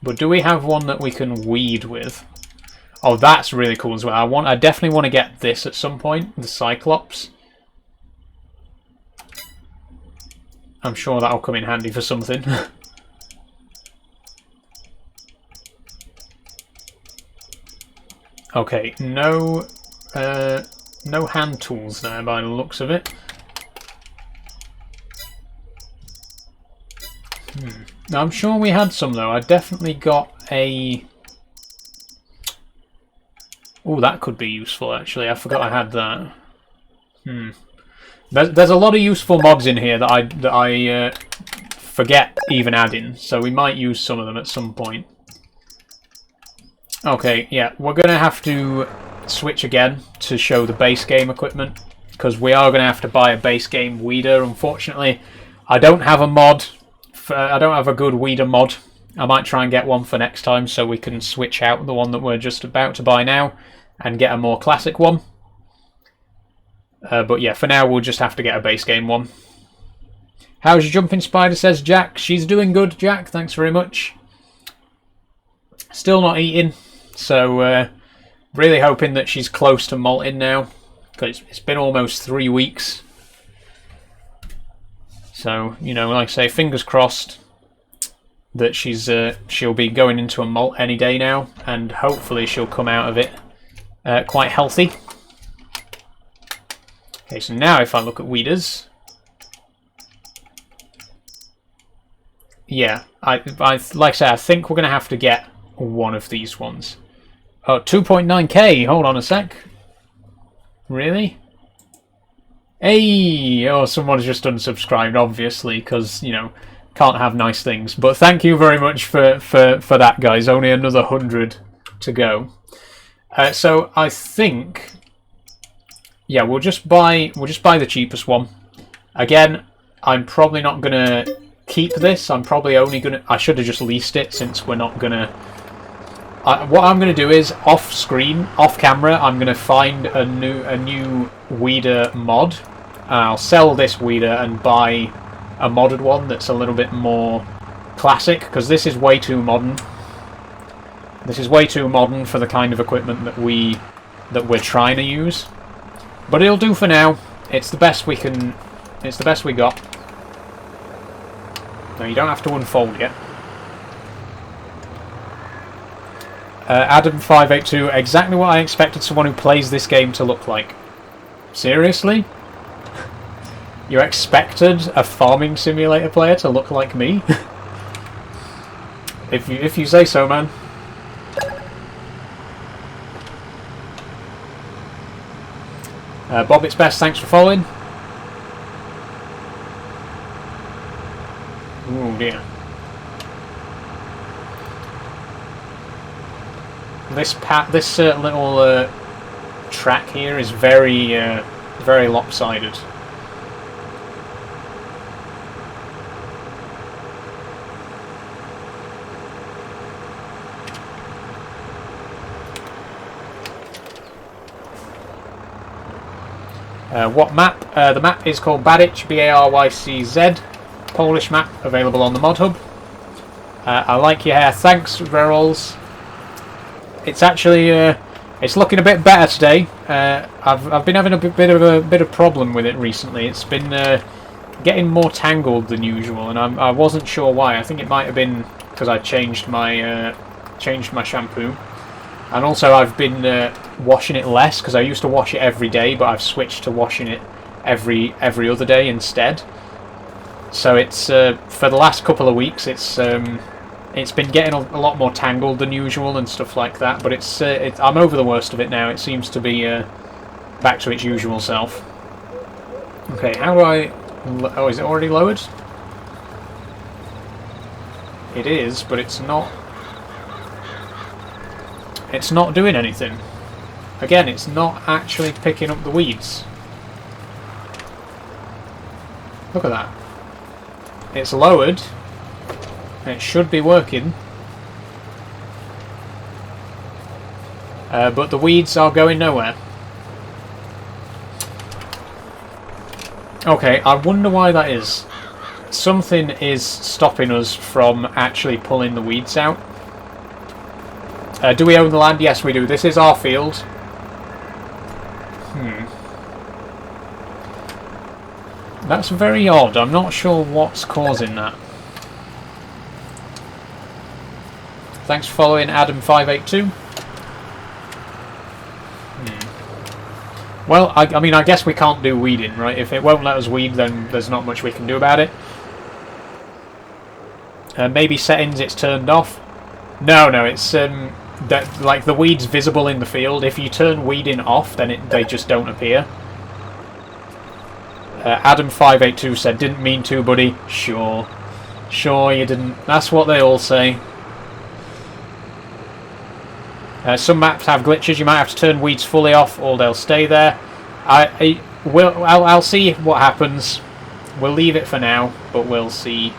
But do we have one that we can weed with? Oh, that's really cool as well. I definitely want to get this at some point, the Cyclops. I'm sure that'll come in handy for something. Okay, no hand tools there by the looks of it. Now, I'm sure we had some though. I definitely got a... Oh, that could be useful actually. I forgot I had that. There's a lot of useful mods in here that I forget even adding, so we might use some of them at some point. Okay, yeah, we're going to have to switch again to show the base game equipment, because we are going to have to buy a base game weeder. Unfortunately, I don't have a mod. I don't have a good weeder mod. I might try and get one for next time so we can switch out the one that we're just about to buy now and get a more classic one. But yeah, for now we'll just have to get a base game one. How's your jumping spider, says Jack. She's doing good, Jack. Thanks very much. Still not eating, so really hoping that she's close to molting now, because it's been almost 3 weeks. So, you know, like I say, fingers crossed. that she'll be going into a molt any day now, and hopefully she'll come out of it quite healthy. Okay, so now if I look at weeders, yeah, like I say, I think we're going to have to get one of these ones. Oh, 2.9k, hold on a sec. Really? Hey! Oh, someone's just unsubscribed, obviously, because, you know, can't have nice things. But thank you very much for that, guys. Only another 100 to go. So I think, yeah, we'll just buy the cheapest one. Again, I'm probably not gonna keep this. I'm probably only gonna. I should have just leased it, since we're not gonna. What I'm gonna do is off screen, off camera, I'm gonna find a new weeder mod. I'll sell this weeder and buy a modded one that's a little bit more classic, because this is way too modern. This is way too modern for the kind of equipment that we're trying to use. But it'll do for now. It's the best we can. It's the best we got. No, you don't have to unfold yet. Adam582, exactly what I expected someone who plays this game to look like. Seriously? You expected a farming simulator player to look like me? If you say so, man. Bob, it's best. Thanks for following. Oh dear. This little track here is very lopsided. What map? The map is called Barycz, B-A-R-Y-C-Z. Polish map, available on the mod hub. I like your hair, thanks, Verols. It's actually it's looking a bit better today. I've been having a bit of problem with it recently. It's been getting more tangled than usual, and I wasn't sure why. I think it might have been because I changed my shampoo. And also I've been washing it less, because I used to wash it every day, but I've switched to washing it every other day instead. So it's for the last couple of weeks it's been getting a lot more tangled than usual and stuff like that. But I'm over the worst of it now. It seems to be back to its usual self. Okay, how do I? Oh, is it already lowered? It is, but it's not. It's not doing anything. Again, it's not actually picking up the weeds. Look at that. It's lowered. It should be working. But the weeds are going nowhere. Okay, I wonder why that is. Something is stopping us from actually pulling the weeds out. Do we own the land? Yes, we do. This is our field. That's very odd. I'm not sure what's causing that. Thanks for following Adam582. Well, I mean, I guess we can't do weeding, right? If it won't let us weed, then there's not much we can do about it. Maybe settings, it's turned off. No, it's like the weeds visible in the field. If you turn weeding off, then they just don't appear. Adam582 said, "Didn't mean to, buddy." Sure you didn't. That's what they all say. Some maps have glitches. You might have to turn weeds fully off, or they'll stay there. I'll see what happens. We'll leave it for now, but we'll see.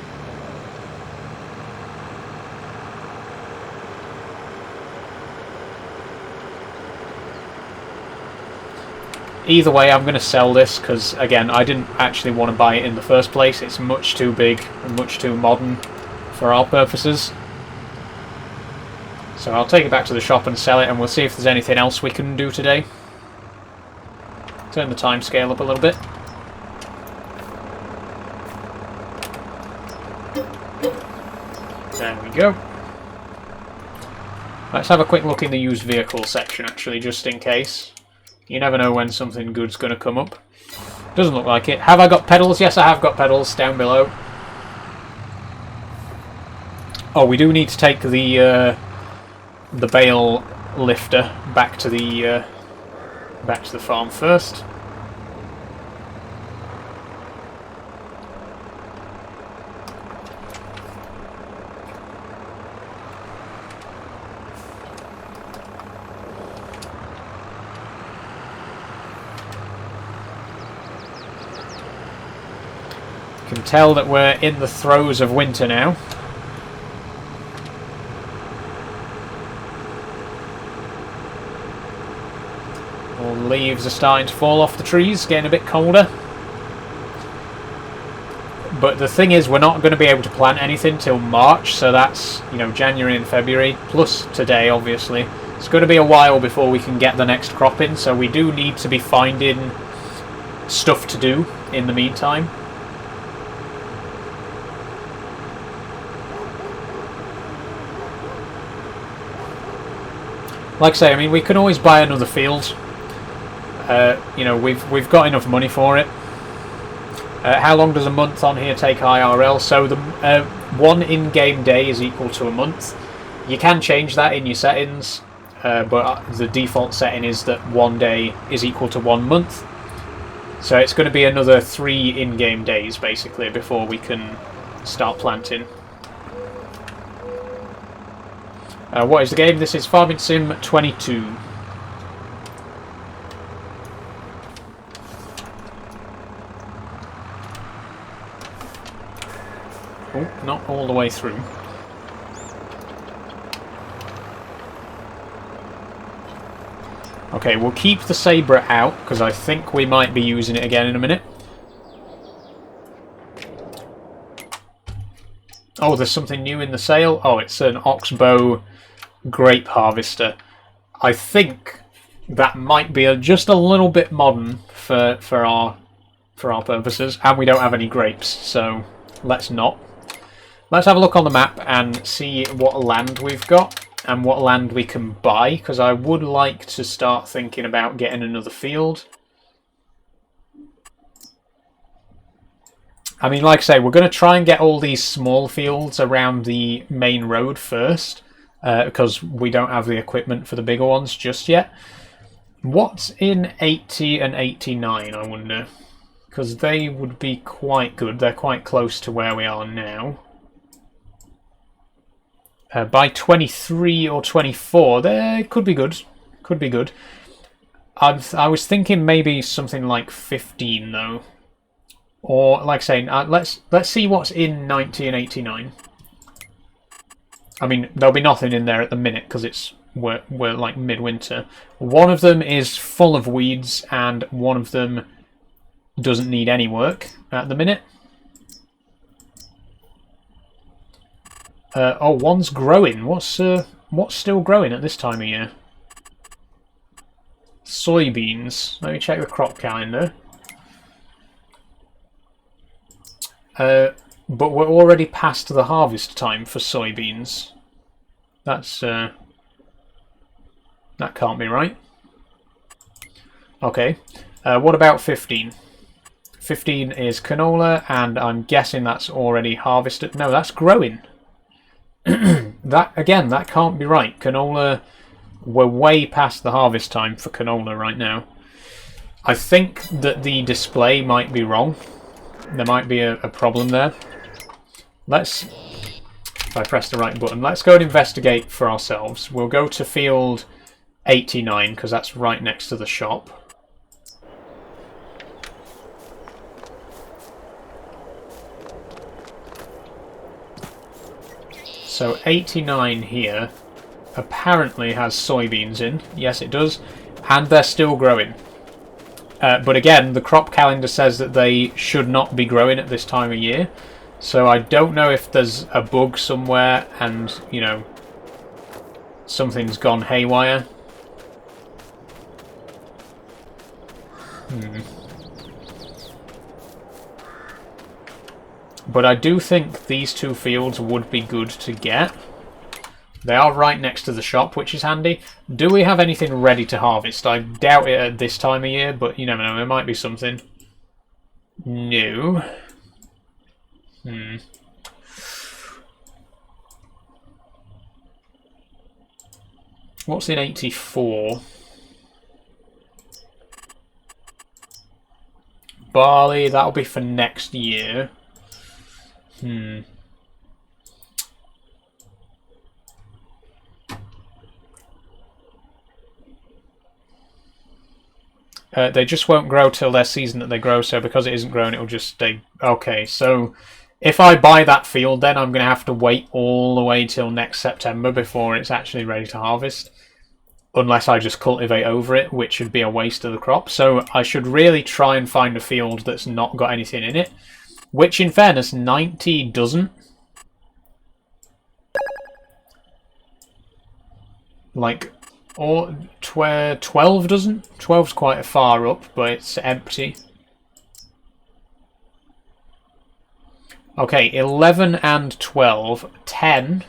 Either way, I'm going to sell this, because, again, I didn't actually want to buy it in the first place. It's much too big and much too modern for our purposes. So I'll take it back to the shop and sell it, and we'll see if there's anything else we can do today. Turn the time scale up a little bit. There we go. Let's have a quick look in the used vehicle section, actually, just in case. You never know when something good's going to come up. Doesn't look like it. Have I got pedals? Yes, I have got pedals down below. Oh, we do need to take the bale lifter back to the farm first. You can tell that we're in the throes of winter now. All the leaves are starting to fall off the trees, getting a bit colder. But the thing is, we're not going to be able to plant anything till March, so that's, you know, January and February, plus today, obviously. It's going to be a while before we can get the next crop in, so we do need to be finding stuff to do in the meantime. Like I say, I mean, we can always buy another field. You know, we've got enough money for it. How long does a month on here take IRL? So the one in-game day is equal to a month. You can change that in your settings, but the default setting is that 1 day is equal to 1 month. So it's going to be another 3 in-game days, basically, before we can start planting. What is the game? This is Farming Sim 22. Oh, not all the way through. Okay, we'll keep the Sabre out, because I think we might be using it again in a minute. Oh, there's something new in the sale. Oh, it's an Oxbow grape harvester. I think that might be just a little bit modern for our purposes, and we don't have any grapes, so let's not. Let's have a look on the map and see what land we've got and what land we can buy, because I would like to start thinking about getting another field. I mean, like I say, we're going to try and get all these small fields around the main road first, because we don't have the equipment for the bigger ones just yet. What's in 80 and 89, I wonder? Because they would be quite good. They're quite close to where we are now. By 23 or 24, they could be good. Could be good. I was thinking maybe something like 15, though. Or, like saying, let's see what's in 90 and 89. I mean, there'll be nothing in there at the minute because we're like midwinter. One of them is full of weeds, and one of them doesn't need any work at the minute. Oh, one's growing. What's still growing at this time of year? Soybeans. Let me check the crop calendar. But we're already past the harvest time for soybeans. That's that can't be right. Okay. What about 15? 15 is canola, and I'm guessing that's already harvested. No, that's growing. That can't be right. Canola, we're way past the harvest time for canola right now. I think that the display might be wrong. There might be a problem there. If I press the right button, let's go and investigate for ourselves. We'll go to field 89 because that's right next to the shop. So 89 here apparently has soybeans in. Yes, it does. And they're still growing. But again, the crop calendar says that they should not be growing at this time of year. So I don't know if there's a bug somewhere and, you know, something's gone haywire. But I do think these two fields would be good to get. They are right next to the shop, which is handy. Do we have anything ready to harvest? I doubt it at this time of year, but you never know, there might be something. No. What's in 84? Barley, that'll be for next year. They just won't grow till their season that they grow, so because it isn't grown, it'll just stay. Okay, so if I buy that field, then I'm going to have to wait all the way till next September before it's actually ready to harvest. Unless I just cultivate over it, which would be a waste of the crop. So I should really try and find a field that's not got anything in it. Which, in fairness, 90 doesn't. Like, or 12 doesn't? 12's quite far up, but it's empty. Okay, 11 and 12. 10.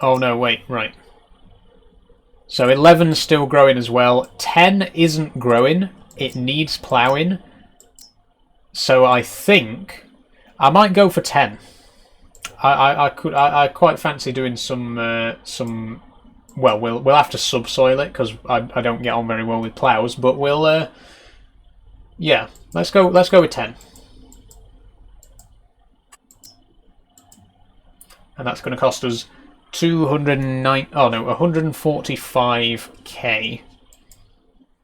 Oh no, wait, right. So 11's still growing as well. 10 isn't growing. It needs ploughing. So I think I might go for 10. I quite fancy doing some well, we'll have to subsoil it because I don't get on very well with ploughs, but we'll yeah, let's go with 10. And that's going to cost us 145k.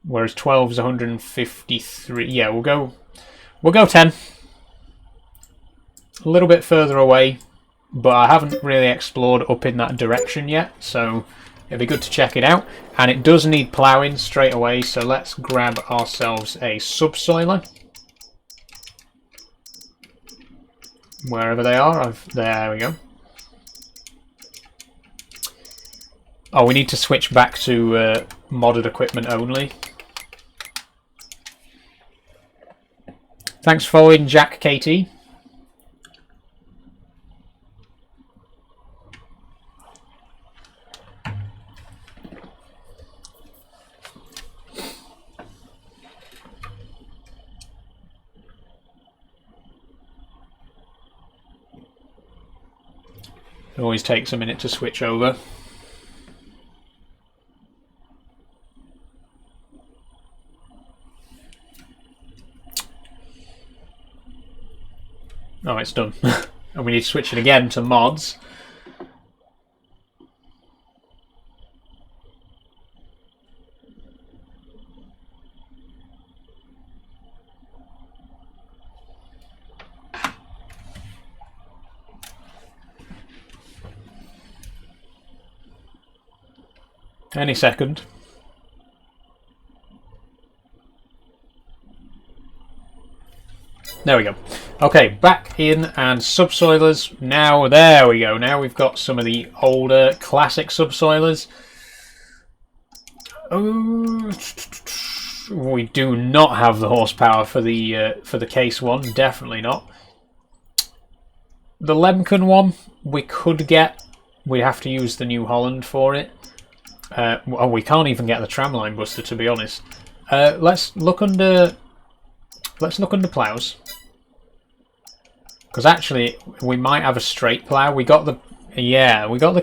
Whereas 12 is 153. Yeah, we'll go 10. A little bit further away, but I haven't really explored up in that direction yet, so it'd be good to check it out. And it does need ploughing straight away, so let's grab ourselves a subsoiler. Wherever they are, there we go. Oh, we need to switch back to modded equipment only. Thanks for following, Jack KT. It always takes a minute to switch over. Oh, it's done. And we need to switch it again to mods. Any second. There we go. Okay, back in and subsoilers. Now, there we go. Now we've got some of the older classic subsoilers. We do not have the horsepower for the case one. Definitely not. The Lemken one we could get. We have to use the New Holland for it. Oh, we can't even get the tramline buster, to be honest. Let's look under plows. Because actually, we might have a straight plough. We got the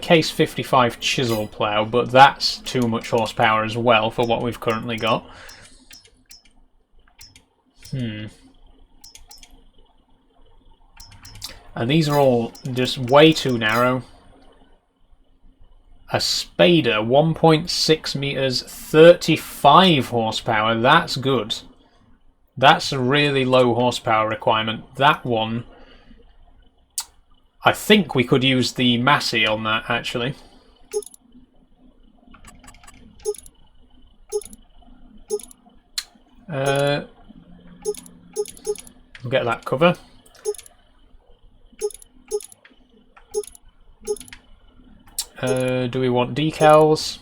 Case 55 chisel plough, but that's too much horsepower as well for what we've currently got. And these are all just way too narrow. A Spader, 1.6 meters, 35 horsepower. That's good. That's a really low horsepower requirement. That one, I think we could use the Massey on that, actually. We'll get that cover. Do we want decals?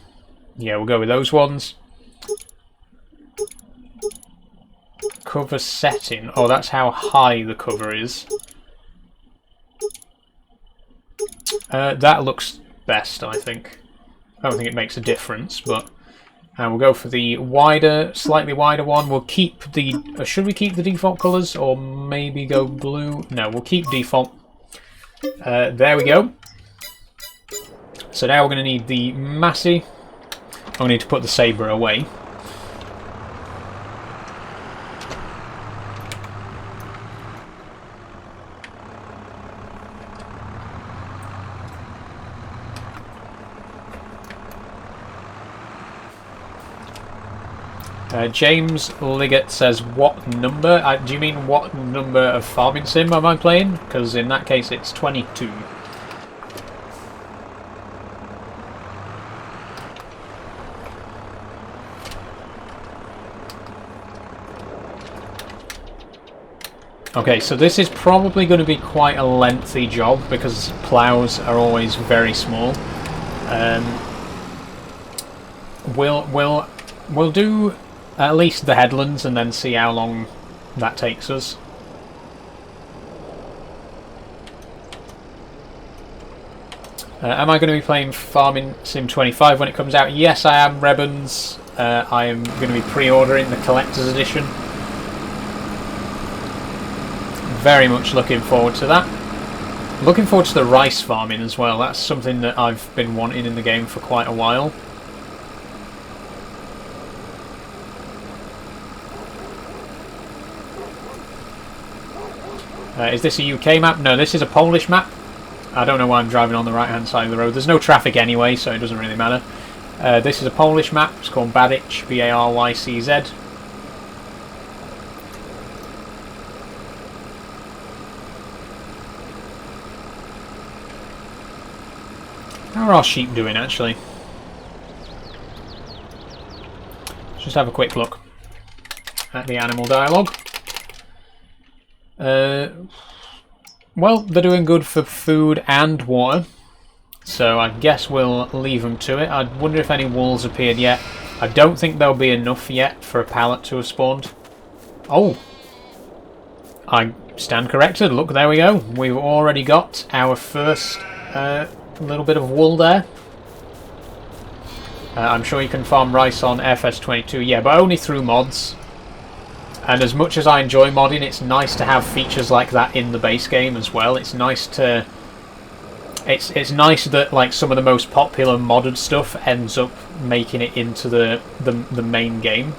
Yeah, we'll go with those ones. Cover setting. Oh, that's how high the cover is. That looks best, I think. I don't think it makes a difference, but we'll go for the wider, slightly wider one. We'll keep the... should we keep the default colours or maybe go blue? No, we'll keep default. There we go. So now we're going to need the Massey. I'm going to need to put the sabre away. James Liggett says, what number? Do you mean what number of farming sim am I playing? Because in that case it's 22. Okay, so this is probably going to be quite a lengthy job because ploughs are always very small. We'll do at least the headlands and then see how long that takes us. Am I going to be playing Farming Sim 25 when it comes out? Yes, I am, Rebans. I am going to be pre-ordering the Collector's Edition. Very much looking forward to that. Looking forward to the rice farming as well. That's something that I've been wanting in the game for quite a while. Is this a UK map? No, this is a Polish map. I don't know why I'm driving on the right hand side of the road. There's no traffic anyway, so it doesn't really matter. This is a Polish map. It's called Baryc, B-A-R-Y-C-Z. How are our sheep doing, actually? Let's just have a quick look at the animal dialogue. Well, they're doing good for food and water, so I guess we'll leave them to it. I wonder if any wolves appeared yet. I don't think there'll be enough yet for a pallet to have spawned. Oh! I stand corrected. Look, there we go. We've already got our first little bit of wool there. I'm sure you can farm rice on FS22, yeah, but only through mods. And as much as I enjoy modding, it's nice to have features like that in the base game as well. It's nice to... It's nice that like some of the most popular modded stuff ends up making it into the main game.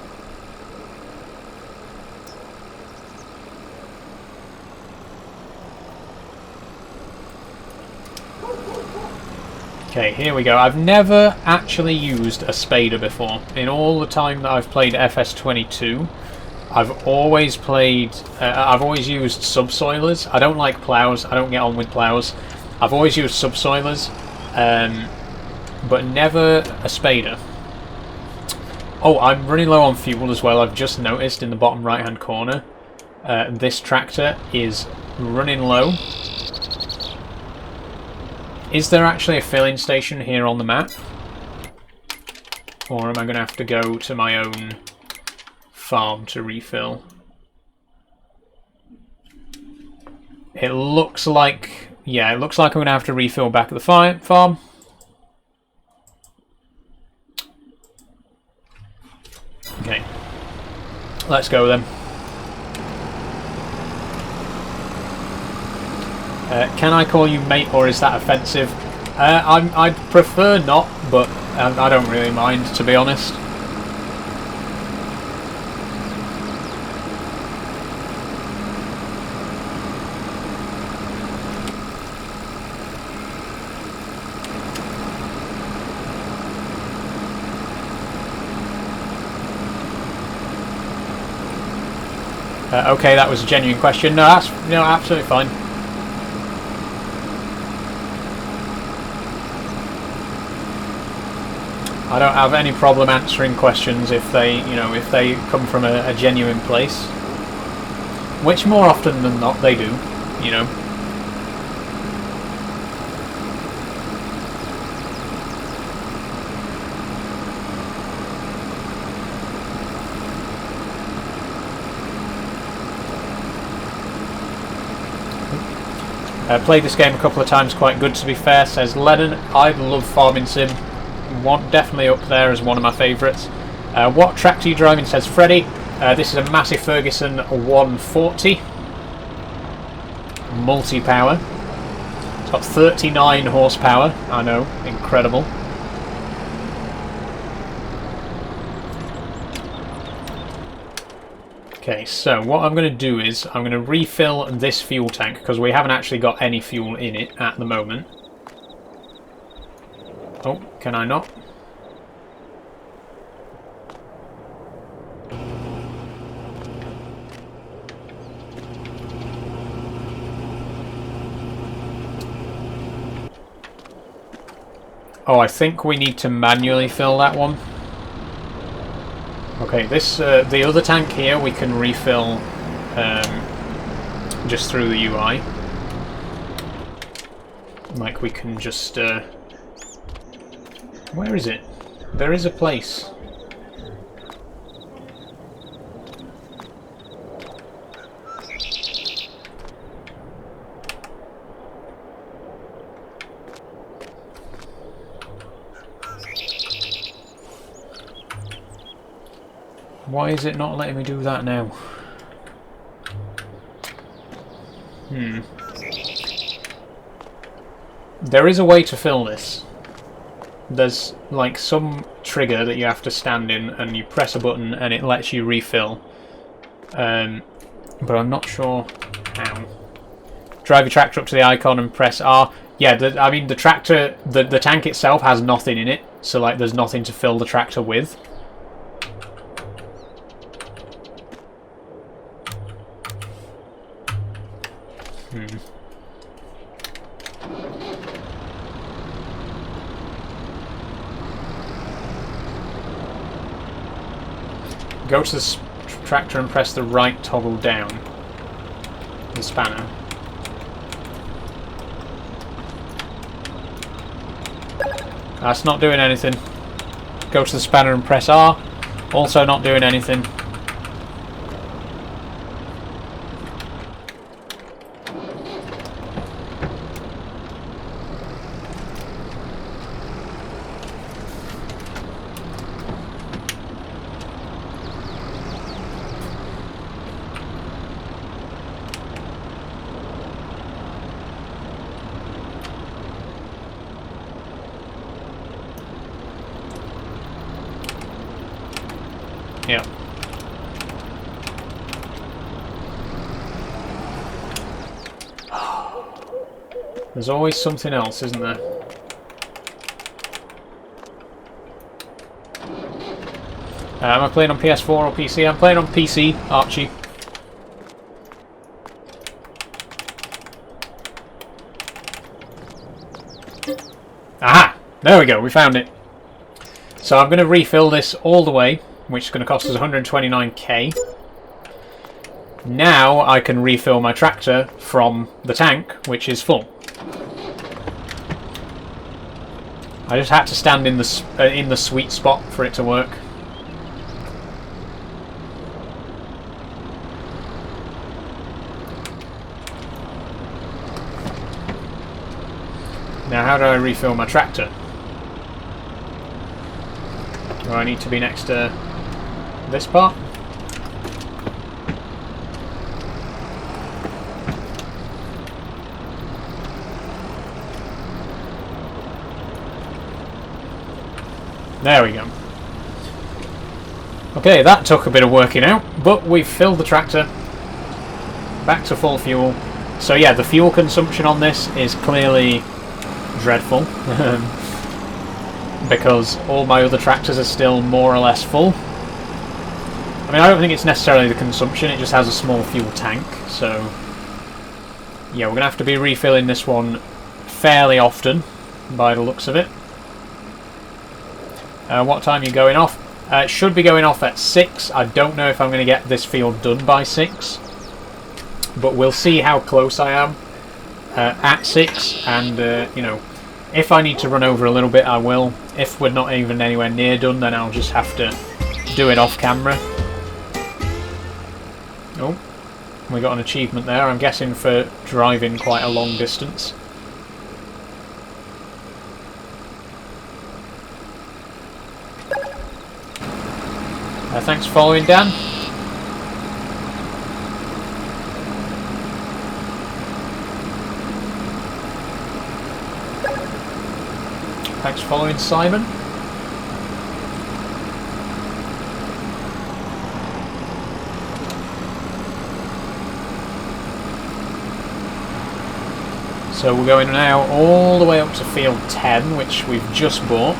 Okay, here we go. I've never actually used a spader before. In all the time that I've played FS22, I've always used subsoilers. I don't like ploughs. I don't get on with ploughs. I've always used subsoilers, but never a spader. Oh, I'm running low on fuel as well. I've just noticed in the bottom right hand corner. This tractor is running low. Is there actually a filling station here on the map? Or am I going to have to go to my own farm to refill? It looks like... yeah, it looks like I'm going to have to refill back at the farm. Okay. Let's go then. Can I call you mate, or is that offensive? I'd prefer not, but I don't really mind, to be honest. Okay, that was a genuine question. No, that's absolutely fine. I don't have any problem answering questions if they, if they come from a genuine place. Which more often than not they do, Played this game a couple of times, quite good to be fair, says Lennon. I love Farming Sim. Definitely up there as one of my favourites. What tractor are you driving, says Freddie. This is a Massey Ferguson 140. Multi-power. It's got 39 horsepower. I know, incredible. Okay, so what I'm going to do is I'm going to refill this fuel tank because we haven't actually got any fuel in it at the moment. Oh, can I not? Oh, I think we need to manually fill that one. Okay, this the other tank here we can refill just through the UI. Like we can just... where is it? There is a place. Why is it not letting me do that now? There is a way to fill this. There's like some trigger that you have to stand in and you press a button and it lets you refill. But I'm not sure how. Drive your tractor up to the icon and press R. Yeah, I mean the tractor, the tank itself has nothing in it, so like there's nothing to fill the tractor with. Go to the tractor and press the right toggle down. The spanner. That's not doing anything. Go to the spanner and press R. Also not doing anything. Yeah. There's always something else, isn't there? Am I playing on PS4 or PC? I'm playing on PC, Archie. Aha! There we go, we found it. So I'm going to refill this all the way, which is going to cost us 129k. Now I can refill my tractor from the tank, which is full. I just had to stand in the sweet spot for it to work. Now how do I refill my tractor? Do I need to be next to this part? There we go. Okay, that took a bit of working out, but we've filled the tractor back to full fuel. So yeah, the fuel consumption on this is clearly dreadful because all my other tractors are still more or less full. I mean, I don't think it's necessarily the consumption, it just has a small fuel tank, so yeah, we're going to have to be refilling this one fairly often by the looks of it. What time are you going off? It should be going off at 6. I don't know if I'm going to get this field done by 6, but we'll see how close I am at 6, and you know, if I need to run over a little bit I will. If we're not even anywhere near done, then I'll just have to do it off camera. Oh, We got an achievement there, I'm guessing for driving quite a long distance. Thanks for following, Dan. Thanks for following, Simon. So we're going now all the way up to field 10, which we've just bought.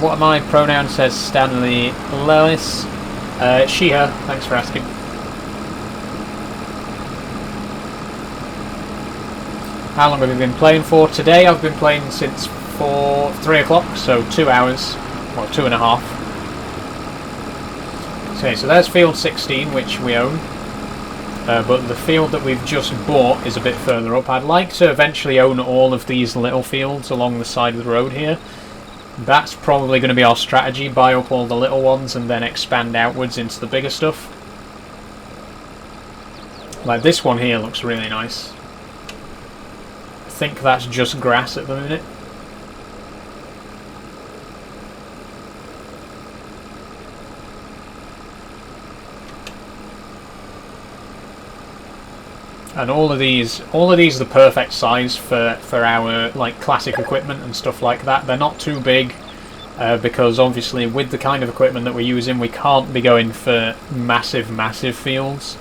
What are my pronouns? Says Stanley Lewis. She, her. Thanks for asking. How long have you been playing for? Today I've been playing since 3 o'clock, so 2 hours, well 2.5. Okay, so there's field 16, which we own. But the field that we've just bought is a bit further up. I'd like to eventually own all of these little fields along the side of the road here. That's probably going to be our strategy, buy up all the little ones and then expand outwards into the bigger stuff. Like this one here looks really nice. I think that's just grass at the minute. And all of these are the perfect size for our like classic equipment and stuff like that. They're not too big because obviously with the kind of equipment that we're using, we can't be going for massive fields.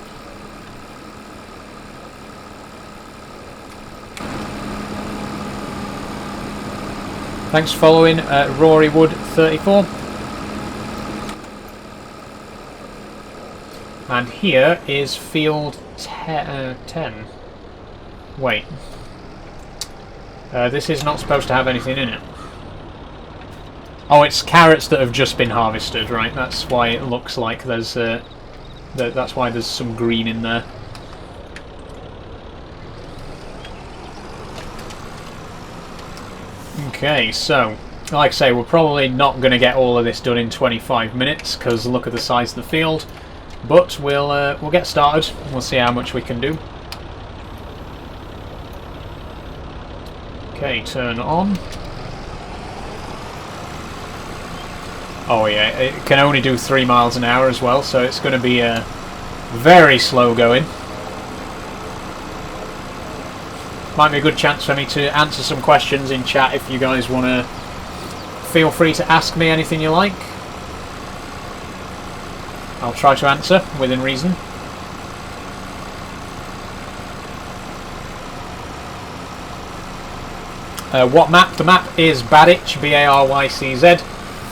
Thanks for following, Rory Wood 34. And here is field 10. Wait. This is not supposed to have anything in it. Oh, it's carrots that have just been harvested, right? That's why it looks like there's that's why there's some green in there. Okay, so like I say, we're probably not going to get all of this done in 25 minutes because look at the size of the field. But we'll get started. We'll see how much we can do. Okay, turn on. Oh yeah, it can only do 3 miles an hour as well, so it's going to be very slow going. Might be a good chance for me to answer some questions in chat if you guys want to. Feel free to ask me anything you like. I'll try to answer within reason. What map? The map is Barycz, B-A-R-Y-C-Z,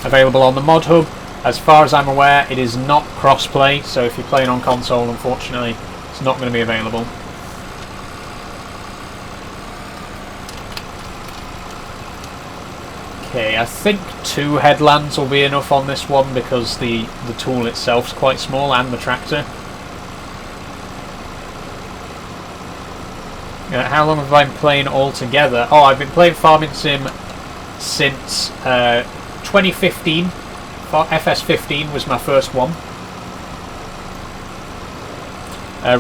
available on the Mod Hub. As far as I'm aware, it is not cross-play, so if you're playing on console, unfortunately, it's not going to be available. Okay, I think 2 headlands will be enough on this one because the tool itself is quite small and the tractor. How long have I been playing altogether? Oh, I've been playing Farming Sim since 2015. FS15 was my first one.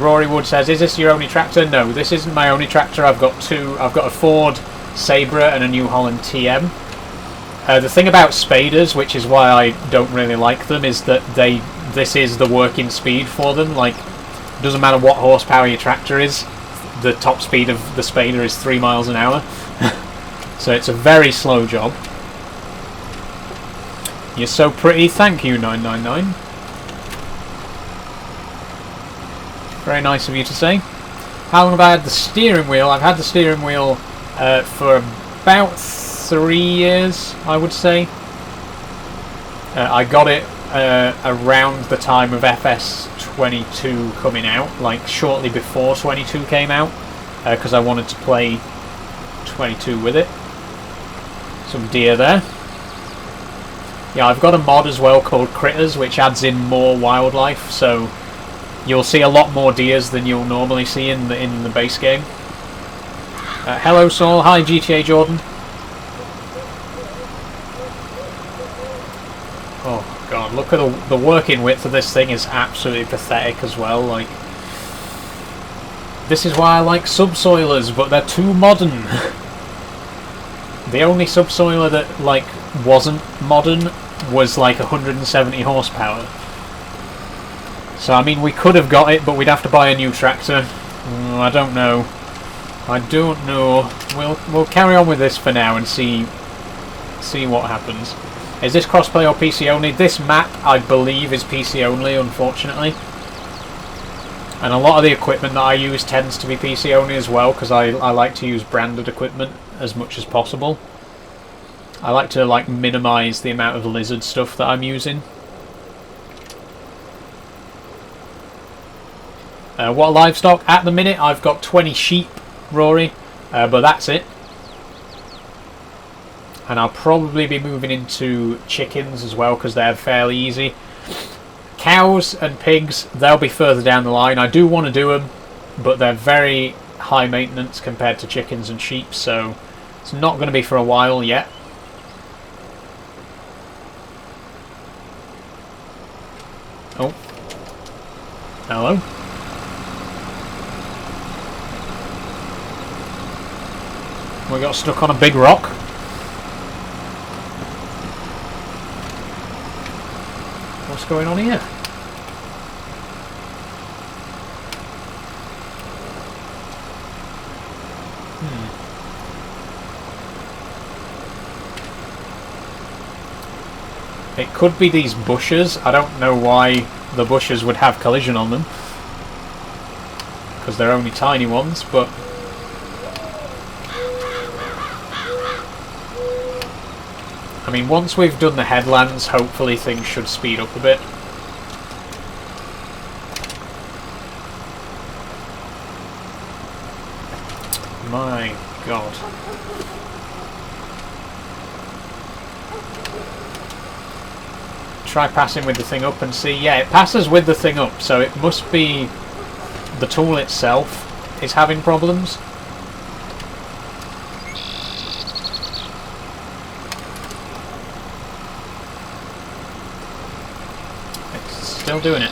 Rory Wood says, "Is this your only tractor?" No, this isn't my only tractor. I've got 2. I've got a Ford Sabra and a New Holland TM. The thing about spaders, which is why I don't really like them, is that this is the working speed for them. Like, it doesn't matter what horsepower your tractor is, the top speed of the spader is 3 miles an hour. So it's a very slow job. You're so pretty, thank you 999. Very nice of you to say. How long have I had the steering wheel? I've had the steering wheel for about 3 years, I would say. I got it around the time of FS22 coming out, like shortly before 22 came out, because I wanted to play 22 with it. Some deer there. Yeah, I've got a mod as well called Critters, which adds in more wildlife, so you'll see a lot more deers than you'll normally see in the base game. Hello Saul, hi GTA Jordan. Oh god, look at the working width of this thing is absolutely pathetic as well. Like, this is why I like subsoilers, but they're too modern. The only subsoiler that like wasn't modern was like 170 horsepower. So I mean, we could have got it, but we'd have to buy a new tractor. I don't know. I don't know. We'll carry on with this for now and see what happens. Is this crossplay or PC only? This map, I believe, is PC only, unfortunately. And a lot of the equipment that I use tends to be PC only as well, because I like to use branded equipment as much as possible. I like to like minimise the amount of lizard stuff that I'm using. What livestock? At the minute I've got 20 sheep, Rory, but that's it. And I'll probably be moving into chickens as well, because they're fairly easy. Cows and pigs, they'll be further down the line. I do want to do them, but they're very high maintenance compared to chickens and sheep, so it's not going to be for a while yet. Oh. Hello. We got stuck on a big rock. What's going on here? It could be these bushes. I don't know why the bushes would have collision on them, because they're only tiny ones, but I mean, once we've done the headlands, hopefully things should speed up a bit. My god. Try passing with the thing up and see. Yeah, it passes with the thing up, so it must be the tool itself is having problems. Still doing it.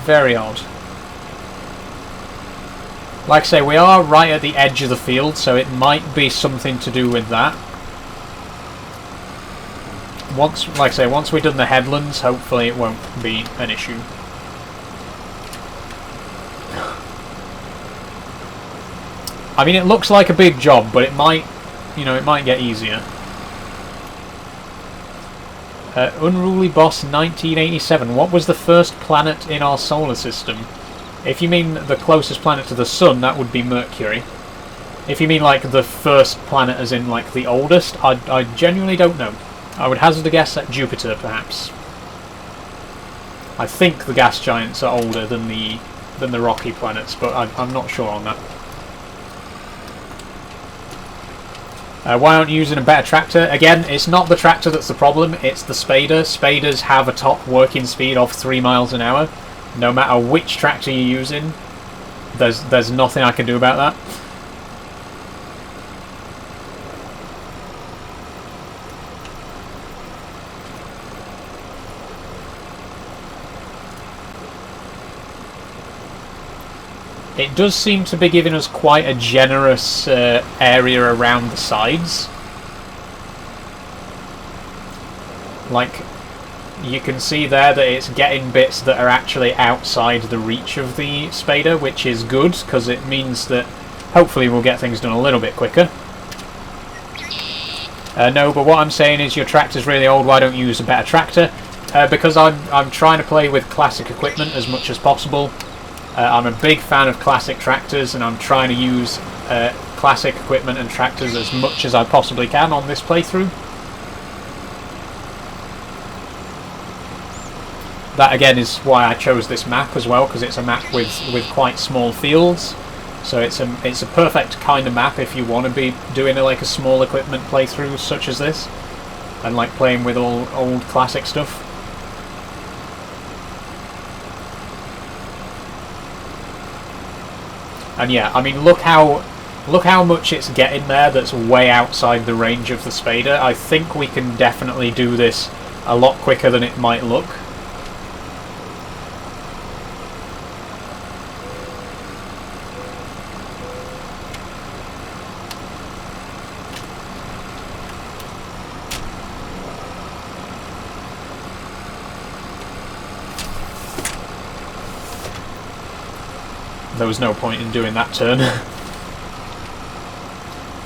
Very odd. Like I say, we are right at the edge of the field, so it might be something to do with that. Like I say, once we've done the headlands, hopefully it won't be an issue. I mean, it looks like a big job, but it might, you know, it might get easier. Unruly Boss 1987. What was the first planet in our solar system? If you mean the closest planet to the Sun, that would be Mercury. If you mean like the first planet as in like the oldest, I genuinely don't know. I would hazard a guess at Jupiter, perhaps. I think the gas giants are older than the rocky planets, but I'm not sure on that. Why aren't you using a better tractor? Again, it's not the tractor that's the problem, it's the spader. Spaders have a top working speed of 3 miles an hour. No matter which tractor you're using, there's nothing I can do about that. It does seem to be giving us quite a generous area around the sides. Like, you can see there that it's getting bits that are actually outside the reach of the spader, which is good, because it means that hopefully we'll get things done a little bit quicker. No, but what I'm saying is your tractor's really old, why don't you use a better tractor? Because I'm trying to play with classic equipment as much as possible. I'm a big fan of classic tractors, and I'm trying to use classic equipment and tractors as much as I possibly can on this playthrough. That again is why I chose this map as well, because it's a map with quite small fields. So it's a perfect kind of map if you want to be doing like a small equipment playthrough such as this. and like playing with all old classic stuff. And yeah, I mean, look how much it's getting there that's way outside the range of the Spader. I think we can definitely do this a lot quicker than it might look. There was no point in doing that turn.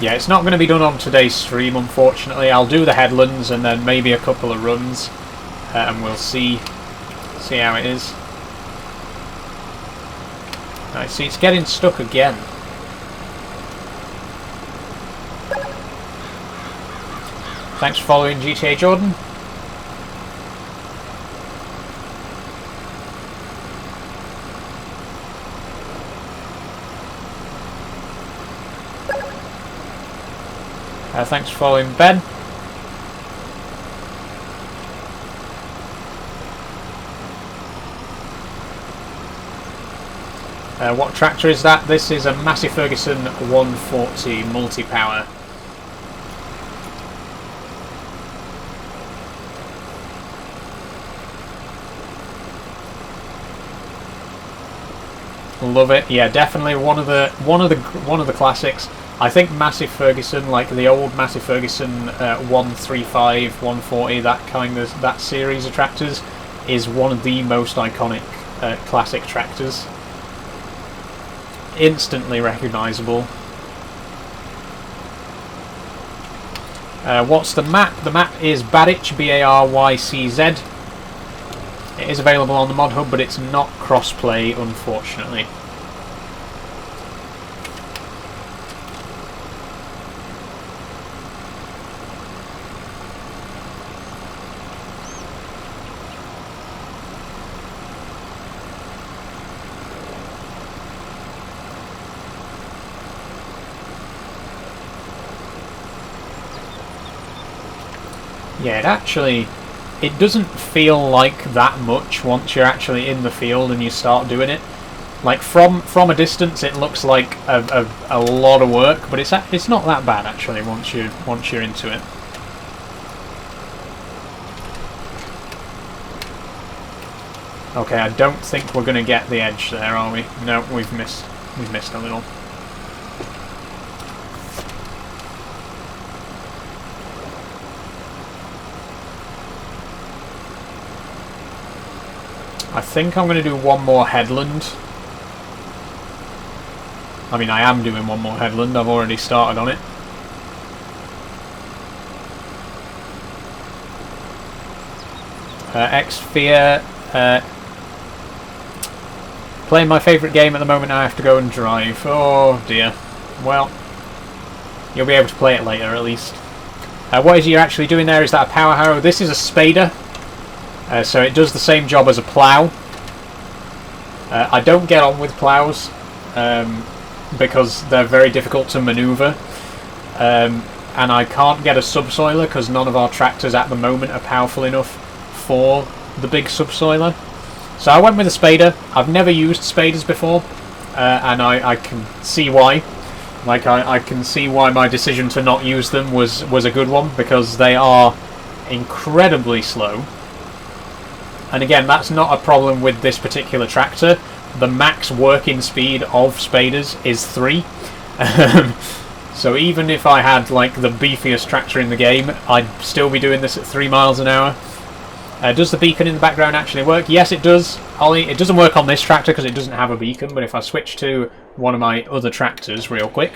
Yeah, it's not going to be done on today's stream, unfortunately. I'll do the headlands and then maybe a couple of runs, and we'll see how it is. I see it's getting stuck again. Thanks for following GTA Jordan. Thanks for following Ben. What tractor is that? This is a Massey Ferguson 140 multi-power. Love it. Yeah, definitely one of the classics. I think Massey Ferguson, like the old Massey Ferguson 135, 140, that series of tractors, is one of the most iconic classic tractors. Instantly recognisable. What's the map? The map is Barycz, B-A-R-Y-C-Z. It is available on the Mod Hub, but it's not cross-play, unfortunately. Yeah, it doesn't feel like that much once you're actually in the field and you start doing it. Like from a distance, it looks like a lot of work, but it's not that bad actually once you're into it. Okay, I don't think we're going to get the edge there, are we? No, we've missed a little. I think I'm going to do one more headland. I mean, I am doing one more headland. I've already started on it. Xfear. Playing my favourite game at the moment. I have to go and drive. Oh dear. Well, you'll be able to play it later at least. What is it you're actually doing there? Is that a power harrow? This is a spader. So it does the same job as a plough. I don't get on with ploughs because they're very difficult to manoeuvre, and I can't get a subsoiler because none of our tractors at the moment are powerful enough for the big subsoiler. So I went with a spader. I've never used spaders before, and I can see why. Like I can see why my decision to not use them was a good one, because they are incredibly slow. And again, that's not a problem with this particular tractor. The max working speed of spaders is 3. So even if I had like the beefiest tractor in the game, I'd still be doing this at 3 miles an hour. Does the beacon in the background actually work? Yes, it does, Ollie. It doesn't work on this tractor because it doesn't have a beacon, but if I switch to one of my other tractors real quick,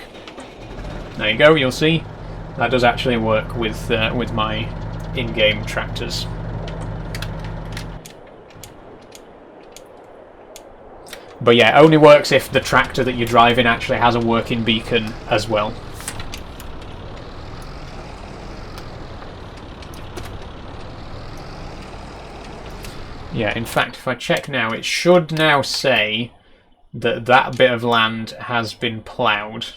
there you go, you'll see that does actually work with my in-game tractors. But yeah, it only works if the tractor that you're driving actually has a working beacon as well. Yeah, in fact, if I check now, it should now say that that bit of land has been ploughed.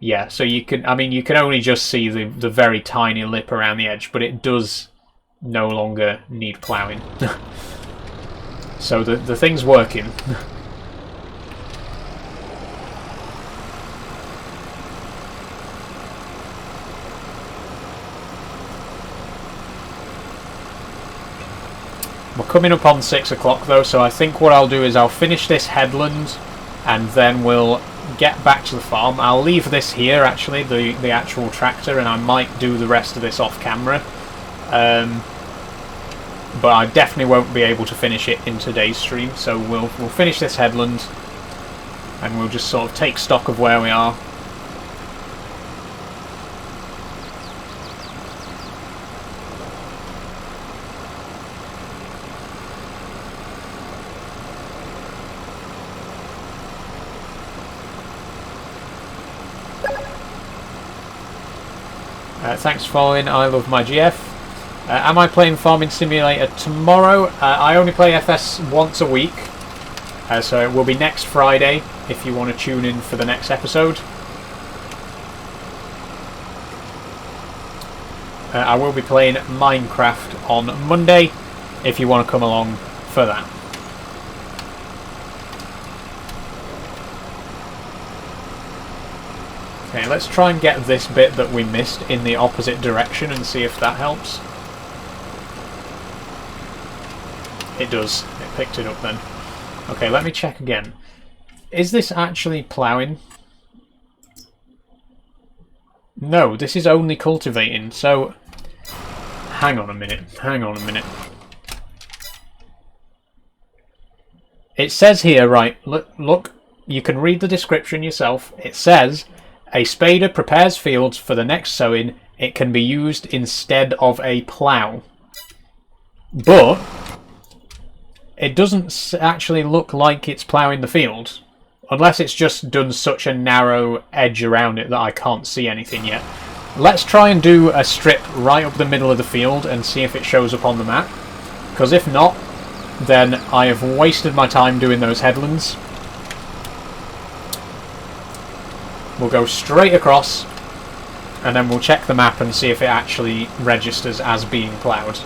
Yeah, so you can, I mean, you can only just see the very tiny lip around the edge, but it does no longer need ploughing. So the thing's working. We're coming up on 6 o'clock though, so I think what I'll do is I'll finish this headland and then we'll get back to the farm. I'll leave this here actually, the actual tractor, and I might do the rest of this off camera. But I definitely won't be able to finish it in today's stream, so we'll finish this headland and we'll just sort of take stock of where we are. Thanks for following. I love my GF. Am I playing Farming Simulator tomorrow? I only play FS once a week, so it will be next Friday if you want to tune in for the next episode. I will be playing Minecraft on Monday if you want to come along for that. Okay, let's try and get this bit that we missed in the opposite direction and see if that helps. It does. It picked it up then. Okay, let me check again. Is this actually ploughing? No, this is only cultivating, so... Hang on a minute. Hang on a minute. It says here, right, look, you can read the description yourself. It says... A spader prepares fields for the next sowing. It can be used instead of a plough. But it doesn't actually look like it's ploughing the field. Unless it's just done such a narrow edge around it that I can't see anything yet. Let's try and do a strip right up the middle of the field and see if it shows up on the map. Because if not, then I have wasted my time doing those headlands. We'll go straight across, and then we'll check the map and see if it actually registers as being ploughed.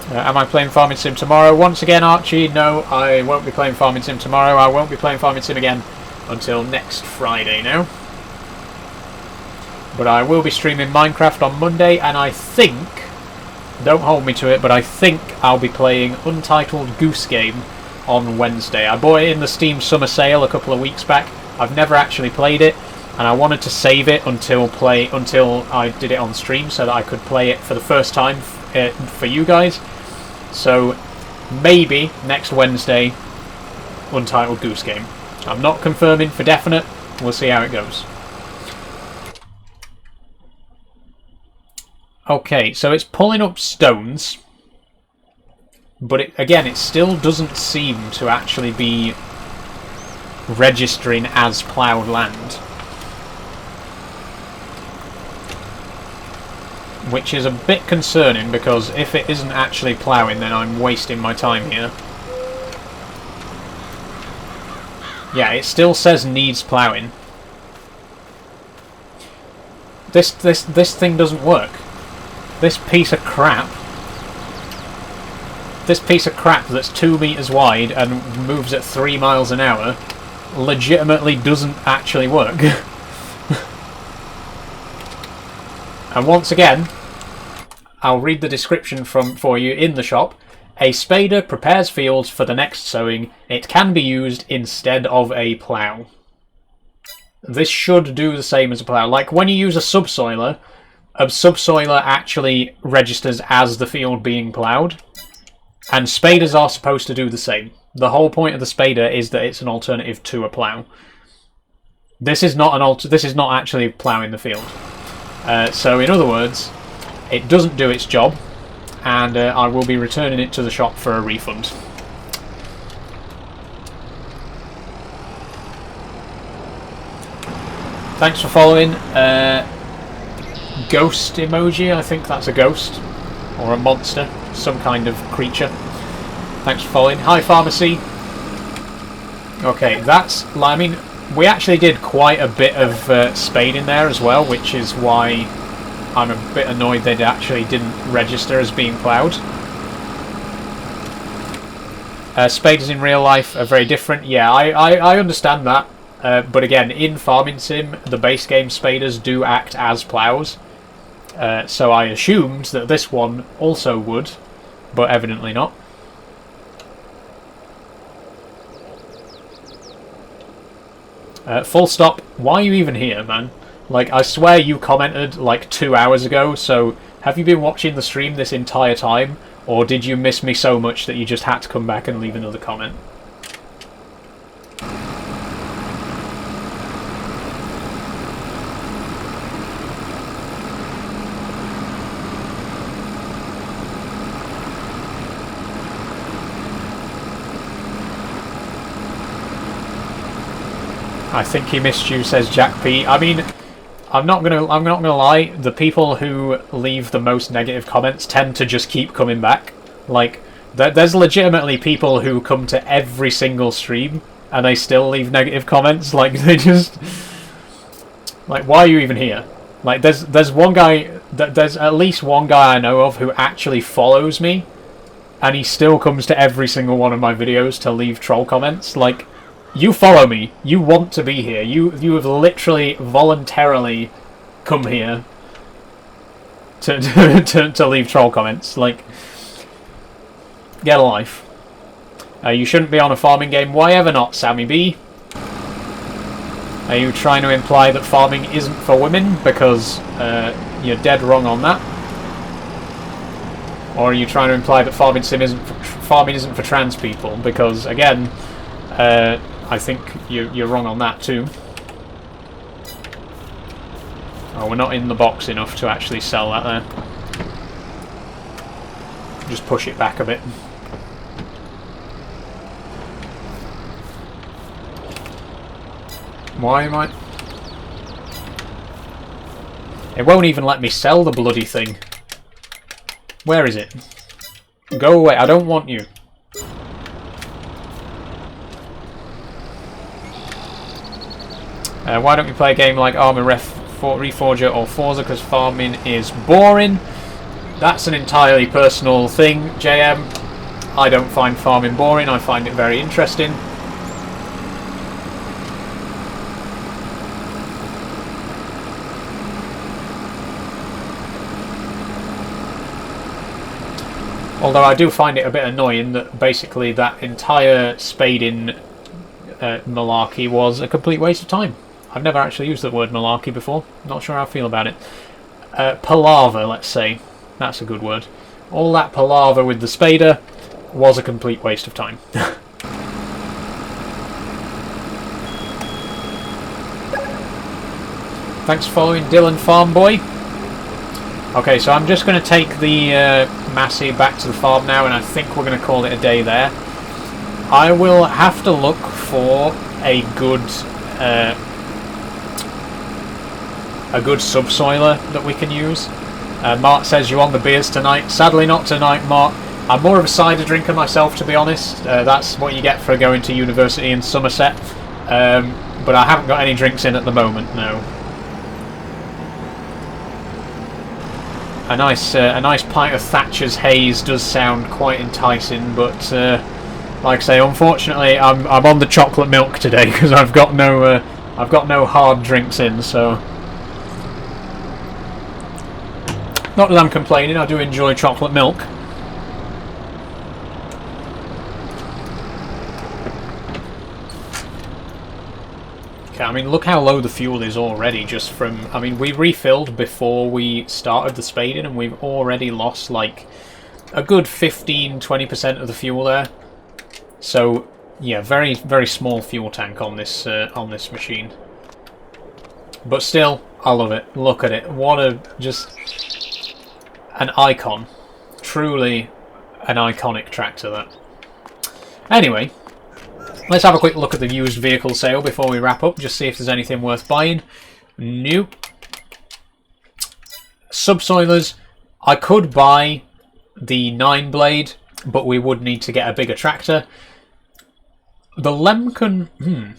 Am I playing Farming Sim tomorrow? Once again, Archie, no, I won't be playing Farming Sim tomorrow. I won't be playing Farming Sim again until next Friday now. But I will be streaming Minecraft on Monday, and I think... Don't hold me to it, but I think I'll be playing Untitled Goose Game on Wednesday. I bought it in the Steam Summer Sale a couple of weeks back. I've never actually played it, and I wanted to save it until I did it on stream so that I could play it for the first time for you guys. So maybe next Wednesday, Untitled Goose Game. I'm not confirming for definite. We'll see how it goes. Okay, so it's pulling up stones, but again, it still doesn't seem to actually be registering as ploughed land. Which is a bit concerning, because if it isn't actually ploughing, then I'm wasting my time here. Yeah, it still says needs ploughing. This thing doesn't work. This piece of crap that's 2 meters wide and moves at 3 miles an hour legitimately doesn't actually work. And once again, I'll read the description for you in the shop. A spader prepares fields for the next sowing. It can be used instead of a plough. This should do the same as a plough. Like when you use a subsoiler actually registers as the field being ploughed, and spaders are supposed to do the same. The whole point of the spader is that it's an alternative to a plough. This is not this is not actually ploughing the field. So in other words, it doesn't do its job, and I will be returning it to the shop for a refund. Thanks for following. Ghost emoji, I think that's a ghost or a monster. some kind of creature. Thanks for following. Hi, Pharmacy. Okay, that's... I mean, we actually did quite a bit of spade in there as well, which is why I'm a bit annoyed they actually didn't register as being ploughed. Spaders in real life are very different. Yeah, I understand that. But again, in Farming Sim, the base game spaders do act as ploughs. So I assumed that this one also would, but evidently not. Full stop. Why are you even here, man? Like, I swear you commented like 2 hours ago, so have you been watching the stream this entire time? Or did you miss me so much that you just had to come back and leave another comment? I think he missed you, says Jack P. I mean, I'm not gonna lie. The people who leave the most negative comments tend to just keep coming back. Like, there's legitimately people who come to every single stream and they still leave negative comments. Like, they just, like, why are you even here? Like, there's one guy. There's at least one guy I know of who actually follows me, and he still comes to every single one of my videos to leave troll comments. Like, you follow me. You want to be here. You have literally voluntarily come here to leave troll comments. Like, get a life. You shouldn't be on a farming game. Why ever not, Sammy B? Are you trying to imply that farming isn't for women? Because you're dead wrong on that. Or are you trying to imply that farming isn't for trans people? Because again, I think you're wrong on that too. Oh, we're not in the box enough to actually sell that there. Just push it back a bit. Why am I... It won't even let me sell the bloody thing. Where is it? Go away, I don't want you. Why don't we play a game like Arma Reforger or Forza, because farming is boring? That's an entirely personal thing, JM. I don't find farming boring, I find it very interesting. Although I do find it a bit annoying that basically that entire spading malarkey was a complete waste of time. I've never actually used the word malarkey before. Not sure how I feel about it. Palaver, let's say. That's a good word. All that palaver with the spader was a complete waste of time. Thanks for following Dylan Farmboy. Okay, so I'm just going to take the Massey back to the farm now, and I think we're going to call it a day there. I will have to look for a good subsoiler that we can use. Mark says you on the beers tonight. Sadly not tonight, Mark. I'm more of a cider drinker myself, to be honest. That's what you get for going to university in Somerset. But I haven't got any drinks in at the moment, no. A nice pint of Thatcher's Haze does sound quite enticing, but like I say, unfortunately, I'm on the chocolate milk today because I've got no hard drinks in. So, not that I'm complaining. I do enjoy chocolate milk. Okay, I mean, look how low the fuel is already just from... I mean, we refilled before we started the spading and we've already lost, like, a good 15-20% of the fuel there. So, yeah, very, very small fuel tank on this machine. But still, I love it. Look at it. What a... just... an icon. Truly an iconic tractor, that. Anyway... let's have a quick look at the used vehicle sale before we wrap up, just see if there's anything worth buying. New. Subsoilers. I could buy the 9-blade, but we would need to get a bigger tractor. The Lemken...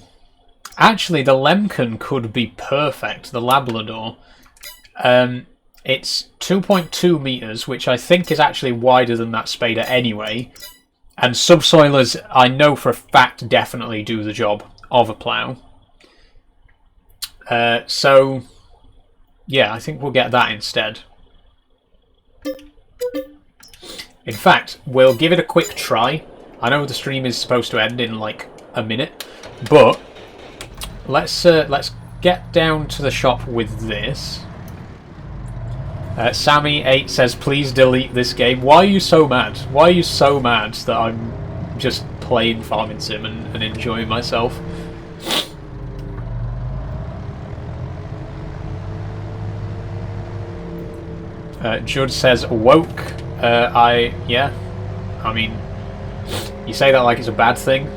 Actually, the Lemken could be perfect, the Labrador. It's 2.2 meters, which I think is actually wider than that Spader anyway. And subsoilers, I know for a fact, definitely do the job of a plough. So, yeah, I think we'll get that instead. In fact, we'll give it a quick try. I know the stream is supposed to end in like a minute, but let's get down to the shop with this. Sammy8 says, please delete this game. Why are you so mad? Why are you so mad that I'm just playing Farming Sim and enjoying myself? Judd says, woke. Yeah. I mean, you say that like it's a bad thing.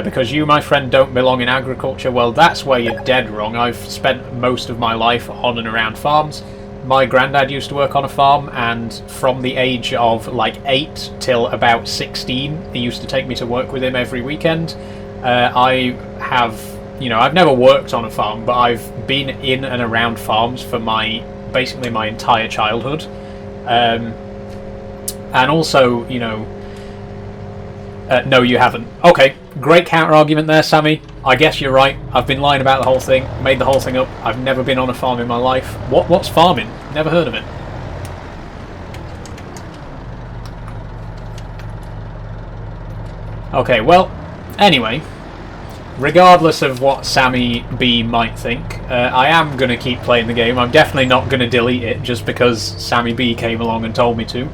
Because you, my friend, don't belong in agriculture. Well, that's where you're dead wrong. I've spent most of my life on and around farms. My granddad used to work on a farm, and from the age of like 8 till about 16, he used to take me to work with him every weekend. I have, you know, I've never worked on a farm, but I've been in and around farms for basically my entire childhood. And also, you know, no, you haven't. Okay, great counter-argument there, Sammy. I guess you're right. I've been lying about the whole thing, made the whole thing up. I've never been on a farm in my life. What's farming? Never heard of it. Okay, well, anyway, regardless of what Sammy B might think, I am going to keep playing the game. I'm definitely not going to delete it just because Sammy B came along and told me to.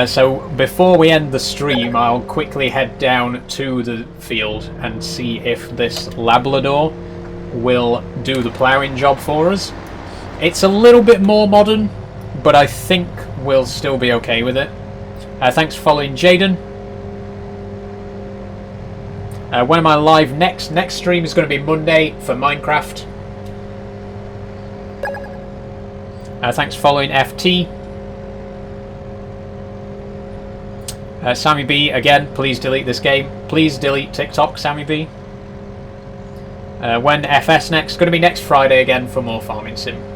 So before we end the stream, I'll quickly head down to the field and see if this Labrador will do the ploughing job for us. It's a little bit more modern, but I think we'll still be okay with it. Thanks for following, Jaden. When am I live next? Next stream is going to be Monday for Minecraft. Thanks for following, FT. Sammy B, again, please delete this game. Please delete TikTok, Sammy B. When FS next? Going to be next Friday again for more Farming Sim.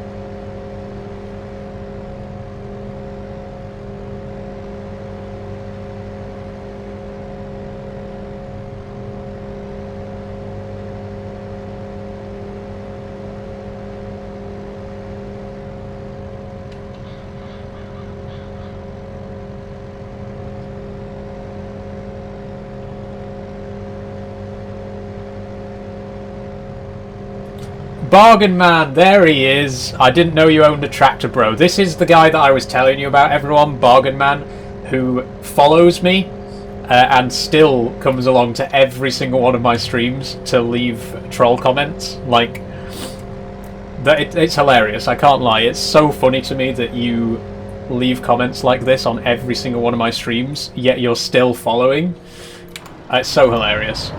Bargain Man, there he is. I didn't know you owned a tractor, bro. This is the guy that I was telling you about, everyone. Bargain Man, who follows me and still comes along to every single one of my streams to leave troll comments. Like, it's hilarious, I can't lie. It's so funny to me that you leave comments like this on every single one of my streams, yet you're still following. It's so hilarious.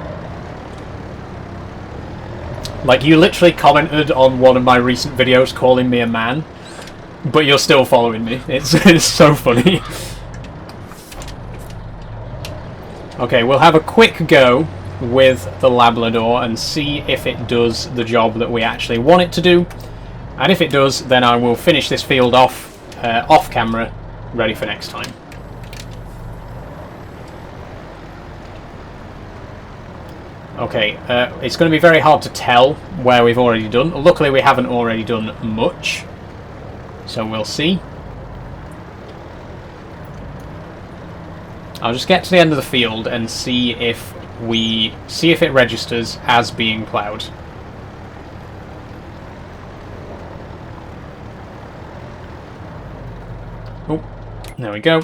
Like, you literally commented on one of my recent videos calling me a man, but you're still following me. It's so funny. Okay, we'll have a quick go with the Labrador and see if it does the job that we actually want it to do. And if it does, then I will finish this field off, off camera, ready for next time. Okay, it's going to be very hard to tell where we've already done. Luckily we haven't already done much, so we'll see. I'll just get to the end of the field and see if it registers as being ploughed. Oh, there we go.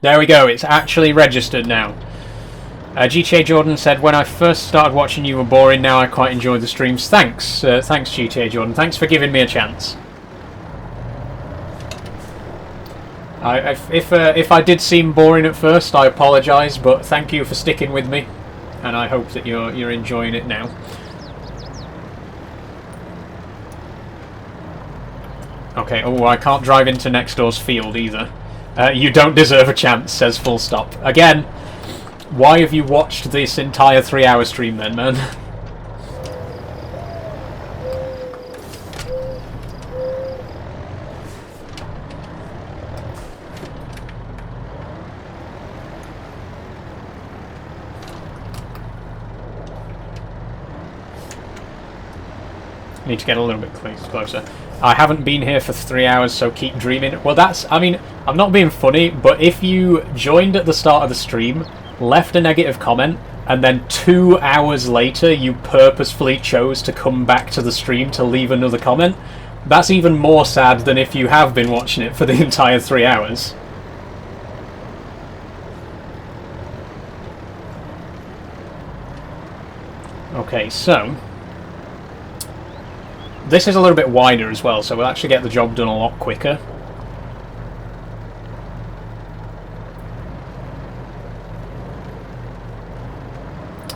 There we go, it's actually registered now. GTA Jordan said, when I first started watching you were boring, now I quite enjoy the streams. Thanks, thanks GTA Jordan, thanks for giving me a chance. If I did seem boring at first, I apologise, but thank you for sticking with me, and I hope that you're enjoying it now. Okay, oh, I can't drive into next door's field either. You don't deserve a chance, says Full Stop. Again, why have you watched this entire 3-hour stream then, man? Need to get a little bit closer. I haven't been here for 3 hours, so keep dreaming. Well, that's... I mean, I'm not being funny, but if you joined at the start of the stream, left a negative comment, and then 2 hours later you purposefully chose to come back to the stream to leave another comment, that's even more sad than if you have been watching it for the entire 3 hours. Okay, so... this is a little bit wider as well, so we'll actually get the job done a lot quicker.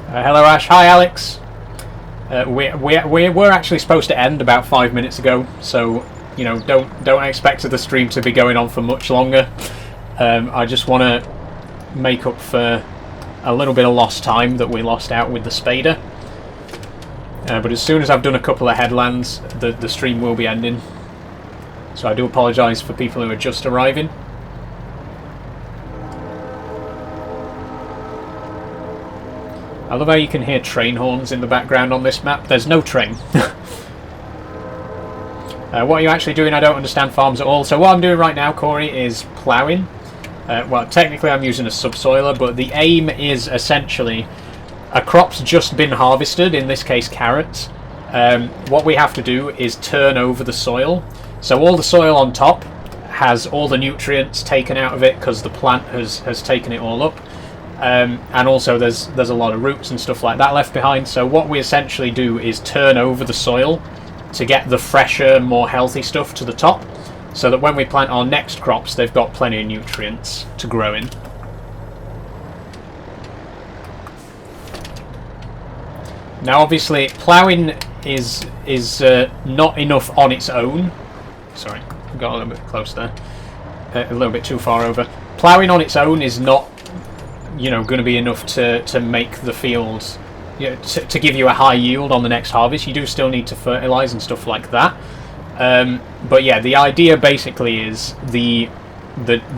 Hello Ash, hi Alex. We were actually supposed to end about 5 minutes ago, so you know, don't expect the stream to be going on for much longer. I just want to make up for a little bit of lost time that we lost out with the Spader. But as soon as I've done a couple of headlands, the stream will be ending. So I do apologise for people who are just arriving. I love how you can hear train horns in the background on this map. There's no train. What are you actually doing? I don't understand farms at all. So what I'm doing right now, Corey, is ploughing. Well, technically I'm using a subsoiler, but the aim is essentially... a crop's just been harvested, in this case carrots. What we have to do is turn over the soil. So all the soil on top has all the nutrients taken out of it because the plant has taken it all up. And also there's a lot of roots and stuff like that left behind. So what we essentially do is turn over the soil to get the fresher, more healthy stuff to the top, so that when we plant our next crops, they've got plenty of nutrients to grow in. Now obviously ploughing is not enough on its own. Sorry, I got a little bit close there. A little bit too far over. Ploughing on its own is not, you know, going to be enough to make the fields, you know, to give you a high yield on the next harvest. You do still need to fertilise and stuff like that. But yeah, the idea basically is the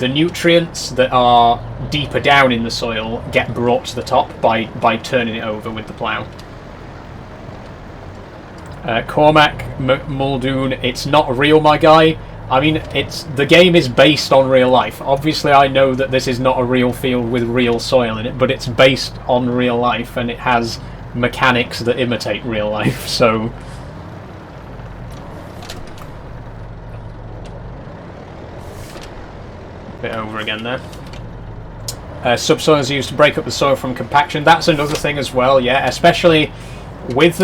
nutrients that are deeper down in the soil get brought to the top by turning it over with the plough. Cormac Muldoon, it's not real, my guy. I mean, the game is based on real life. Obviously, I know that this is not a real field with real soil in it, but it's based on real life, and it has mechanics that imitate real life, so... bit over again there. Subsoil is used to break up the soil from compaction. That's another thing as well, yeah, especially... with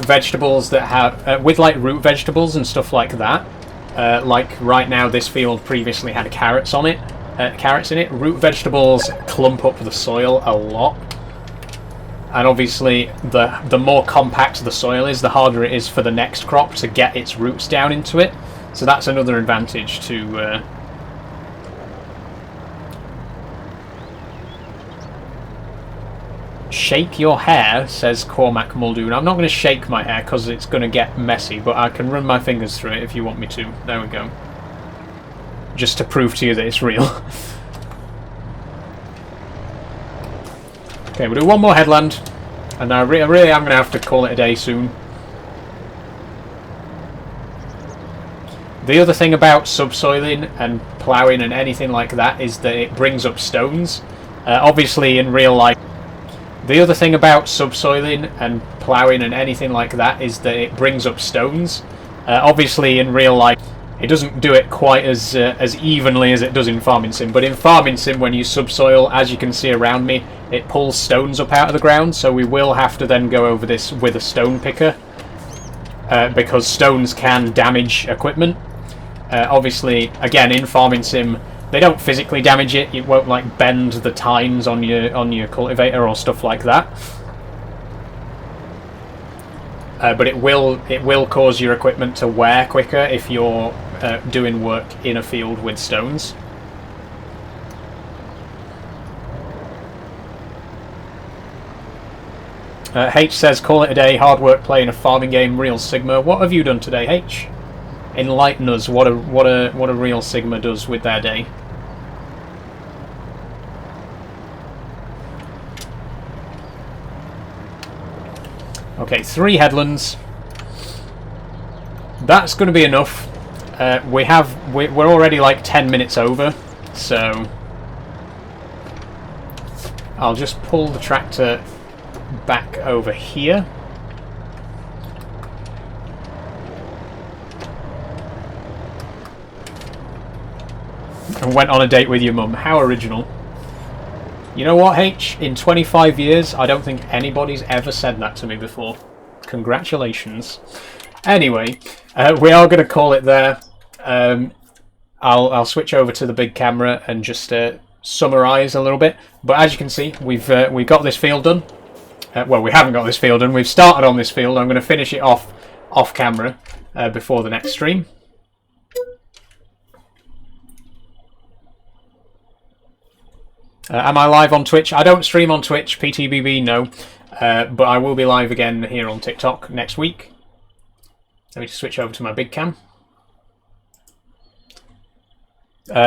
vegetables that have with like root vegetables and stuff like that, like right now this field previously had carrots in it. Root vegetables clump up the soil a lot, and obviously the more compact the soil is, the harder it is for the next crop to get its roots down into it. So that's another advantage to shake your hair, says Cormac Muldoon. I'm not going to shake my hair because it's going to get messy, but I can run my fingers through it if you want me to. There we go. Just to prove to you that it's real. Okay, we'll do one more headland, and I really am going to have to call it a day soon. The other thing about subsoiling and ploughing and anything like that is that it brings up stones. Obviously in real life, the other thing about subsoiling and ploughing and anything like that is that it brings up stones. Obviously in real life it doesn't do it quite as evenly as it does in Farming Sim, but in Farming Sim when you subsoil, as you can see around me, it pulls stones up out of the ground, so we will have to then go over this with a stone picker, because stones can damage equipment. Obviously, again, in Farming Sim, they don't physically damage it. It won't like bend the tines on your cultivator or stuff like that. But it will cause your equipment to wear quicker if you're doing work in a field with stones. H says, call it a day, hard work playing a farming game, real Sigma. What have you done today, H? Enlighten us what a real Sigma does with their day. Okay, 3 headlands. That's going to be enough. We're already like 10 minutes over, so I'll just pull the tractor back over here. And went on a date with your mum. How original. You know what, H? In 25 years, I don't think anybody's ever said that to me before. Congratulations. Anyway, we are going to call it there. I'll switch over to the big camera and just summarise a little bit. But as you can see, we've got this field done. Well, we haven't got this field done. We've started on this field. I'm going to finish it off camera before the next stream. Am I live on Twitch? I don't stream on Twitch, PTBB, no. But I will be live again here on TikTok next week. Let me just switch over to my big cam.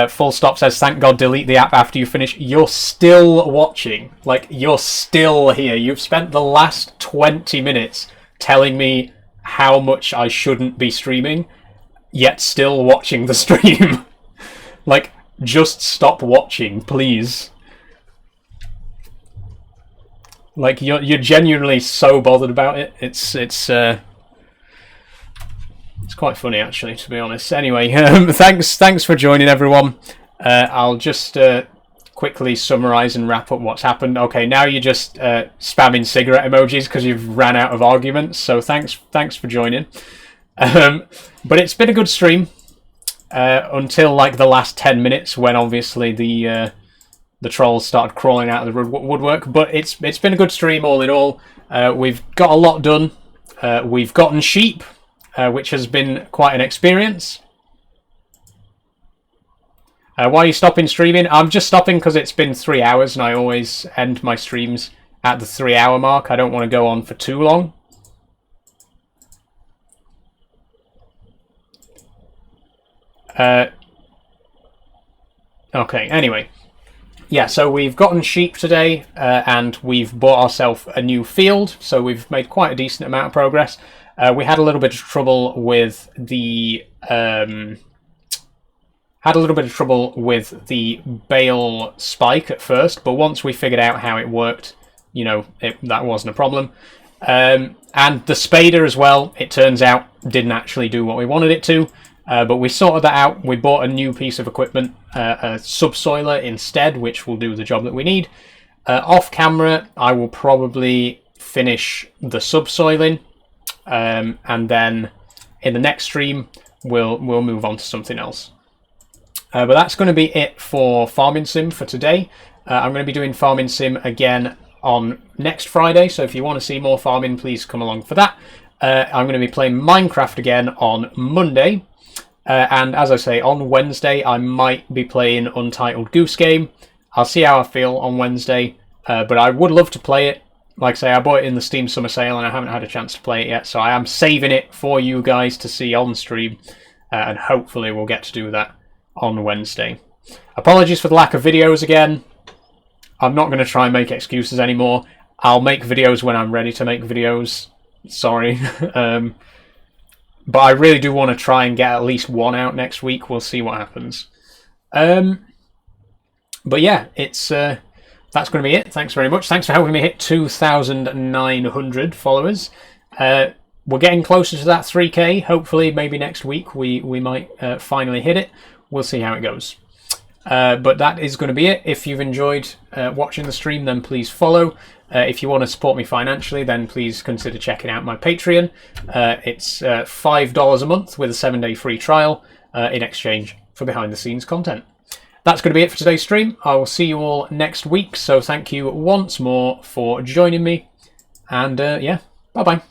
Full Stop says, thank God, delete the app after you finish. You're still watching. Like, you're still here. You've spent the last 20 minutes telling me how much I shouldn't be streaming, yet still watching the stream. Like, just stop watching, please. Like, you're genuinely so bothered about it. It's quite funny, actually, to be honest. Anyway, thanks for joining, everyone. I'll just quickly summarise and wrap up what's happened. Okay, now you're just spamming cigarette emojis because you've ran out of arguments. So thanks for joining. But it's been a good stream until like the last 10 minutes, when obviously the trolls started crawling out of the woodwork. But it's been a good stream all in all. We've got a lot done. We've gotten sheep, which has been quite an experience. Why are you stopping streaming? I'm just stopping because it's been 3 hours and I always end my streams at the 3-hour mark. I don't want to go on for too long. Okay, anyway. Yeah, so we've gotten sheep today and we've bought ourselves a new field. So we've made quite a decent amount of progress. We had a little bit of trouble with the bale spike at first, but once we figured out how it worked, you know, that wasn't a problem. And the spader as well, it turns out, didn't actually do what we wanted it to, but we sorted that out. We bought a new piece of equipment, a subsoiler instead, which will do the job that we need. Off camera, I will probably finish the subsoiling. And then in the next stream we'll move on to something else. But that's going to be it for Farming Sim for today. I'm going to be doing Farming Sim again on next Friday, so if you want to see more farming, please come along for that. I'm going to be playing Minecraft again on Monday, and as I say, on Wednesday I might be playing Untitled Goose Game. I'll see how I feel on Wednesday, but I would love to play it. Like I say, I bought it in the Steam Summer Sale and I haven't had a chance to play it yet, so I am saving it for you guys to see on stream, and hopefully we'll get to do that on Wednesday. Apologies for the lack of videos again. I'm not going to try and make excuses anymore. I'll make videos when I'm ready to make videos. Sorry. But I really do want to try and get at least one out next week. We'll see what happens. But yeah, it's... that's going to be it. Thanks very much. Thanks for helping me hit 2,900 followers. We're getting closer to that 3K. Hopefully, maybe next week we might finally hit it. We'll see how it goes. But that is going to be it. If you've enjoyed watching the stream, then please follow. If you want to support me financially, then please consider checking out my Patreon. It's $5 a month with a 7-day free trial. in exchange for behind the scenes content. That's going to be it for today's stream. I will see you all next week. So thank you once more for joining me. And yeah, bye-bye.